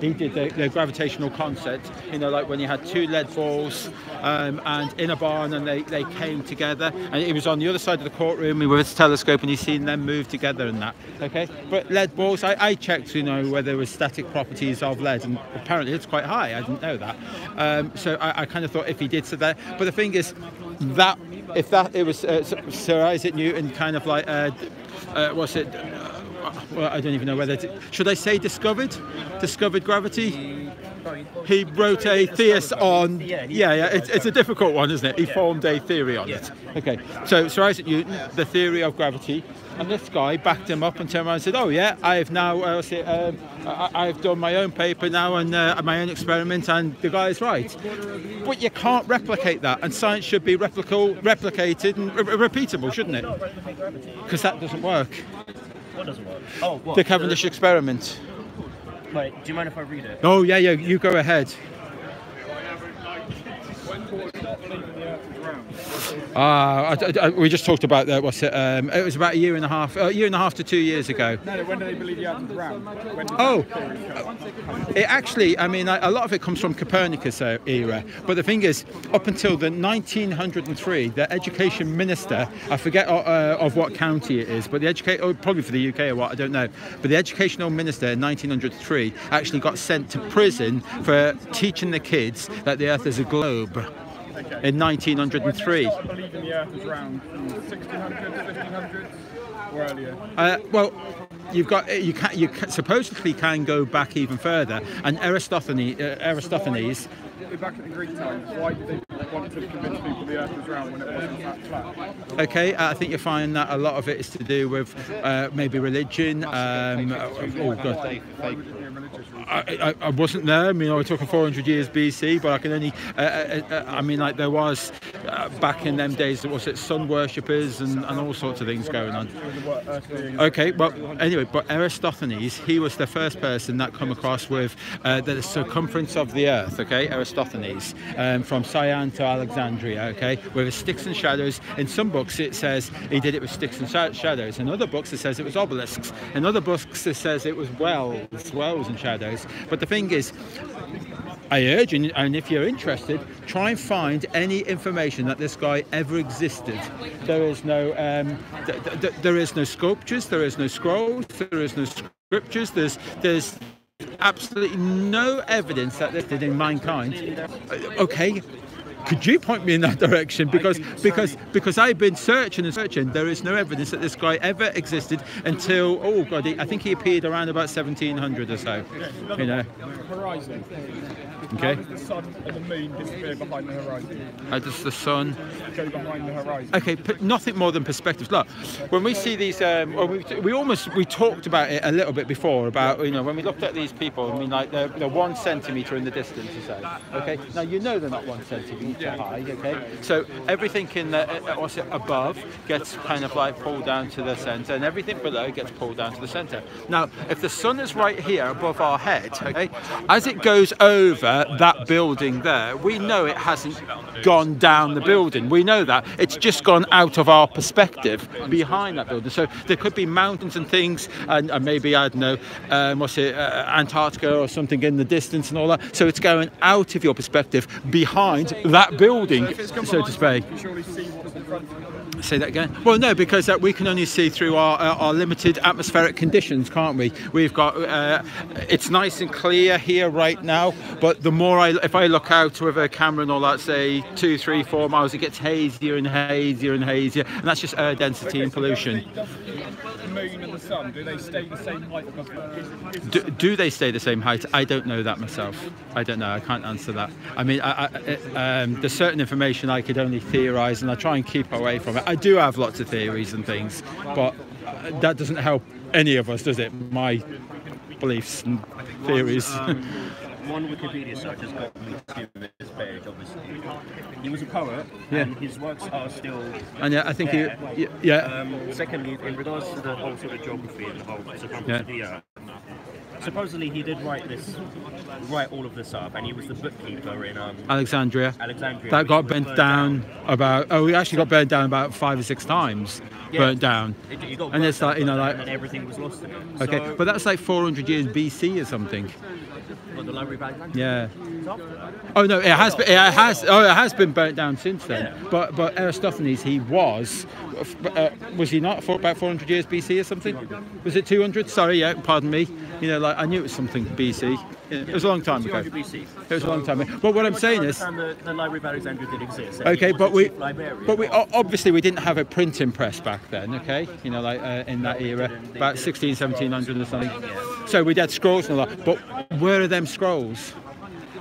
he did the gravitational concept. You know, like when you had two lead balls and in a barn, and they came together, and he was on the other side of the courtroom with his telescope, and he's seen them move together and that. Okay, but lead balls, I checked, you know, whether there was static properties of lead, and apparently it's quite high. I didn't know that. So I kind of thought if he did so there, but the thing is that. If that it was Sir Isaac Newton, kind of like what's it? Well, I don't even know whether should I say discovered gravity. He wrote a thesis on. Yeah. It's a difficult one, isn't it? He formed a theory on it. Okay, so Sir Isaac Newton, the theory of gravity, and this guy backed him up and turned around and said, "Oh yeah, I've now I've done my own paper now and my own experiment, and the guy is right." But you can't replicate that, and science should be replicated and repeatable, shouldn't it? Because that doesn't work. What doesn't work? Oh, what? The Cavendish experiment. Wait, do you mind if I read it? Oh yeah, you go ahead. We just talked about that. What's it? It was about a year and a half to 2 years ago. No, when do they believe the Earth is round? It actually, I mean, a lot of it comes from Copernicus era. But the thing is, up until the 1903, the education minister, I forget of what county it is, but probably for the UK or what, I don't know. But the educational minister in 1903 actually got sent to prison for teaching the kids that the Earth is a globe. Okay. In 1903. When they started believing the Earth was round, 1600s, 1500s, or earlier? Well, you supposedly can go back even further, and Aristophanes. Back at the Greek times, why did they want to convince people the Earth was round when it wasn't that flat? Okay, I think you find that a lot of it is to do with maybe religion. I wasn't there. I mean, we're talking 400 years BC, but I can only. I mean, like there was back in them days, was it sun worshippers and all sorts of things going on. Okay, well, anyway, but Aristophanes, he was the first person that come across with the circumference of the Earth. Okay, Aristophanes, from Cyan to Alexandria. Okay, with his sticks and shadows. In some books, it says he did it with sticks and shadows. In other books, it says it was obelisks. In other books, it says it was wells and shadows. But the thing is, I urge you, and if you're interested, try and find any information that this guy ever existed. There is no sculptures, there is no scrolls, there is no scriptures. There's absolutely no evidence that this did in mankind. Okay. Could you point me in that direction? Because I've been searching and searching. There is no evidence that this guy ever existed until I think he appeared around about 1700 or so. You know. Horizon. Okay. How does the sun and the moon disappear behind the horizon? How does the sun go behind the horizon? Okay, but nothing more than perspectives. Look, when we see these, we talked about it a little bit before about when we looked at these people. I mean, like they're 1 centimetre in the distance or so. Okay, now you know they're not 1 centimetre. meter high, okay? So everything in the, what's it, above gets kind of like pulled down to the center, and everything below gets pulled down to the center. Now, if the sun is right here above our head, okay, as it goes over that building there, we know it hasn't gone down the building. We know that. It's just gone out of our perspective behind that building. So there could be mountains and things, and maybe, I don't know, what's it, Antarctica or something in the distance and all that. So it's going out of your perspective behind that building, so to speak. Say that again? Well, no, because we can only see through our limited atmospheric conditions, can't we? We've got, it's nice and clear here right now, but the more if I look out with a camera and all that, say 2, 3, 4 miles, it gets hazier and hazier and hazier, and that's just air density and pollution. The moon and the sun, do they stay the same height above the Do they stay the same height? I don't know that myself. I don't know. I can't answer that. I mean, there's certain information I could only theorise, and I try and keep away from it. I do have lots of theories and things, but that doesn't help any of us, does it? My beliefs and theories. One Wikipedia search has got me to this page, obviously. He was a poet, and his works are still and I think there. yeah. Secondly, in regards to the whole sort of geography and the whole circumference of the Earth, supposedly he did write all of this up, and he was the bookkeeper in Alexandria. Alexandria. That got burnt down about. Oh, we actually got burnt down about 5 or 6 times. Burnt down. It got and it's like, you know, like. And everything was lost in it. Okay, So, but that's like 400 years BC or something. what, the library of Alexandria? Yeah. Oh no, it has been burnt down since then. But Aristophanes, he was he not for about 400 years BC or something? Was it 200? Sorry, yeah, pardon me. You know, like I knew it was something BC. Yeah, it was a long time ago. 200 BC. It was a long time ago. But what I'm saying is, the library of Alexandria did exist. okay, but we obviously we didn't have a printing press back then. Okay, you know, like in that era, about 1700 or something. So we had scrolls and all that. But where are them scrolls?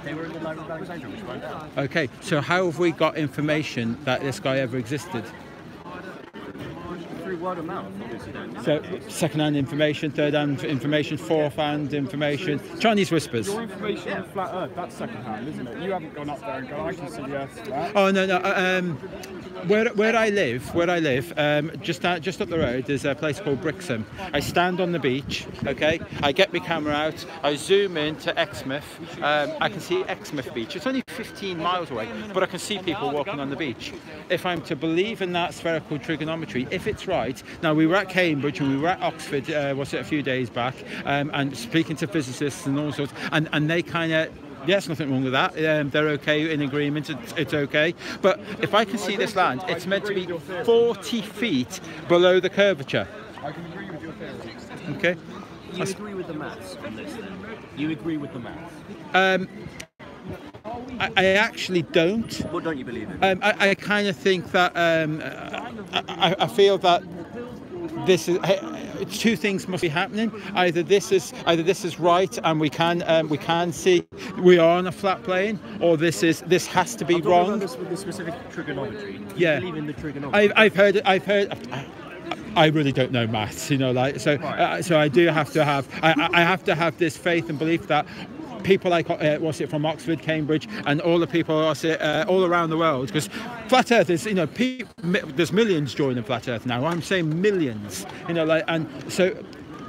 They were in the library of Alexandria, which burned down. Okay, so how have we got information that this guy ever existed? Through word of mouth, obviously. So, second-hand information, third-hand information, fourth-hand information, Chinese whispers. Your information on flat Earth, that's second-hand, isn't it? You haven't gone up there and gone, I can see the Earth's flat. Oh no. Where I live, just up the road, there's a place called Brixham. I stand on the beach. Okay, I get my camera out. I zoom in to Exmouth. I can see Exmouth Beach. It's only 15 miles away, but I can see people walking on the beach. If I'm to believe in that spherical trigonometry, if it's right. Now we were at Cambridge and we were at Oxford. A few days back, and speaking to physicists and all sorts, and they kind of. Yes, nothing wrong with that. They're okay in agreement. It's okay. But if I can see this land, it's meant to be 40 feet below the curvature. I can agree with your theory. Okay. You agree with the maths on this then? You agree with the maths? I actually don't. What don't you believe in? I kind of think that I feel that this is. Two things must be happening. Either this is right, and we can see we are on a flat plane, or this has to be wrong. This with the specific trigonometry. Do Yeah. you believe in the trigonometry? I've heard. I really don't know maths, you know, like so. So I do have to have. I have to have this faith and belief that. People like from Oxford, Cambridge, and all the people all around the world, because flat Earth is, you know, there's millions joining flat Earth now. I'm saying millions, you know, like, and so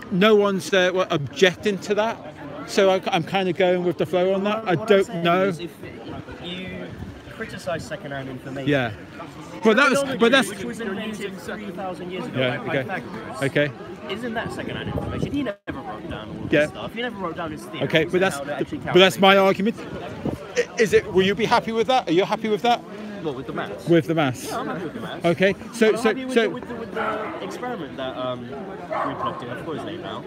no one's objecting to that. So I'm kind of going with the flow on that. I don't know. If you criticise second-hand information. Yeah. But that's which was invented 3,000 years ago yeah. by Okay. Pythagorean. Okay. Isn't that second-hand information? He never wrote down all Yeah. this stuff. He never wrote down his theory. Okay, but that's my argument. Is it? Will you be happy with that? Are you happy with that? What, with the maths? With the maths. Yeah, I'm happy with the maths. Okay, so with the experiment that we plugged in. I forgot his name now.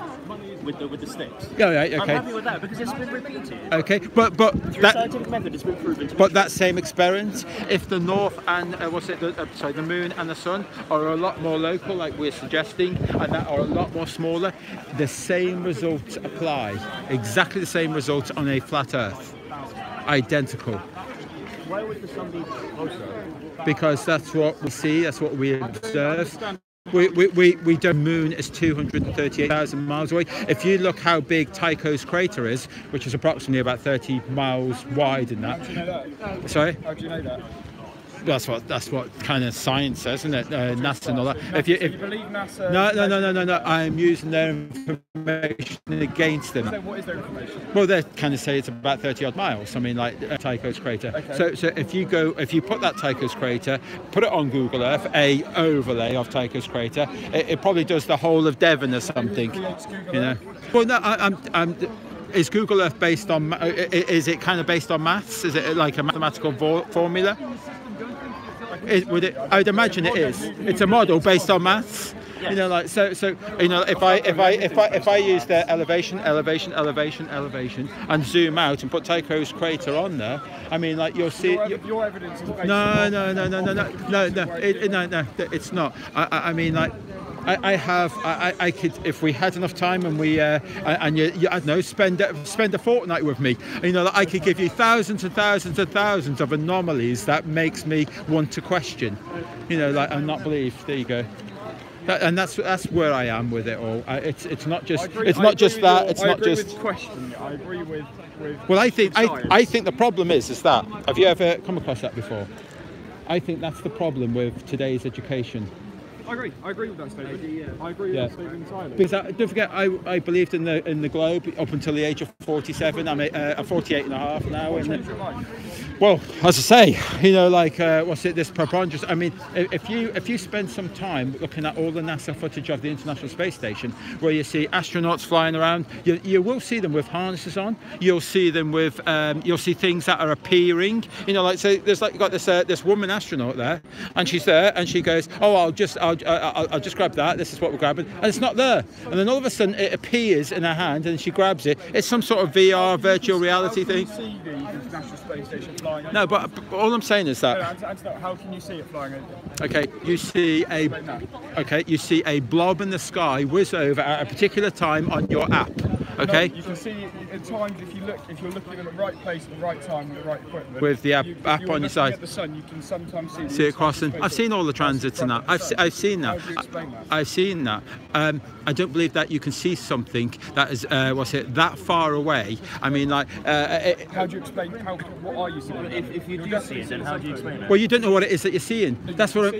With the sticks. Yeah, right, okay. I'm happy with that because it's been repeated. Okay, but through a scientific method, it's been proven. But that same experiment, if the North and the Moon and the Sun are a lot more local, like we're suggesting, and that are a lot more smaller, the same results apply. Exactly the same results on a flat Earth. Identical. Why would the sun be closer? Because that's what we see, that's what we observe. We don't. Moon is 238,000 miles away. If you look how big Tycho's crater is, which is approximately about 30 miles wide in that. How do you know that? Sorry? How do you know that? That's what kind of science says, isn't it? NASA and all that. So you believe NASA? No. I'm using their information against them. So what is their information? Well, they kind of say it's about 30 odd miles. I mean, like Tycho's crater. Okay. So if you put that Tycho's crater, put it on Google Earth, a overlay of Tycho's crater, it probably does the whole of Devon or something. You know. Well, no, I'm. Is Google Earth based on? Is it kind of based on maths? Is it like a mathematical formula? I'd imagine it is. It's a model based on maths. You know, like so. You know, if I use their elevation, and zoom out and put Tycho's crater on there, I mean, like you'll see. Your evidence is based No. It's not. I mean, like. I could, if we had enough time and we I don't know, spend a fortnight with me, you know, I could give you thousands and thousands and thousands of anomalies that makes me want to question, you know, like, and not believe. There you go. And that's where I am with it all. It's not just that. It's not just. I agree with questioning it. I agree with. Well, I think the problem is that. Have you ever come across that before? I think that's the problem with today's education. I agree with that statement. I agree with that statement entirely. Because don't forget, I believed in the globe up until the age of 47. I'm 48 and a half now. Well, as I say, you know, like this preponderance. I mean, if you spend some time looking at all the NASA footage of the International Space Station, where you see astronauts flying around, you will see them with harnesses on. You'll see them with you'll see things that are appearing. You know, like say there's like you got this woman astronaut there, and she's there, and she goes, oh, I'll just grab that. This is what we're grabbing, and it's not there. And then all of a sudden it appears in her hand, and she grabs it. It's some sort of VR virtual reality thing. How can you see the International Space Station flying over? No, but all I'm saying is that. How can you see it flying over? Okay, you see a blob in the sky whiz over at a particular time on your app. Okay. No, you can see at times if you're looking in the right place at the right time with the right equipment. With the app on your side. At the sun, you can sometimes see it crossing. I've seen all the transits and that. I've seen that. How do you explain that? I've seen that. I don't believe that you can see something that is that far away. I mean, like. How do you explain? What are you seeing? If you do see it, then how do you explain it? Well, you don't know what it is that you're seeing. That's what.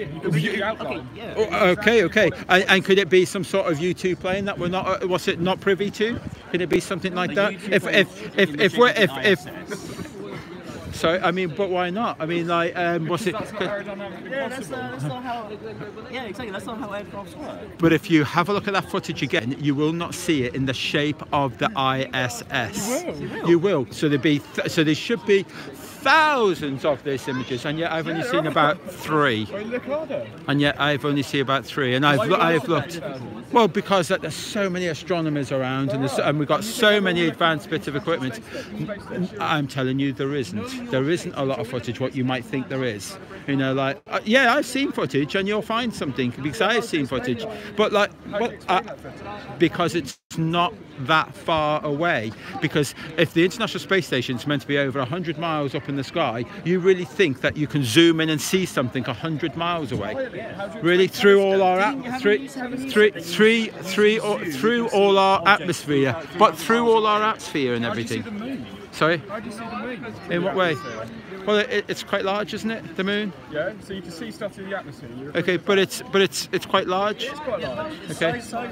Okay. And could it be some sort of U2 plane that we're not? Not privy to? Could it be something like that? Sorry, I mean, but why not? I mean, like, what's it? Yeah, that's not how. Yeah, exactly. That's not how aircrafts work. But if you have a look at that footage again, you will not see it in the shape of the ISS. You will. So there should be thousands of these images, and yet I've only seen about 3. And yet I've only seen about 3, and I've looked. Well, because there's so many astronomers around, and we've got so many advanced bits of equipment. I'm telling you, there isn't. There isn't a lot of footage what you might think there is. You know, like yeah, I've seen footage, and you'll find something because I've seen footage. But like, because it's not that far away. Because if the International Space Station is meant to be over 100 miles up in the sky, you really think that you can zoom in and see something 100 miles away? Really, through all our through all our atmosphere, but through all our atmosphere and everything. Sorry? How do you see the moon? In what way? Well, it's quite large, isn't it? The moon. Yeah. So you can see stuff through the atmosphere. Okay, but it's quite large. It's quite large. Okay. So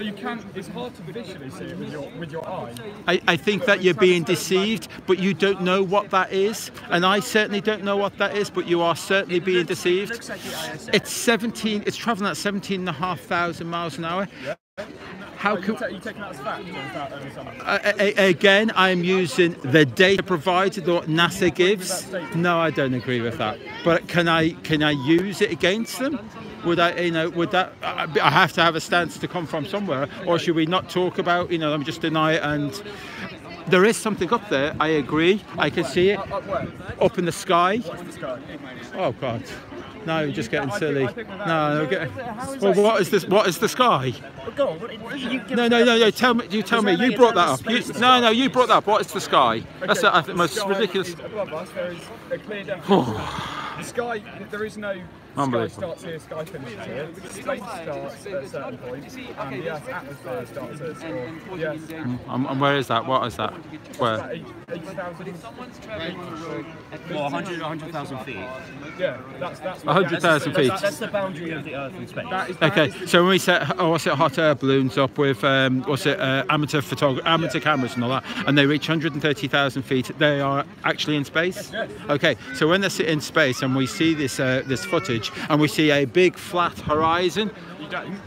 you can. It's hard to visually see it with your eye. I think that you're being deceived, but you don't know what that is, and I certainly don't know what that is. But you are certainly being deceived. It's travelling at 17,500 miles an hour. Yeah. How can you taking that as fact? Again, I'm using the data provided that NASA gives. No, I don't agree with that. But can I use it against them? Would I have to have a stance to come from somewhere, or should we not talk about? Let me just deny it. And there is something up there. I agree. I can see it up in the sky. Oh God. No, you're just getting silly. No, well, what is this? What is the sky? No. Tell me. You tell me. You brought that up. No. You brought that up. What is the sky? That's the most ridiculous. Above us, there is a clear definition. The sky. There is no Sky Unbelievable. starts here, sky finishes here. Space starts at a certain point, and the Earth's atmosphere starts at the Earth. And where is that? What is that? Where? 80,000. Well, 100,000 feet. Yeah, that's 100,000 feet. That's the boundary of the Earth and space. Okay, so when we set, what's it, hot air balloons up with, amateur cameras and all that, and they reach 130,000 feet, they are actually in space? Okay, so when they're in space and we see this this footage, and we see a big flat horizon. You don't.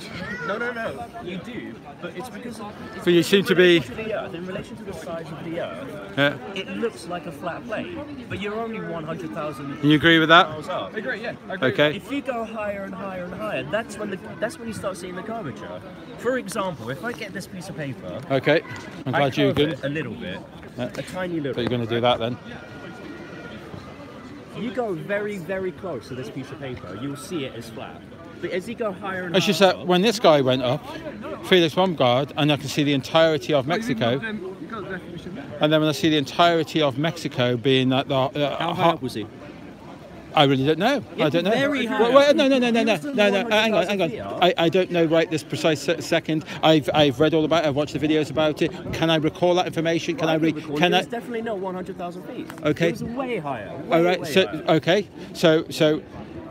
No. You do, but it's because of... But you seem to be... In relation to the size of the Earth, it looks like a flat plane, but you're only 100,000 You agree with that? miles up. I agree, yeah. I agree. Okay. If you go higher and higher and higher, that's when you start seeing the curvature. For example, if I get this piece of paper... Okay, I'm glad you curve agree. it a little bit, a tiny little... But you're going to do that then? You go very, very close to this piece of paper, you'll see it as flat. But as you go higher and It's higher just that up, when this guy went up, Felix Baumgart, and I can see the entirety of Mexico, and then when I see the entirety of Mexico being that the how high up was he? I really don't know. Yeah, I don't know. very high Wait, up. no. Hang on. 100,000 feet I don't know right this precise second. I've read all about it. I've watched the videos about it. Can I recall that information? Can I read? Can It I? was definitely not 100,000 feet. Okay. It was way higher. All right. Way So higher. okay. So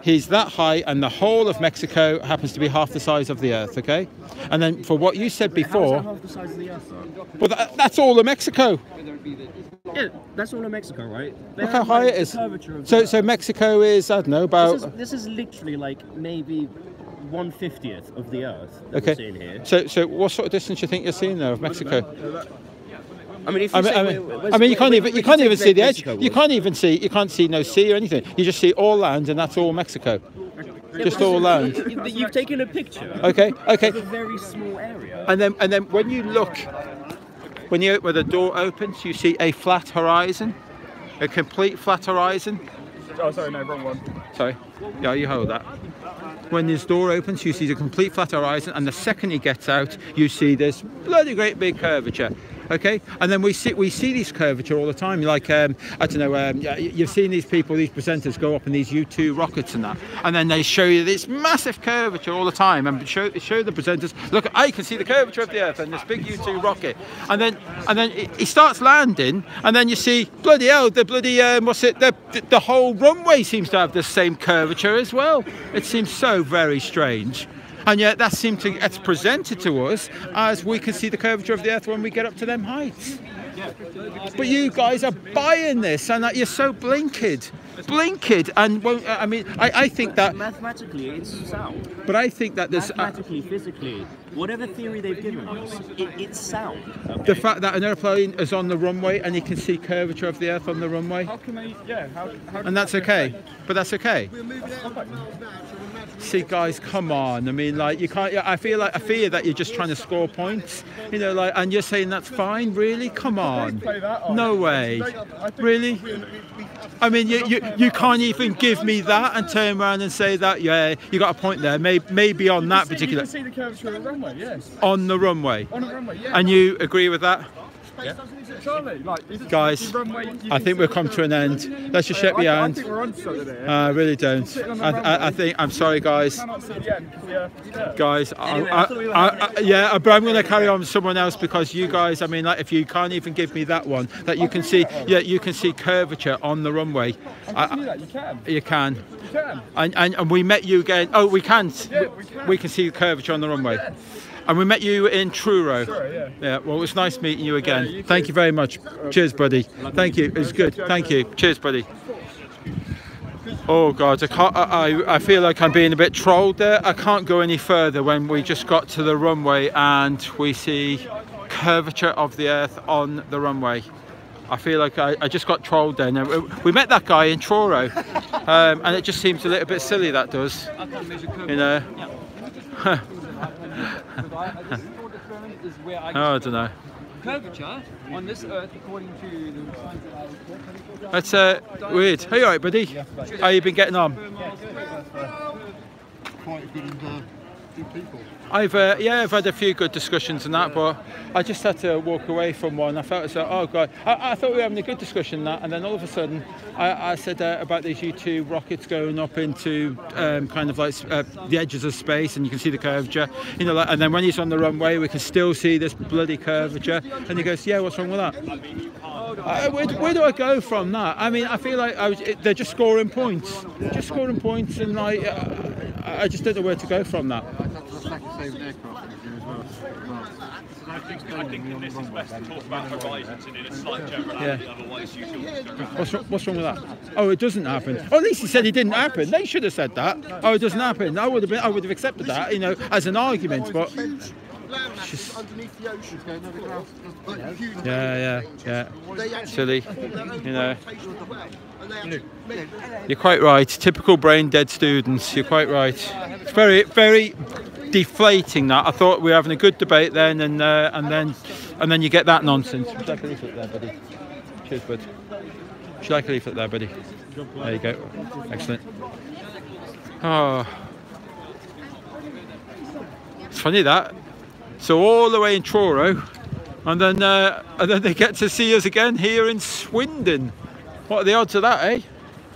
he's that high, and the whole of Mexico happens to be half the size of the Earth. Okay. And then for what you said before, How's that half the size of the Earth, though? well, that's all of Mexico. Yeah, that's all of Mexico, right? They Look how have, high like, it is. the curvature of the Earth. So Mexico is, I don't know, about. This is literally like maybe 1/50th of the Earth that Okay. we're seeing here. So what sort of distance do you think you're seeing there of Mexico? I mean, if you you can't even see the edge. You can't see no sea or anything. You just see all land, and that's all Mexico. Just all land. You've taken a picture. Okay. Of a very small area. And then when you look, when the door opens, you see a flat horizon, a complete flat horizon. Oh, sorry, no, wrong one. Sorry. Yeah, you hold that. When this door opens, you see the complete flat horizon, and the second he gets out, you see this bloody great big curvature. Okay, and then we see these curvature all the time. Like I don't know, you've seen these people, these presenters go up in these U2 rockets and that, and then they show you this massive curvature all the time, and show the presenters, look, I can see the curvature of the Earth and this big U2 rocket, and then he starts landing, and then you see bloody hell, the whole runway seems to have the same curvature as well. It seems so very strange. And yet it's presented to us as we can see the curvature of the Earth when we get up to them heights. But you guys are buying this, and that you're so blinkered, and I mean, I think that Mathematically, it's sound. But I think that there's mathematically, physically, whatever theory they've given us, it's sound. Okay? The fact that an airplane is on the runway and you can see curvature of the Earth on the runway. How can they? Yeah. How and that's okay. But that's okay. See, guys, come on. I mean, like, you can't. I fear that you're just trying to score points. You know, like, and you're saying that's fine. Really? Come on. No way. Really? I mean, you can't even give me that and turn around and say that. Yeah, you got a point there. Maybe on that particular. You can see the curvature of the runway. Yes. On the runway. On the runway. Yeah. And you agree with that? Yeah. Charlie, like, guys, I think we'll come to an end. Let's just shake my hand. I think we're on something here. I really don't. I think, I'm sorry, guys. Guys, yeah, but I'm going to carry on with someone else, because you guys, I mean, like, if you can't even give me that one, that you can see, yeah, you can see curvature on the runway. You can. You can. You can. And we met you again. Oh, we can. Yeah, we can see the curvature on the runway. Yeah. And we met you in Truro. Sure, yeah. Well, it was nice meeting you again. You Thank you very much. Cheers, buddy. Thank you. It was good. Thank you. Cheers, buddy. Oh God, I feel like I'm being a bit trolled there. I can't go any further when we just got to the runway and we see curvature of the Earth on the runway. I feel like I just got trolled there. Now, we met that guy in Truro, and it just seems a little bit silly, that does. You know. Oh, I don't know. Curvature on this Earth, according to the science that I was That's weird. Hey, all right, buddy? How you been getting on? Quite good 50 people. I've had a few good discussions and that, but I just had to walk away from one. I felt as though, oh god, I thought we were having a good discussion and that, and then all of a sudden I said about these U2 rockets going up into kind of like the edges of space, and you can see the curvature, you know, and then when he's on the runway we can still see this bloody curvature, and he goes, yeah, what's wrong with that? Where do I go from that? I mean, I feel like they're just scoring points. They're just scoring points, and like I just don't know where to go from that. I think this is best to talk about horizons and in a slight generality, otherwise you What's wrong with that? Oh, it doesn't happen. Or at least he said it didn't happen. They should have said that. Oh, it doesn't happen. I would have accepted that, you know, as an argument, but just... Yeah. Silly, you know. You're quite right. Typical brain dead students. You're quite right. It's very, very deflating. That I thought we were having a good debate then, and then you get that nonsense. Would you like a leaflet there, buddy? Cheers, bud. Would you like a leaflet there, buddy? There you go. Excellent. Oh, it's funny that. So all the way in Truro, and then they get to see us again here in Swindon. What are the odds of that, eh?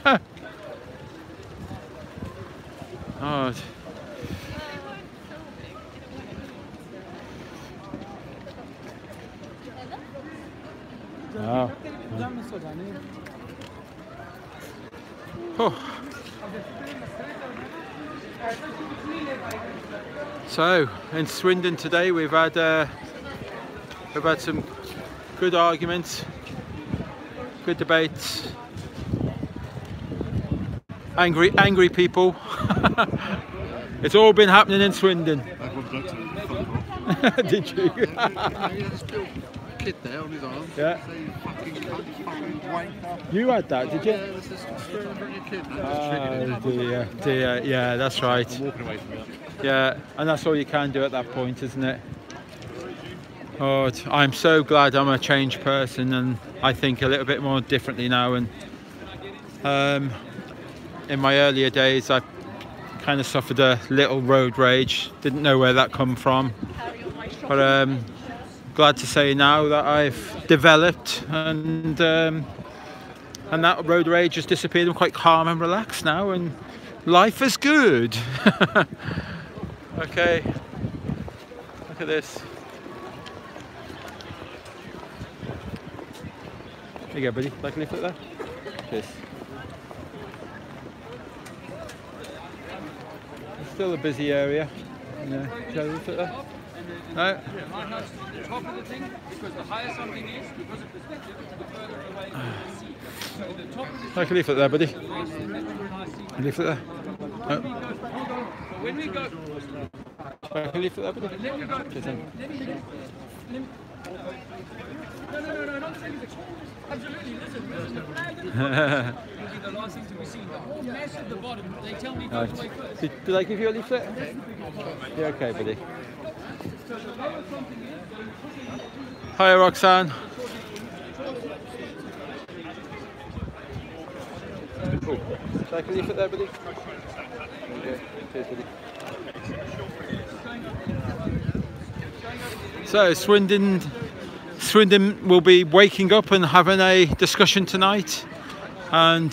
Huh. Oh. Oh. Oh. So in Swindon today we've had some good arguments, good debates, angry people. It's all been happening in Swindon. Did you? Kid there on his arm. Yeah. You had that, did you? Oh dear. Yeah, that's right. I'm walking away from it. Yeah, and that's all you can do at that point, isn't it? Oh, I'm so glad I'm a changed person, and I think a little bit more differently now. And in my earlier days, I kind of suffered a little road rage. Didn't know where that come from, but glad to say now that I've developed, and that road rage has disappeared. I'm quite calm and relaxed now, and life is good. Okay, look at this. There you go, buddy. Like a leaflet there? Cheers. It's still a busy area. Yeah. Shall I leaflet there? No? Top of the thing, because the higher something is, because of perspective, the further away it is. Like a leaflet there, buddy. A leaflet there? No. When we go... Like a leaflet there, buddy? Cheers, then. No, not saying it's absolutely, listen, the flag will be the last thing to be seen. The whole mess at the bottom, they tell me goes away first. Did I give you a leaflet? You're okay, buddy. Hi, Roxanne. Oh, like a leaflet there, buddy? Yeah, cheers, buddy. So Swindon will be waking up and having a discussion tonight, and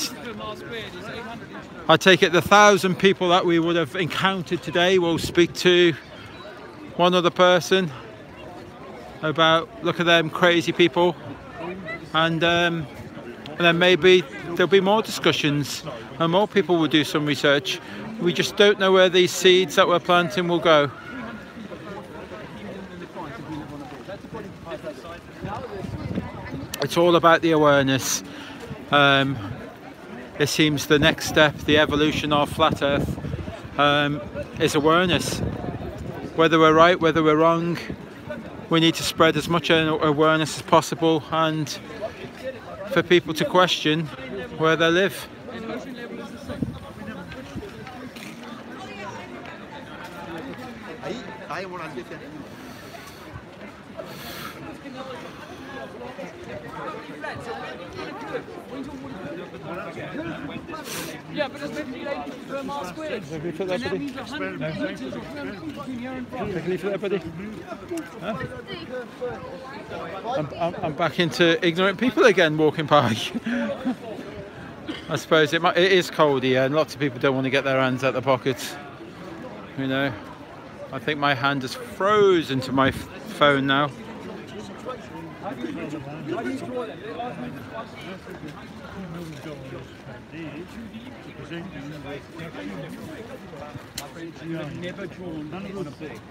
I take it the 1,000 people that we would have encountered today will speak to one other person about, look at them crazy people, and then maybe there'll be more discussions and more people will do some research. We just don't know where these seeds that we're planting will go. It's all about the awareness. It seems the next step, the evolution of flat earth, is awareness. Whether we're right, whether we're wrong, we need to spread as much awareness as possible, and for people to question where they live. Yeah, but it's 50 meters per mile squared. Can you put And that, that buddy? means 100 meters or 300 feet between here and from. Can you put that, buddy? Huh? I'm back into ignorant people again walking by. I suppose it is cold here and lots of people don't want to get their hands out the pockets. You know, I think my hand is frozen to my phone now. You have never drawn on a board.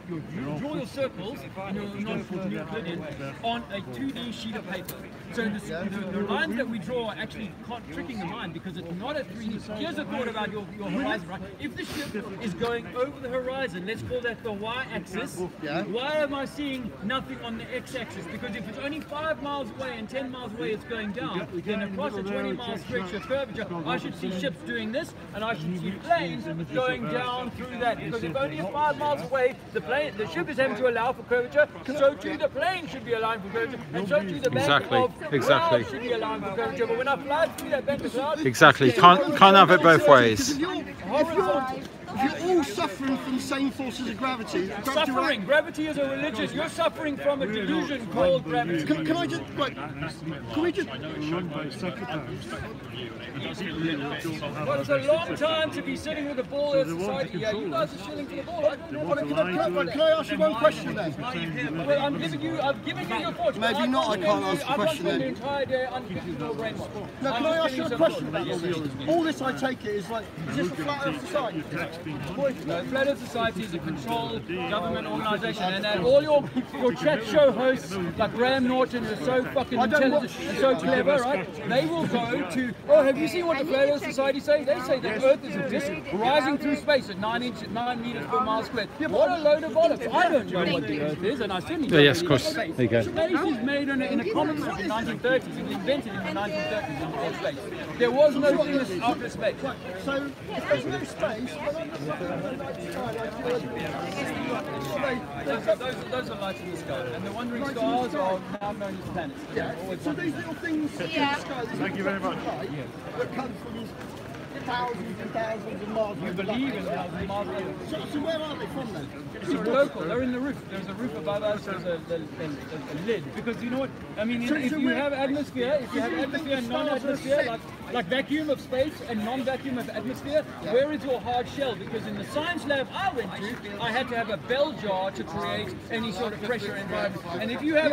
You draw your circles and your non-Euclidean on a 2D sheet of paper. So the lines that we draw are actually tricking the mind because it's not a 3D. Here's a thought about your horizon, right? If the ship is going over the horizon, let's call that the y-axis. Why am I seeing nothing on the x-axis? Because if it's only 5 miles away and 10 miles away it's going down, then across a 20-mile stretch of curvature, I should see ships doing this, and I should see planes going down through that. Because if only 5 miles away, the ship is having to allow for curvature, so too the plane should be allowing for curvature, and so too the bank of clouds should be allowing for curvature. But when I fly through that bank of clouds, exactly, can't have it both ways. If you're all suffering from the same forces of gravity, gravity is a religious. You're suffering from a delusion called gravity. Can I just, like, can we just... Well, it's a long time to be sitting with a ball in society. Yeah, you guys are shilling for the ball. Can I ask you one question then? Well, I've given you your thoughts. Maybe not, I can't answer the question then. The entire day unfitting your brainwash. No, can I ask you a question about all this? I take it is like, is this a flat earth society? No, Flat Earth Society is a controlled government organisation, and that all your chat show hosts like Graham Norton are so fucking intelligent and so clever, right? They will go to, oh, have you seen what the Flat Earth Society say? They say that Earth is a disc rising through space at 9 meters per mile squared. What a load of bollocks! I don't know what the Earth is, and I certainly don't know yes, of course. space. There you go. Space is made in a comic strip in the 1930s. It was invented in the 1930s in outer space. There was no thing as outer space. So if there's no space, those are lights in the sky, and the wandering stars are now known as planets. So these little things in the sky, thank you very much. That come from thousands and thousands of miles. You believe in thousands of miles. So where are they from then? It's local. They're in the roof. There's a roof above us. There's a lid. Because you know what? I mean, if you have atmosphere, and non-atmosphere, like vacuum of space and non-vacuum of atmosphere, where is your hard shell? Because in the science lab I went to, I had to have a bell jar to create any sort of pressure environment. And if you take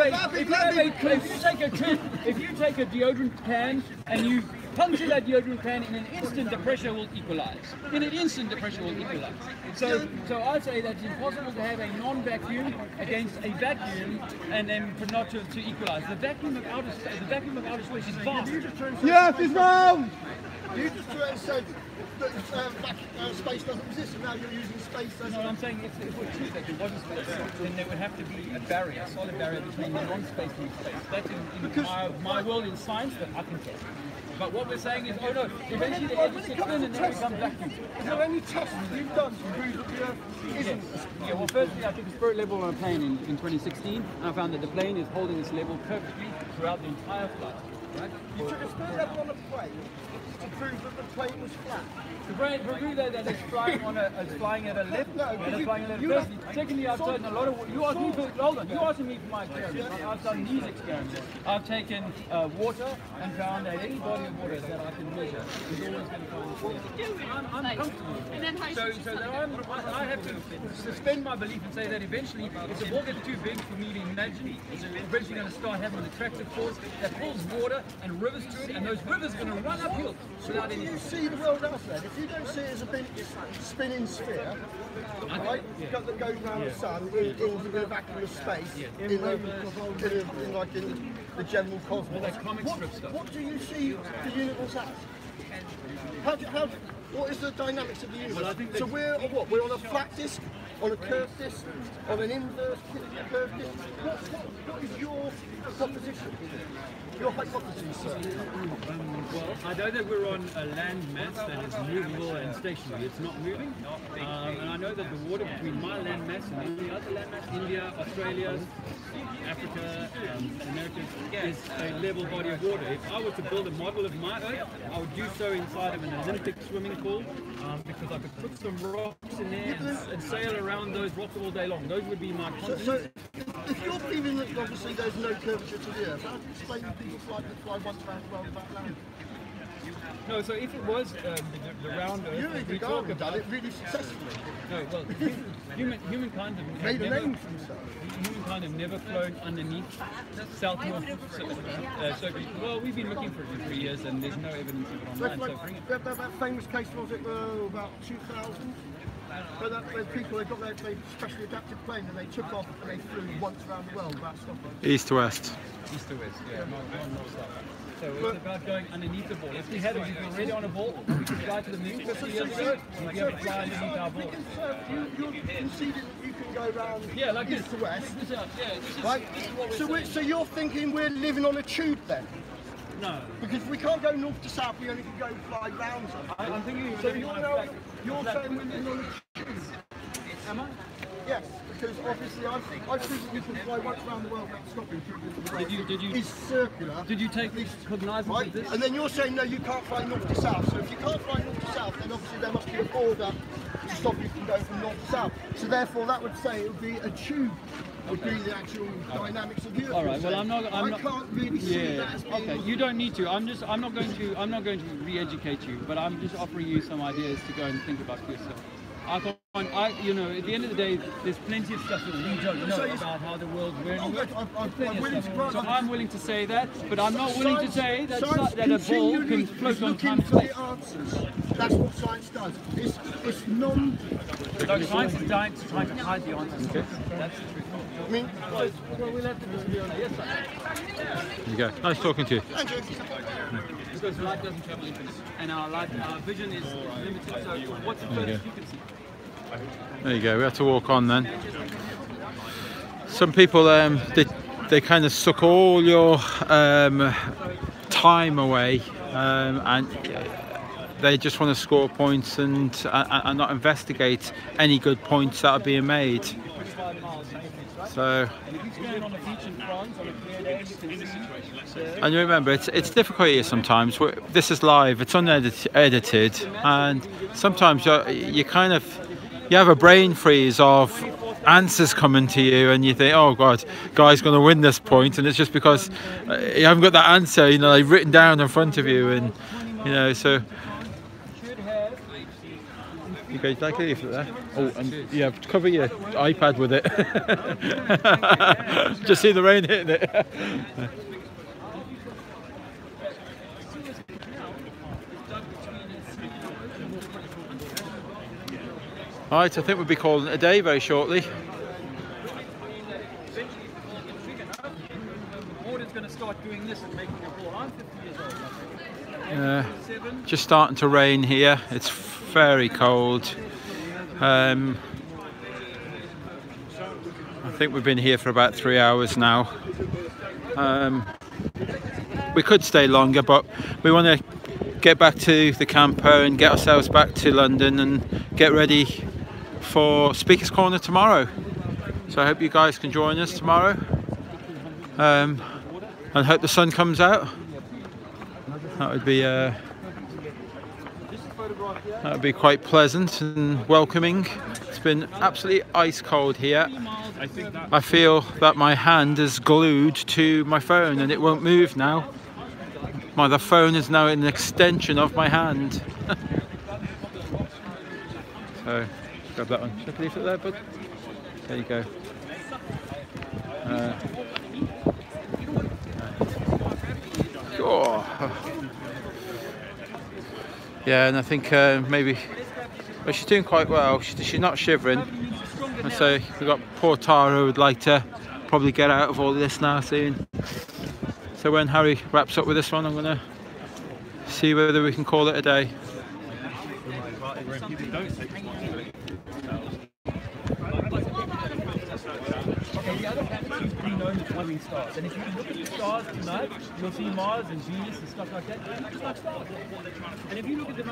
a deodorant can and you puncture that deodorant can, in an instant the pressure will equalize. In an instant the pressure will equalize. So I say that it's impossible to have a non-vacuum against a vacuum and then for not to equalize. The vacuum of outer space is vast. Yes, it's wrong! You just said that space doesn't exist, and now you're using space as... No, I'm saying if it were true that there wasn't space, then there would have to be a barrier, a solid barrier between the non-space and space. That's in my world in science that I can test. But what we're saying is, oh no, eventually the edge sits in and then it becomes vacuum. Is there any tests you've done to prove that the Earth isn't? Yeah, well firstly I took a spirit level on a plane in 2016 and I found that the plane is holding its level perfectly throughout the entire flight. Right? You took a spirit level on a plane to prove that the plane was flat. To prove that it's flying at a lift, firstly. Secondly, I've done a lot of, you asking me for my experiments. I've done these experiments. I've taken water and found that any body of water that I can measure is always going to find a I'm comfortable with it. So that I have to suspend my belief and say that eventually, if the ball gets too big for me to imagine, it's eventually going to start having an attractive force that pulls water and rivers to it, and those rivers are going to run uphill. So how do you see the world else then? If you don't see it as a big spinning sphere, right, that goes around the sun in a vacuum of space, in the general cosmos, what do you see the universe as? What is the dynamics of the universe? So we're on a flat disk, on a curved disk, on an inverse curved What is your proposition? Your hypothesis, sir? Well, I know that we're on a land mass that is movable and stationary. It's not moving. And I know that the water between my land mass and any other land mass, India, Australia, Africa, America, is a level body of water. If I were to build a model of my Earth, I would do so inside of an Olympic swimming pool because I could put some rocks in there and sail around those rocks all day long. Those would be my continents. So if you're feeling that obviously there's no curvature to the Earth, how do you explain that people fly once around the world without land? No, so if it was the round Earth, we talk about it really successfully. No, well, humankind have made a never, name for themselves. Humankind have never flown underneath south-north circuit. Well, we've been looking for it for 3 years, and there's no evidence of it online. So bring it. That famous case, was it about 2000? Where people, they got their specially adapted plane and they took off and they flew once around the world without stopping. East to west. East to west, yeah, not stop. So it's about going underneath the ball. If we had already on a ball, we could fly to the moon 50 years ago, and we'd be able to fly underneath our ball. You're conceding that you can go around like east to west. Yeah, right? So you're thinking we're living on a tube then? No. Because we can't go north to south, we only can go fly round. I'm thinking so you're saying we're living on a tube? Am I? Yes, because obviously I think that you can fly once around the world without stopping. Did you? It's circular. Did you take cognizance of this? And then you're saying no, you can't fly north to south. So if you can't fly north to south, then obviously there must be a border to stop you from going from north to south. So therefore, that would say it would be a tube. Would be the actual dynamics of the Earth. All right. Well, I can't really see that as being. Okay. You don't need to. I'm not going to re-educate you, but I'm just offering you some ideas to go and think about for yourself. You know, at the end of the day, there's plenty of stuff that we don't know about how the world's working. So I'm willing to say that, but I'm not willing to say that a ball can float on time and space. That's what science does. It's non. No, science is trying to hide the answers. Okay. That's the truth. I mean, well, we'll have to disagree on the yes side. There you go. Nice talking to you. Because light doesn't travel infinite, and our vision is limited. So what's the furthest you can see? There you go. We have to walk on then. Some people they kind of suck all your time away, and they just want to score points and not investigate any good points that are being made. So, and remember, it's difficult here sometimes. This is live, it's unedited, and sometimes you have a brain freeze of answers coming to you, and you think, oh god, guy's going to win this point, and it's just because you haven't got that answer, you know, like written down in front of you, and you know, so. You guys like a leaflet there? Oh, and yeah, cover your iPad with it. Just see the rain hitting it. Right, I think we'll be calling it a day very shortly. Water's going to start doing this and making a ball. I'm 50 years old. Just starting to rain here. It's very cold. I think we've been here for about 3 hours now. We could stay longer, but we want to get back to the camper and get ourselves back to London and get ready for Speaker's Corner tomorrow. So I hope you guys can join us tomorrow, and hope the sun comes out. That would be quite pleasant and welcoming. It's been absolutely ice cold here. I feel that my hand is glued to my phone and it won't move now. The phone is now an extension of my hand. So, grab that one. Should I leave it there, bud? There you go. Yeah, and I think maybe, well, she's doing quite well. She's not shivering. And so we've got poor Tara who would like to probably get out of all this now soon. So when Harry wraps up with this one, I'm going to see whether we can call it a day. Okay, to be known as living stars. And if you look at the stars tonight, you'll see Mars and Venus and stuff like that. They look like stars. And if you look at them,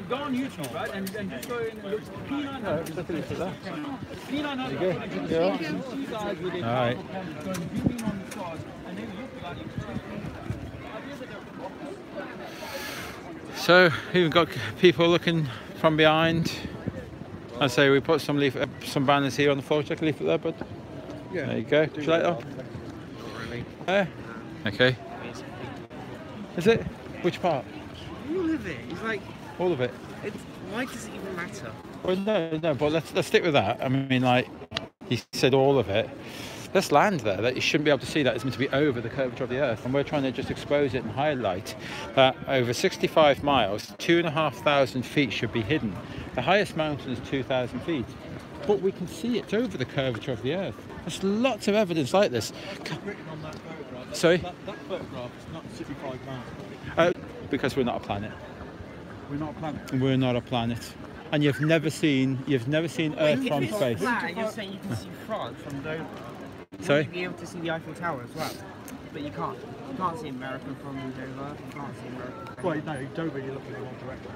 go on YouTube, right, and just go in and look at P900. P900. Yeah. You see guys with their powerful cameras going zooming on the stars, and they look like. So we've got people looking from behind. I say we put some banners here on the floor. Check a leaflet there, bud. Yeah. There you go. Would you like that? Okay. Is it? Which part? All of it. It's like. All of it. Why does it even matter? Well, no. But let's stick with that. I mean, like he said, all of it. There's land there that you shouldn't be able to see. That is meant to be over the curvature of the Earth, and we're trying to just expose it and highlight that over 65 miles, 2,500 feet should be hidden. The highest mountain is 2,000 feet, but we can see it over the curvature of the Earth. There's lots of evidence like this. Written on that photograph. Sorry? That photograph is not 65 miles. Because we're not a planet. We're not a planet. We're not a planet. And you've never seen Earth from space. Flat, you're saying you can see France from Dover. Sorry? You'd be able to see the Eiffel Tower as well, but you can't. You can't see America from Dover. You can't see America from... Well, no, Dover you're looking at one direction.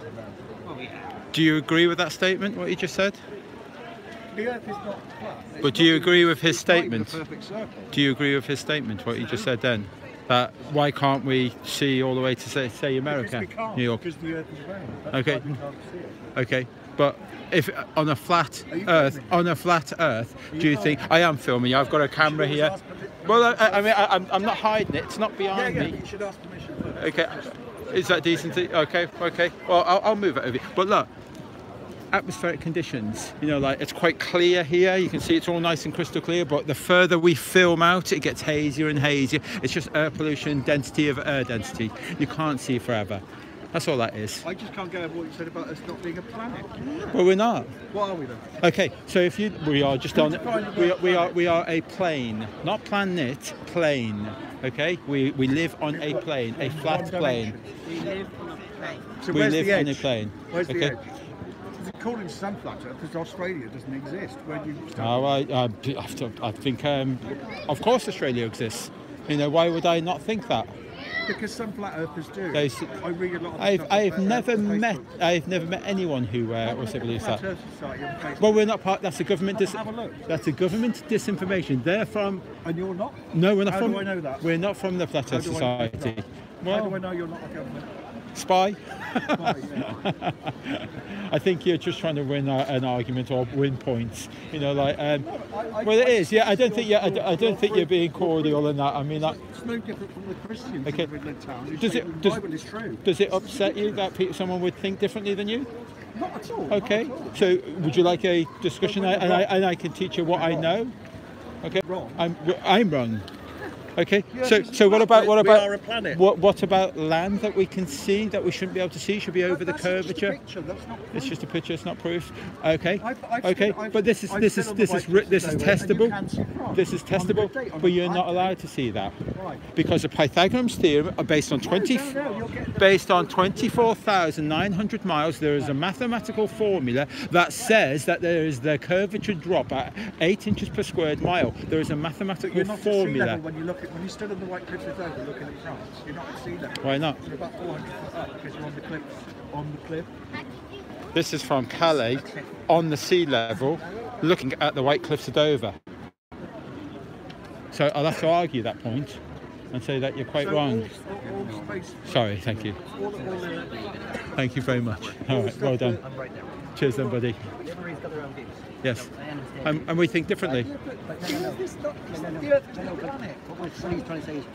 Well, yeah. Do you agree with that statement, what you just said? The Earth is not flat. But do you agree with his statement? Perfect circle. Do you agree with his statement, what he just said then? That why can't we see all the way to say America, Because we can't, New York? because the Earth is round. That's Okay. why we can't see it. Okay, but if on a flat Earth, do you think I am filming you? I've got a camera here. Well, I mean, I'm not hiding it. It's not behind me. You should ask permission first. Okay, is that decent? Okay. Well, I'll move it over. But look, atmospheric conditions. You know, like it's quite clear here. You can see it's all nice and crystal clear. But the further we film out, it gets hazier and hazier. It's just air pollution, density of air density. You can't see forever. That's all that is. I just can't get over what you said about us not being a planet. Well, we're not. What are we then? Okay, so if we are just on, we are a plane, not planet, plane. Okay, we live on a plane, a flat plane. We live on a plane. So we where's live the on a edge? plane. Where's the Okay. edge? It's called it sun flat Earth because Australia doesn't exist. Where do you start? Oh, I think, of course, Australia exists. You know, why would I not think that? Because some flat earthers do. They, I read a lot of stuff I've about never Earth on met Facebook. I've never met anyone who also believes Flat that. Earth Society on Facebook. Well, we're not part. That's a government. Have a look. That's a government disinformation. They're from. And you're not? No, we're not How from. do I know that? We're not from the Flat Earth How do I know Society. that? Well, How do I know you're not a government? Spy. Spy, yeah. I think you're just trying to win an argument or win points. You know, like well, it is. Yeah, I don't think. Yeah, I don't think you're being cordial in that. I mean, like. It's no different from the Christians Okay. in the Midland town. who Does say it the Bible is true? does it upset you that someone would think differently than you? Not at all. Okay. Not at all. So, would you like a discussion? And I can teach you what I know. Okay. Wrong. I'm wrong. Okay. Yeah, So what about we are a planet. what about land that we can see that we shouldn't be able to see? Should be over the That's just a curvature. picture, that's not It's proof. just a picture. It's not proof. Okay. I've Okay. stood- I've- But this is I've this stood is on the this is White ri- Cliffs this of is Dover and you testable. can see France This is on a good testable. day, on But a- you're not I- allowed to see that Why? because the Pythagorean's theorem are based on 24,900 miles. There is a mathematical formula that says that there is the curvature drop at 8 inches per squared mile. There is a mathematical You're not at sea formula. level when you stood on the White Cliffs of Dover looking at France. You're not at sea level. Why not? You're about 400 foot up because you're on the cliffs. On the cliff. This is from Calais, on the sea level, looking at the White Cliffs of Dover. So I'll have to argue that point and say that you're quite So wrong. all space. Sorry, thank you. All Thank you very much. All right, well done. Cheers then, buddy. Everybody's got their own views. Yes. I understand. And we think differently. But no. The Earth is no planet. What he's trying to say is,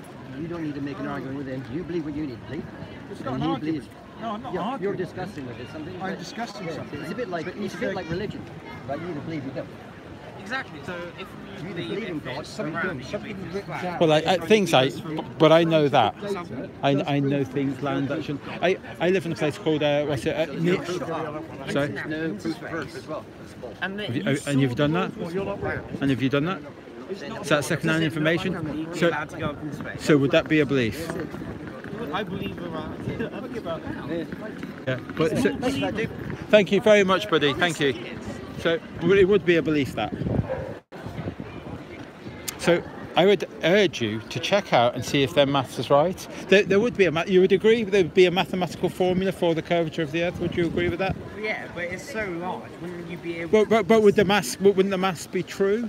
you don't need to make an argument with him. You believe what you need to believe. It's not And an he argument. believes- No, I'm not You're arguing. discussing with it something. I'm discussing something. It's a bit like religion, right? You either believe you don't. Exactly. So if You you either believe in God, something around, you don't. Well, but I know that. I know things land that shouldn't. I live in a place called what's it? Sorry. No proof of Earth as well. And you've done that? And have you done that? Is that second-hand information? So would that be a belief? I believe around. Yeah. But thank you very much, buddy. Thank you. So it would be a belief that. So I would urge you to check out and see if their maths is right. There would be you would agree there would be a mathematical formula for the curvature of the Earth? Would you agree with that? Yeah, but it's so large. Wouldn't you be able? But wouldn't the maths be true?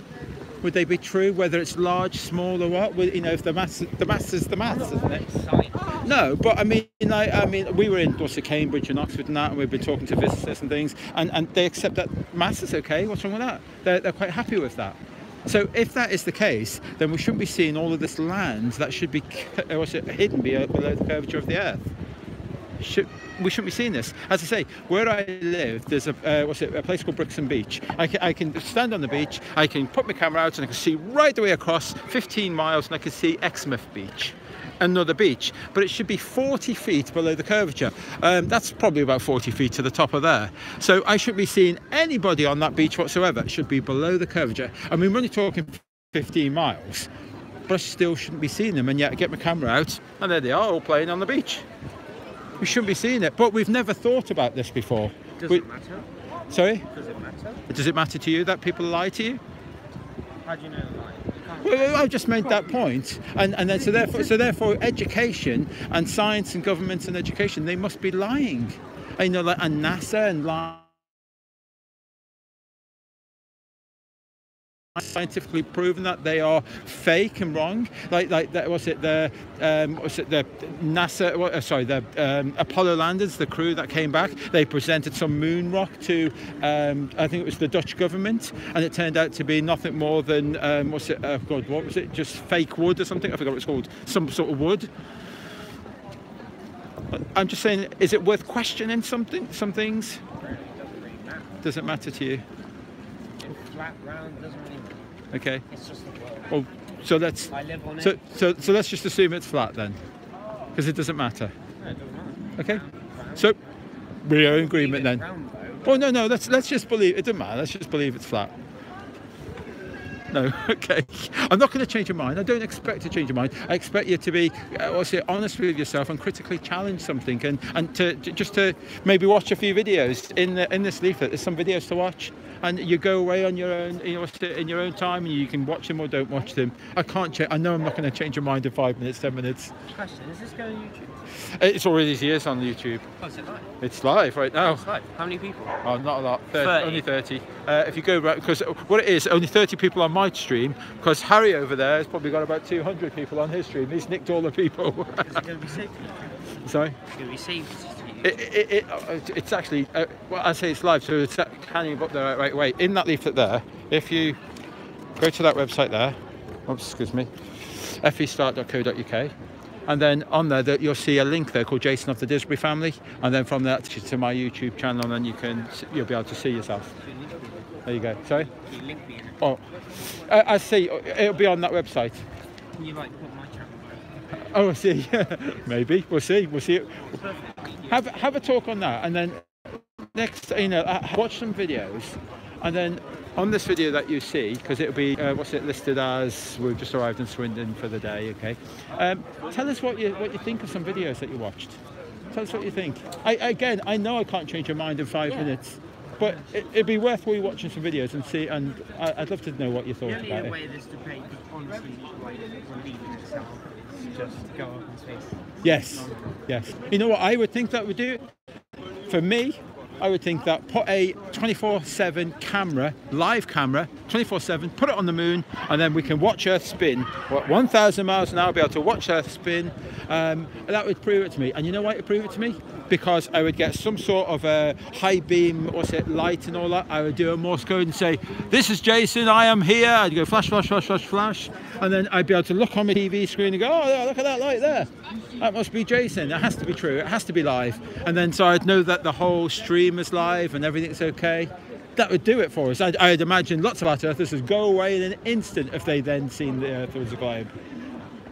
Would they be true whether it's large, small, or what? You know, if the maths is the maths, isn't it? No, but I mean, we were in Cambridge and Oxford and that, and we've been talking to physicists and things, and they accept that maths is okay. What's wrong with that? They're quite happy with that. So if that is the case, then we shouldn't be seeing all of this land that should be hidden below the curvature of the Earth. We shouldn't be seeing this. As I say, where I live, there's a place called Brixton Beach. I can stand on the beach, I can put my camera out, and I can see right the way across 15 miles, and I can see Exmouth Beach, another beach. But it should be 40 feet below the curvature. That's probably about 40 feet to the top of there. So I shouldn't be seeing anybody on that beach whatsoever. It should be below the curvature. I mean, we're only talking 15 miles, but I still shouldn't be seeing them. And yet I get my camera out, and there they are, all playing on the beach. We shouldn't be seeing it, but we've never thought about this before. Does it matter? Sorry? Does it matter? Does it matter to you that people lie to you? How do you know Well, I just made that point, and then so therefore education and science and governments and education, they must be lying. You know, like, and NASA and lying. Scientifically proven that they are fake and wrong. Like that, the NASA? The Apollo landers, the crew that came back. They presented some moon rock to I think it was the Dutch government, and it turned out to be nothing more than what was it? Just fake wood or something? I forgot what it's called. Some sort of wood. I'm just saying, is it worth questioning some things? Does it matter to you? Flat, round, doesn't really matter. Okay. It's just the world. Well, so let's so let's just assume it's flat then, because it doesn't matter. No, it doesn't matter. Okay. So we're in agreement then. Oh no, let's just believe it doesn't matter. Let's just believe it's flat. No, okay. I'm not going to change your mind. I don't expect to change your mind. I expect you to be, honest with yourself and critically challenge something, and to maybe watch a few videos in this leaflet. There's some videos to watch, and you go away on your own, in your own time, and you can watch them or don't watch them. I know I'm not going to change your mind in 5 minutes, 10 minutes. Question: is this going on YouTube? It's already years on YouTube. Oh, is it live? It's live right now. It's live. How many people? Oh, not a lot. 30. Only 30. If you go back, because what it is, only 30 people on my stream, because Harry over there has probably got about 200 people on his stream. He's nicked all the people. Is it going to be saved? Sorry? It's going to be saved. It's actually, well, I say it's live, so it's canning up the right way. In that leaflet there, if you go to that website there, festart.co.uk, and then on there you'll see a link there called Jason of the Disbury Family, and then from that to my YouTube channel, and then you'll be able to see yourself. There you go. Sorry? Oh, I see. It'll be on that website. Can you put my channel? Oh, I see. Maybe we'll see. We'll see. Have a talk on that, and then next, watch some videos, and then on this video that you see, because it'll be listed as we've just arrived in Swindon for the day. Okay. Tell us what you think of some videos that you watched. Tell us what you think. I know I can't change your mind in 5 minutes. But it'd be worth watching some videos and see, and I'd love to know what you thought about it. The only way this debate is honestly relieving itself, just go up in space. Yes. You know what I would think that would do? For me, I would think that put a 24/7 camera, live camera, 24/7, put it on the moon, and then we can watch Earth spin. 1,000 miles an hour, be able to watch Earth spin. That would prove it to me. And you know why it would prove it to me? Because I would get some sort of a high beam, light and all that. I would do a Morse code and say, "This is Jason, I am here." I'd go flash, flash, flash, flash, flash. And then I'd be able to look on my TV screen and go, "Oh, look at that light there. That must be Jason. It has to be true. It has to be live." And then so I'd know that the whole stream is live and everything's okay. That would do it for us. I'd imagine lots of flat earthers would go away in an instant if they then seen the Earth as a globe.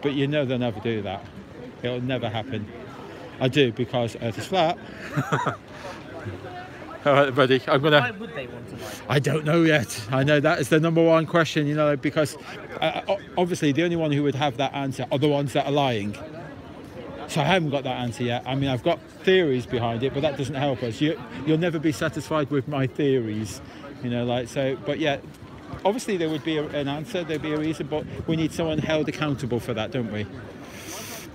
But they'll never do that. It'll never happen. I do, because Earth is flat. All right, buddy. Why would they want to lie? I don't know yet. I know that is the number one question, because obviously the only one who would have that answer are the ones that are lying. So I haven't got that answer yet. I mean, I've got theories behind it, but that doesn't help us. You'll never be satisfied with my theories, But yeah, obviously there would be an answer, there'd be a reason, but we need someone held accountable for that, don't we?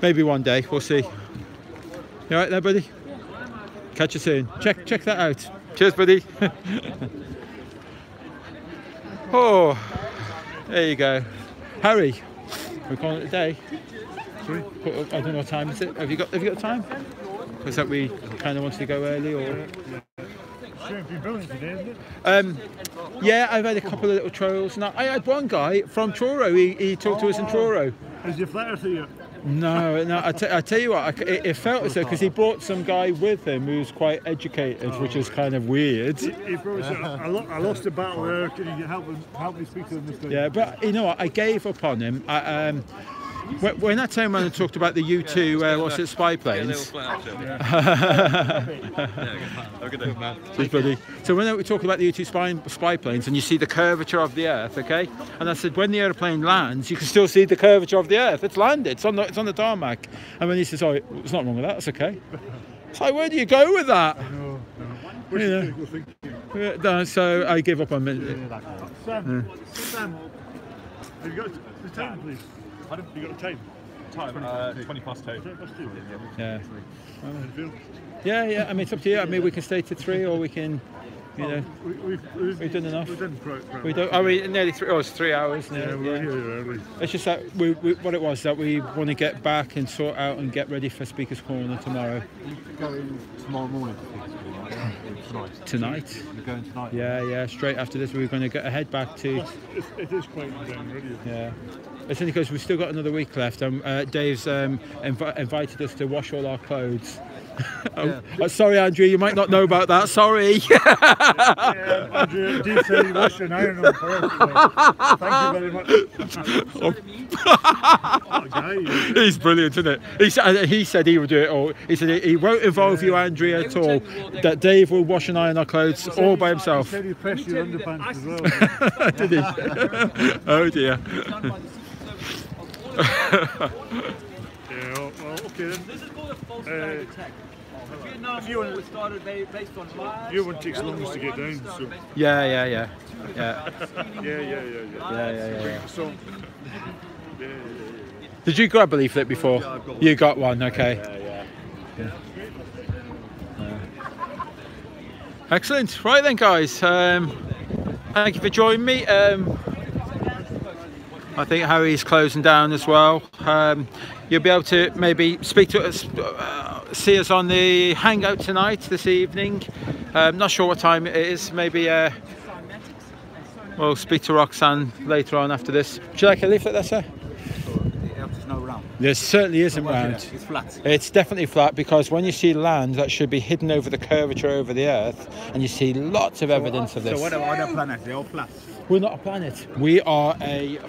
Maybe one day, we'll see. You alright there, buddy? Catch you soon. Check that out. Cheers, buddy. Oh, there you go. Harry, we're calling it a day. Sorry? I don't know what time is it. Have you got time? Because that we kind of wanted to go early, or? Yeah, I've had a couple of little trials. Now, I had one guy from Truro. He talked to us in Truro. Is your flatter to you? No. I tell you what, it felt as though, because he brought some guy with him who's quite educated, which is kind of weird. He probably said, I lost a battle there. Can you help me speak to him this day? Yeah, but you know what? I gave up on him. When that time when I talked about the U2, what's it, spy planes? Cheers, buddy. So when we talk about the U2 spy planes, and you see the curvature of the Earth, okay? And I said, when the airplane lands, you can still see the curvature of the Earth. It's landed. It's on the tarmac. And when he says, "Oh, there's nothing wrong with that. That's okay." It's like, where do you go with that? No, so I give up on it. Sam, have you got the time, please? Have you got a time? 20 past 2. Yeah. Yeah. I mean, it's up to you. I mean, we can stay to 3, or we can, you know, we've done enough. We don't. Are we nearly 3? Oh, it's 3 hours. Yeah, we're here early. It's just that what it was that we want to get back and sort out and get ready for Speaker's Corner tomorrow. Going tomorrow morning. Tonight? We're going tonight. Yeah. Straight after this, we're going to head back to. It is quite down already. Yeah. It's only because we've still got another week left. Dave's invited us to wash all our clothes. Sorry, Andrew, you might not know about that. Sorry. Yeah, Andrew did say he washed and ironed them first. Thank you very much. He's brilliant, isn't it? He said he would do it all. He said he won't involve you, Andrea, at all. That Dave will wash and iron our clothes all by himself. He said he pressed your underpants as well. Did he? Oh dear. Yeah, well, okay then. This is called a false flag attack. Vietnam War started based on lies. Your one takes longest to get down, so. Yeah. So, Did you grab a leaflet before? Yeah, I've got one. You got one, okay. Yeah. Excellent. Right then, guys. Thank you for joining me. I think Harry's closing down as well. You'll be able to maybe speak to us, see us on the hangout tonight, this evening. Not sure what time it is. Maybe we'll speak to Roxanne later on after this. Would you like a leaflet there, sir? There's no round. There certainly isn't round. It's flat. It's definitely flat, because when you see land, that should be hidden over the curvature over the Earth, and you see lots of evidence of this. So what about other planets? They're all flat. We're not a planet. We are a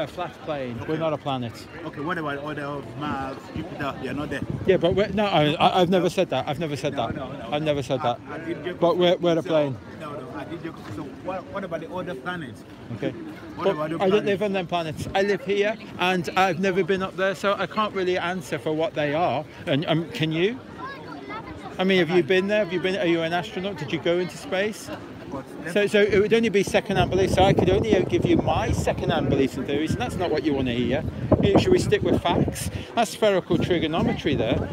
flat plane. We're not a planet. Okay, what about other Mars, Jupiter? They're not there. Yeah, but no, I've never said that. I've never said that. I've never said that. But we're a plane. No, I did joke. So what about the other planets? Okay. But I don't live on them planets. I live here, and I've never been up there, so I can't really answer for what they are. And can you? I mean, have you been there? Are you an astronaut? Did you go into space? So it would only be second-hand beliefs. So I could only give you my second-hand beliefs and theories, and that's not what you want to hear. Should we stick with facts? That's spherical trigonometry there,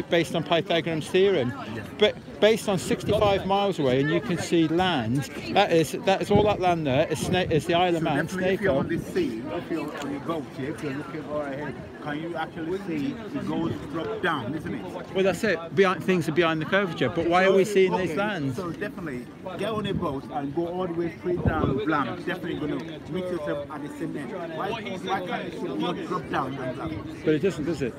based on Pythagorean's theorem. But based on 65 miles away, and you can see land. That is all that land there. Is the Isle of Man, Spherical. If you're on the sea, if you're on the boat, if you're looking far ahead, can you actually see it goes drop down, isn't it? Well, that's it. Things are behind the curvature. But why are we seeing these lands? So definitely get on a boat and go all the way straight down blank. Definitely going to meet yourself at the same end. Why can't it not drop down and blank? But it doesn't, does it?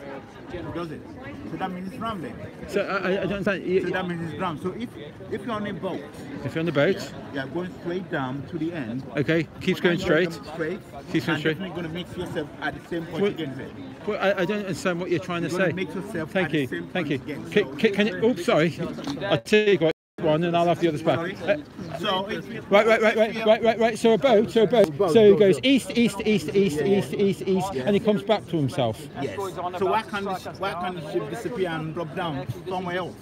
Does it? So that means it's round then. So I don't understand. So that means it's round. So if you're on a boat. If you're on the boat. Yeah, going straight down to the end. Okay, keeps going straight. Keeps going straight. Definitely going to mix yourself at the same point again. Well, I don't understand what you're trying to say. Mix yourself Thank at you. the same Thank you. point again. Can you? Oops, sorry. I'll tell you one, and I'll have the others back. So Right. So a boat. So he goes east, and he comes back to himself. Yes. So why can't the ship disappear and drop down somewhere else?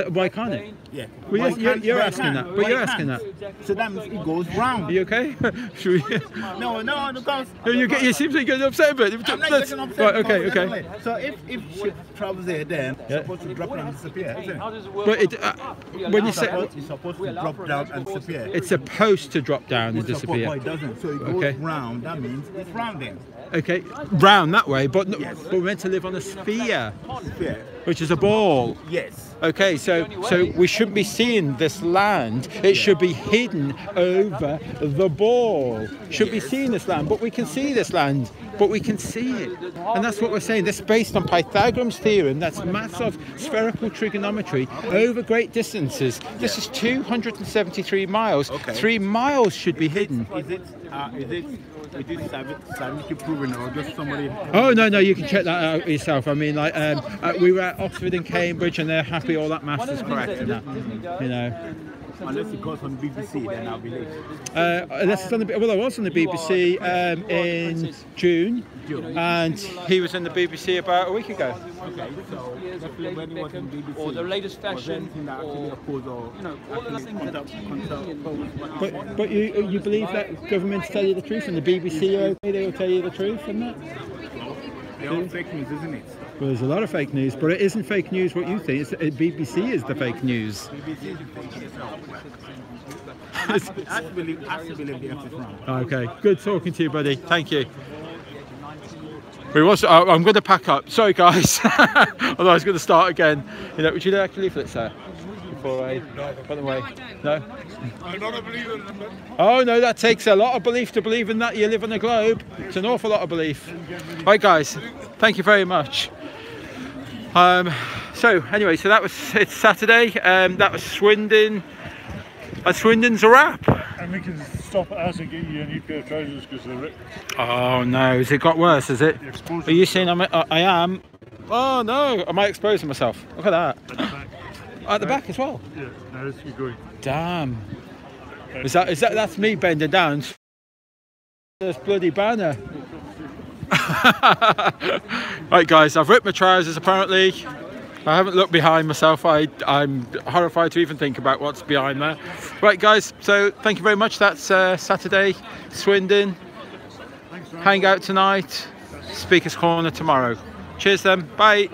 Why can't it? Yeah. Well, you're asking that. But you're asking that. So that means it goes round. Are you okay? Should we? No, because You seem to be getting upset about it. I'm not getting upset. Right, okay. So if ship travels there, then it's supposed to drop down and disappear, isn't it? But when you say it's supposed to drop down and disappear. it's supposed to drop down and disappear. But it doesn't. So it goes round. That means it's rounding. Okay, round that way, but we're meant to live on a sphere, which is a ball. Yes. Okay, so we shouldn't be seeing this land. It should be hidden over the ball. Should be seeing this land, but we can see this land. But we can see it, and that's what we're saying. This is based on Pythagorean's theorem. That's maths of spherical trigonometry over great distances. This is 273 miles. 3 miles should be hidden. Is it scientifically proven or just somebody? Oh no, you can check that out yourself. I mean, like we were at Oxford and Cambridge, and they're happy all that maths is correct and that. You know. Unless it goes on the BBC, then I'll believe. Unless it's on the I was on the BBC in June, and he was in the BBC about a week ago. Okay, so when he was in BBC, or the latest fashion, or all of the things that But you believe that governments tell you the truth, and the BBC are okay, they will tell you the truth, and that? They're all fake news, isn't it? Well, there's a lot of fake news, but it isn't fake news what you think. It's, BBC is the fake news. BBC is fake news. I have to believe the earth is round. Okay, good talking to you, buddy. Thank you. I'm going to pack up. Sorry, guys. Although I was going to start again. Would you like leaflets, sir? Before I put them away? No? I'm not a believer in them. Oh no, that takes a lot of belief to believe in that you live on a globe. It's an awful lot of belief. Right, guys, thank you very much. So anyway, it's Saturday. That was Swindon. And Swindon's a wrap. And we can stop at us and get you a new pair of trousers because they're ripped. Oh no, has it got worse, is it? Are you saying I am? Oh no, am I exposing myself? Look at that. At the back. At the back as well? Yeah, now this is going. Damn. That's me bending down. This bloody banner. Right guys, I've ripped my trousers apparently. I haven't looked behind myself. I'm horrified to even think about what's behind there. Right guys, so thank you very much. That's Saturday, Swindon. Hang out tonight, Speaker's Corner tomorrow. Cheers then, bye.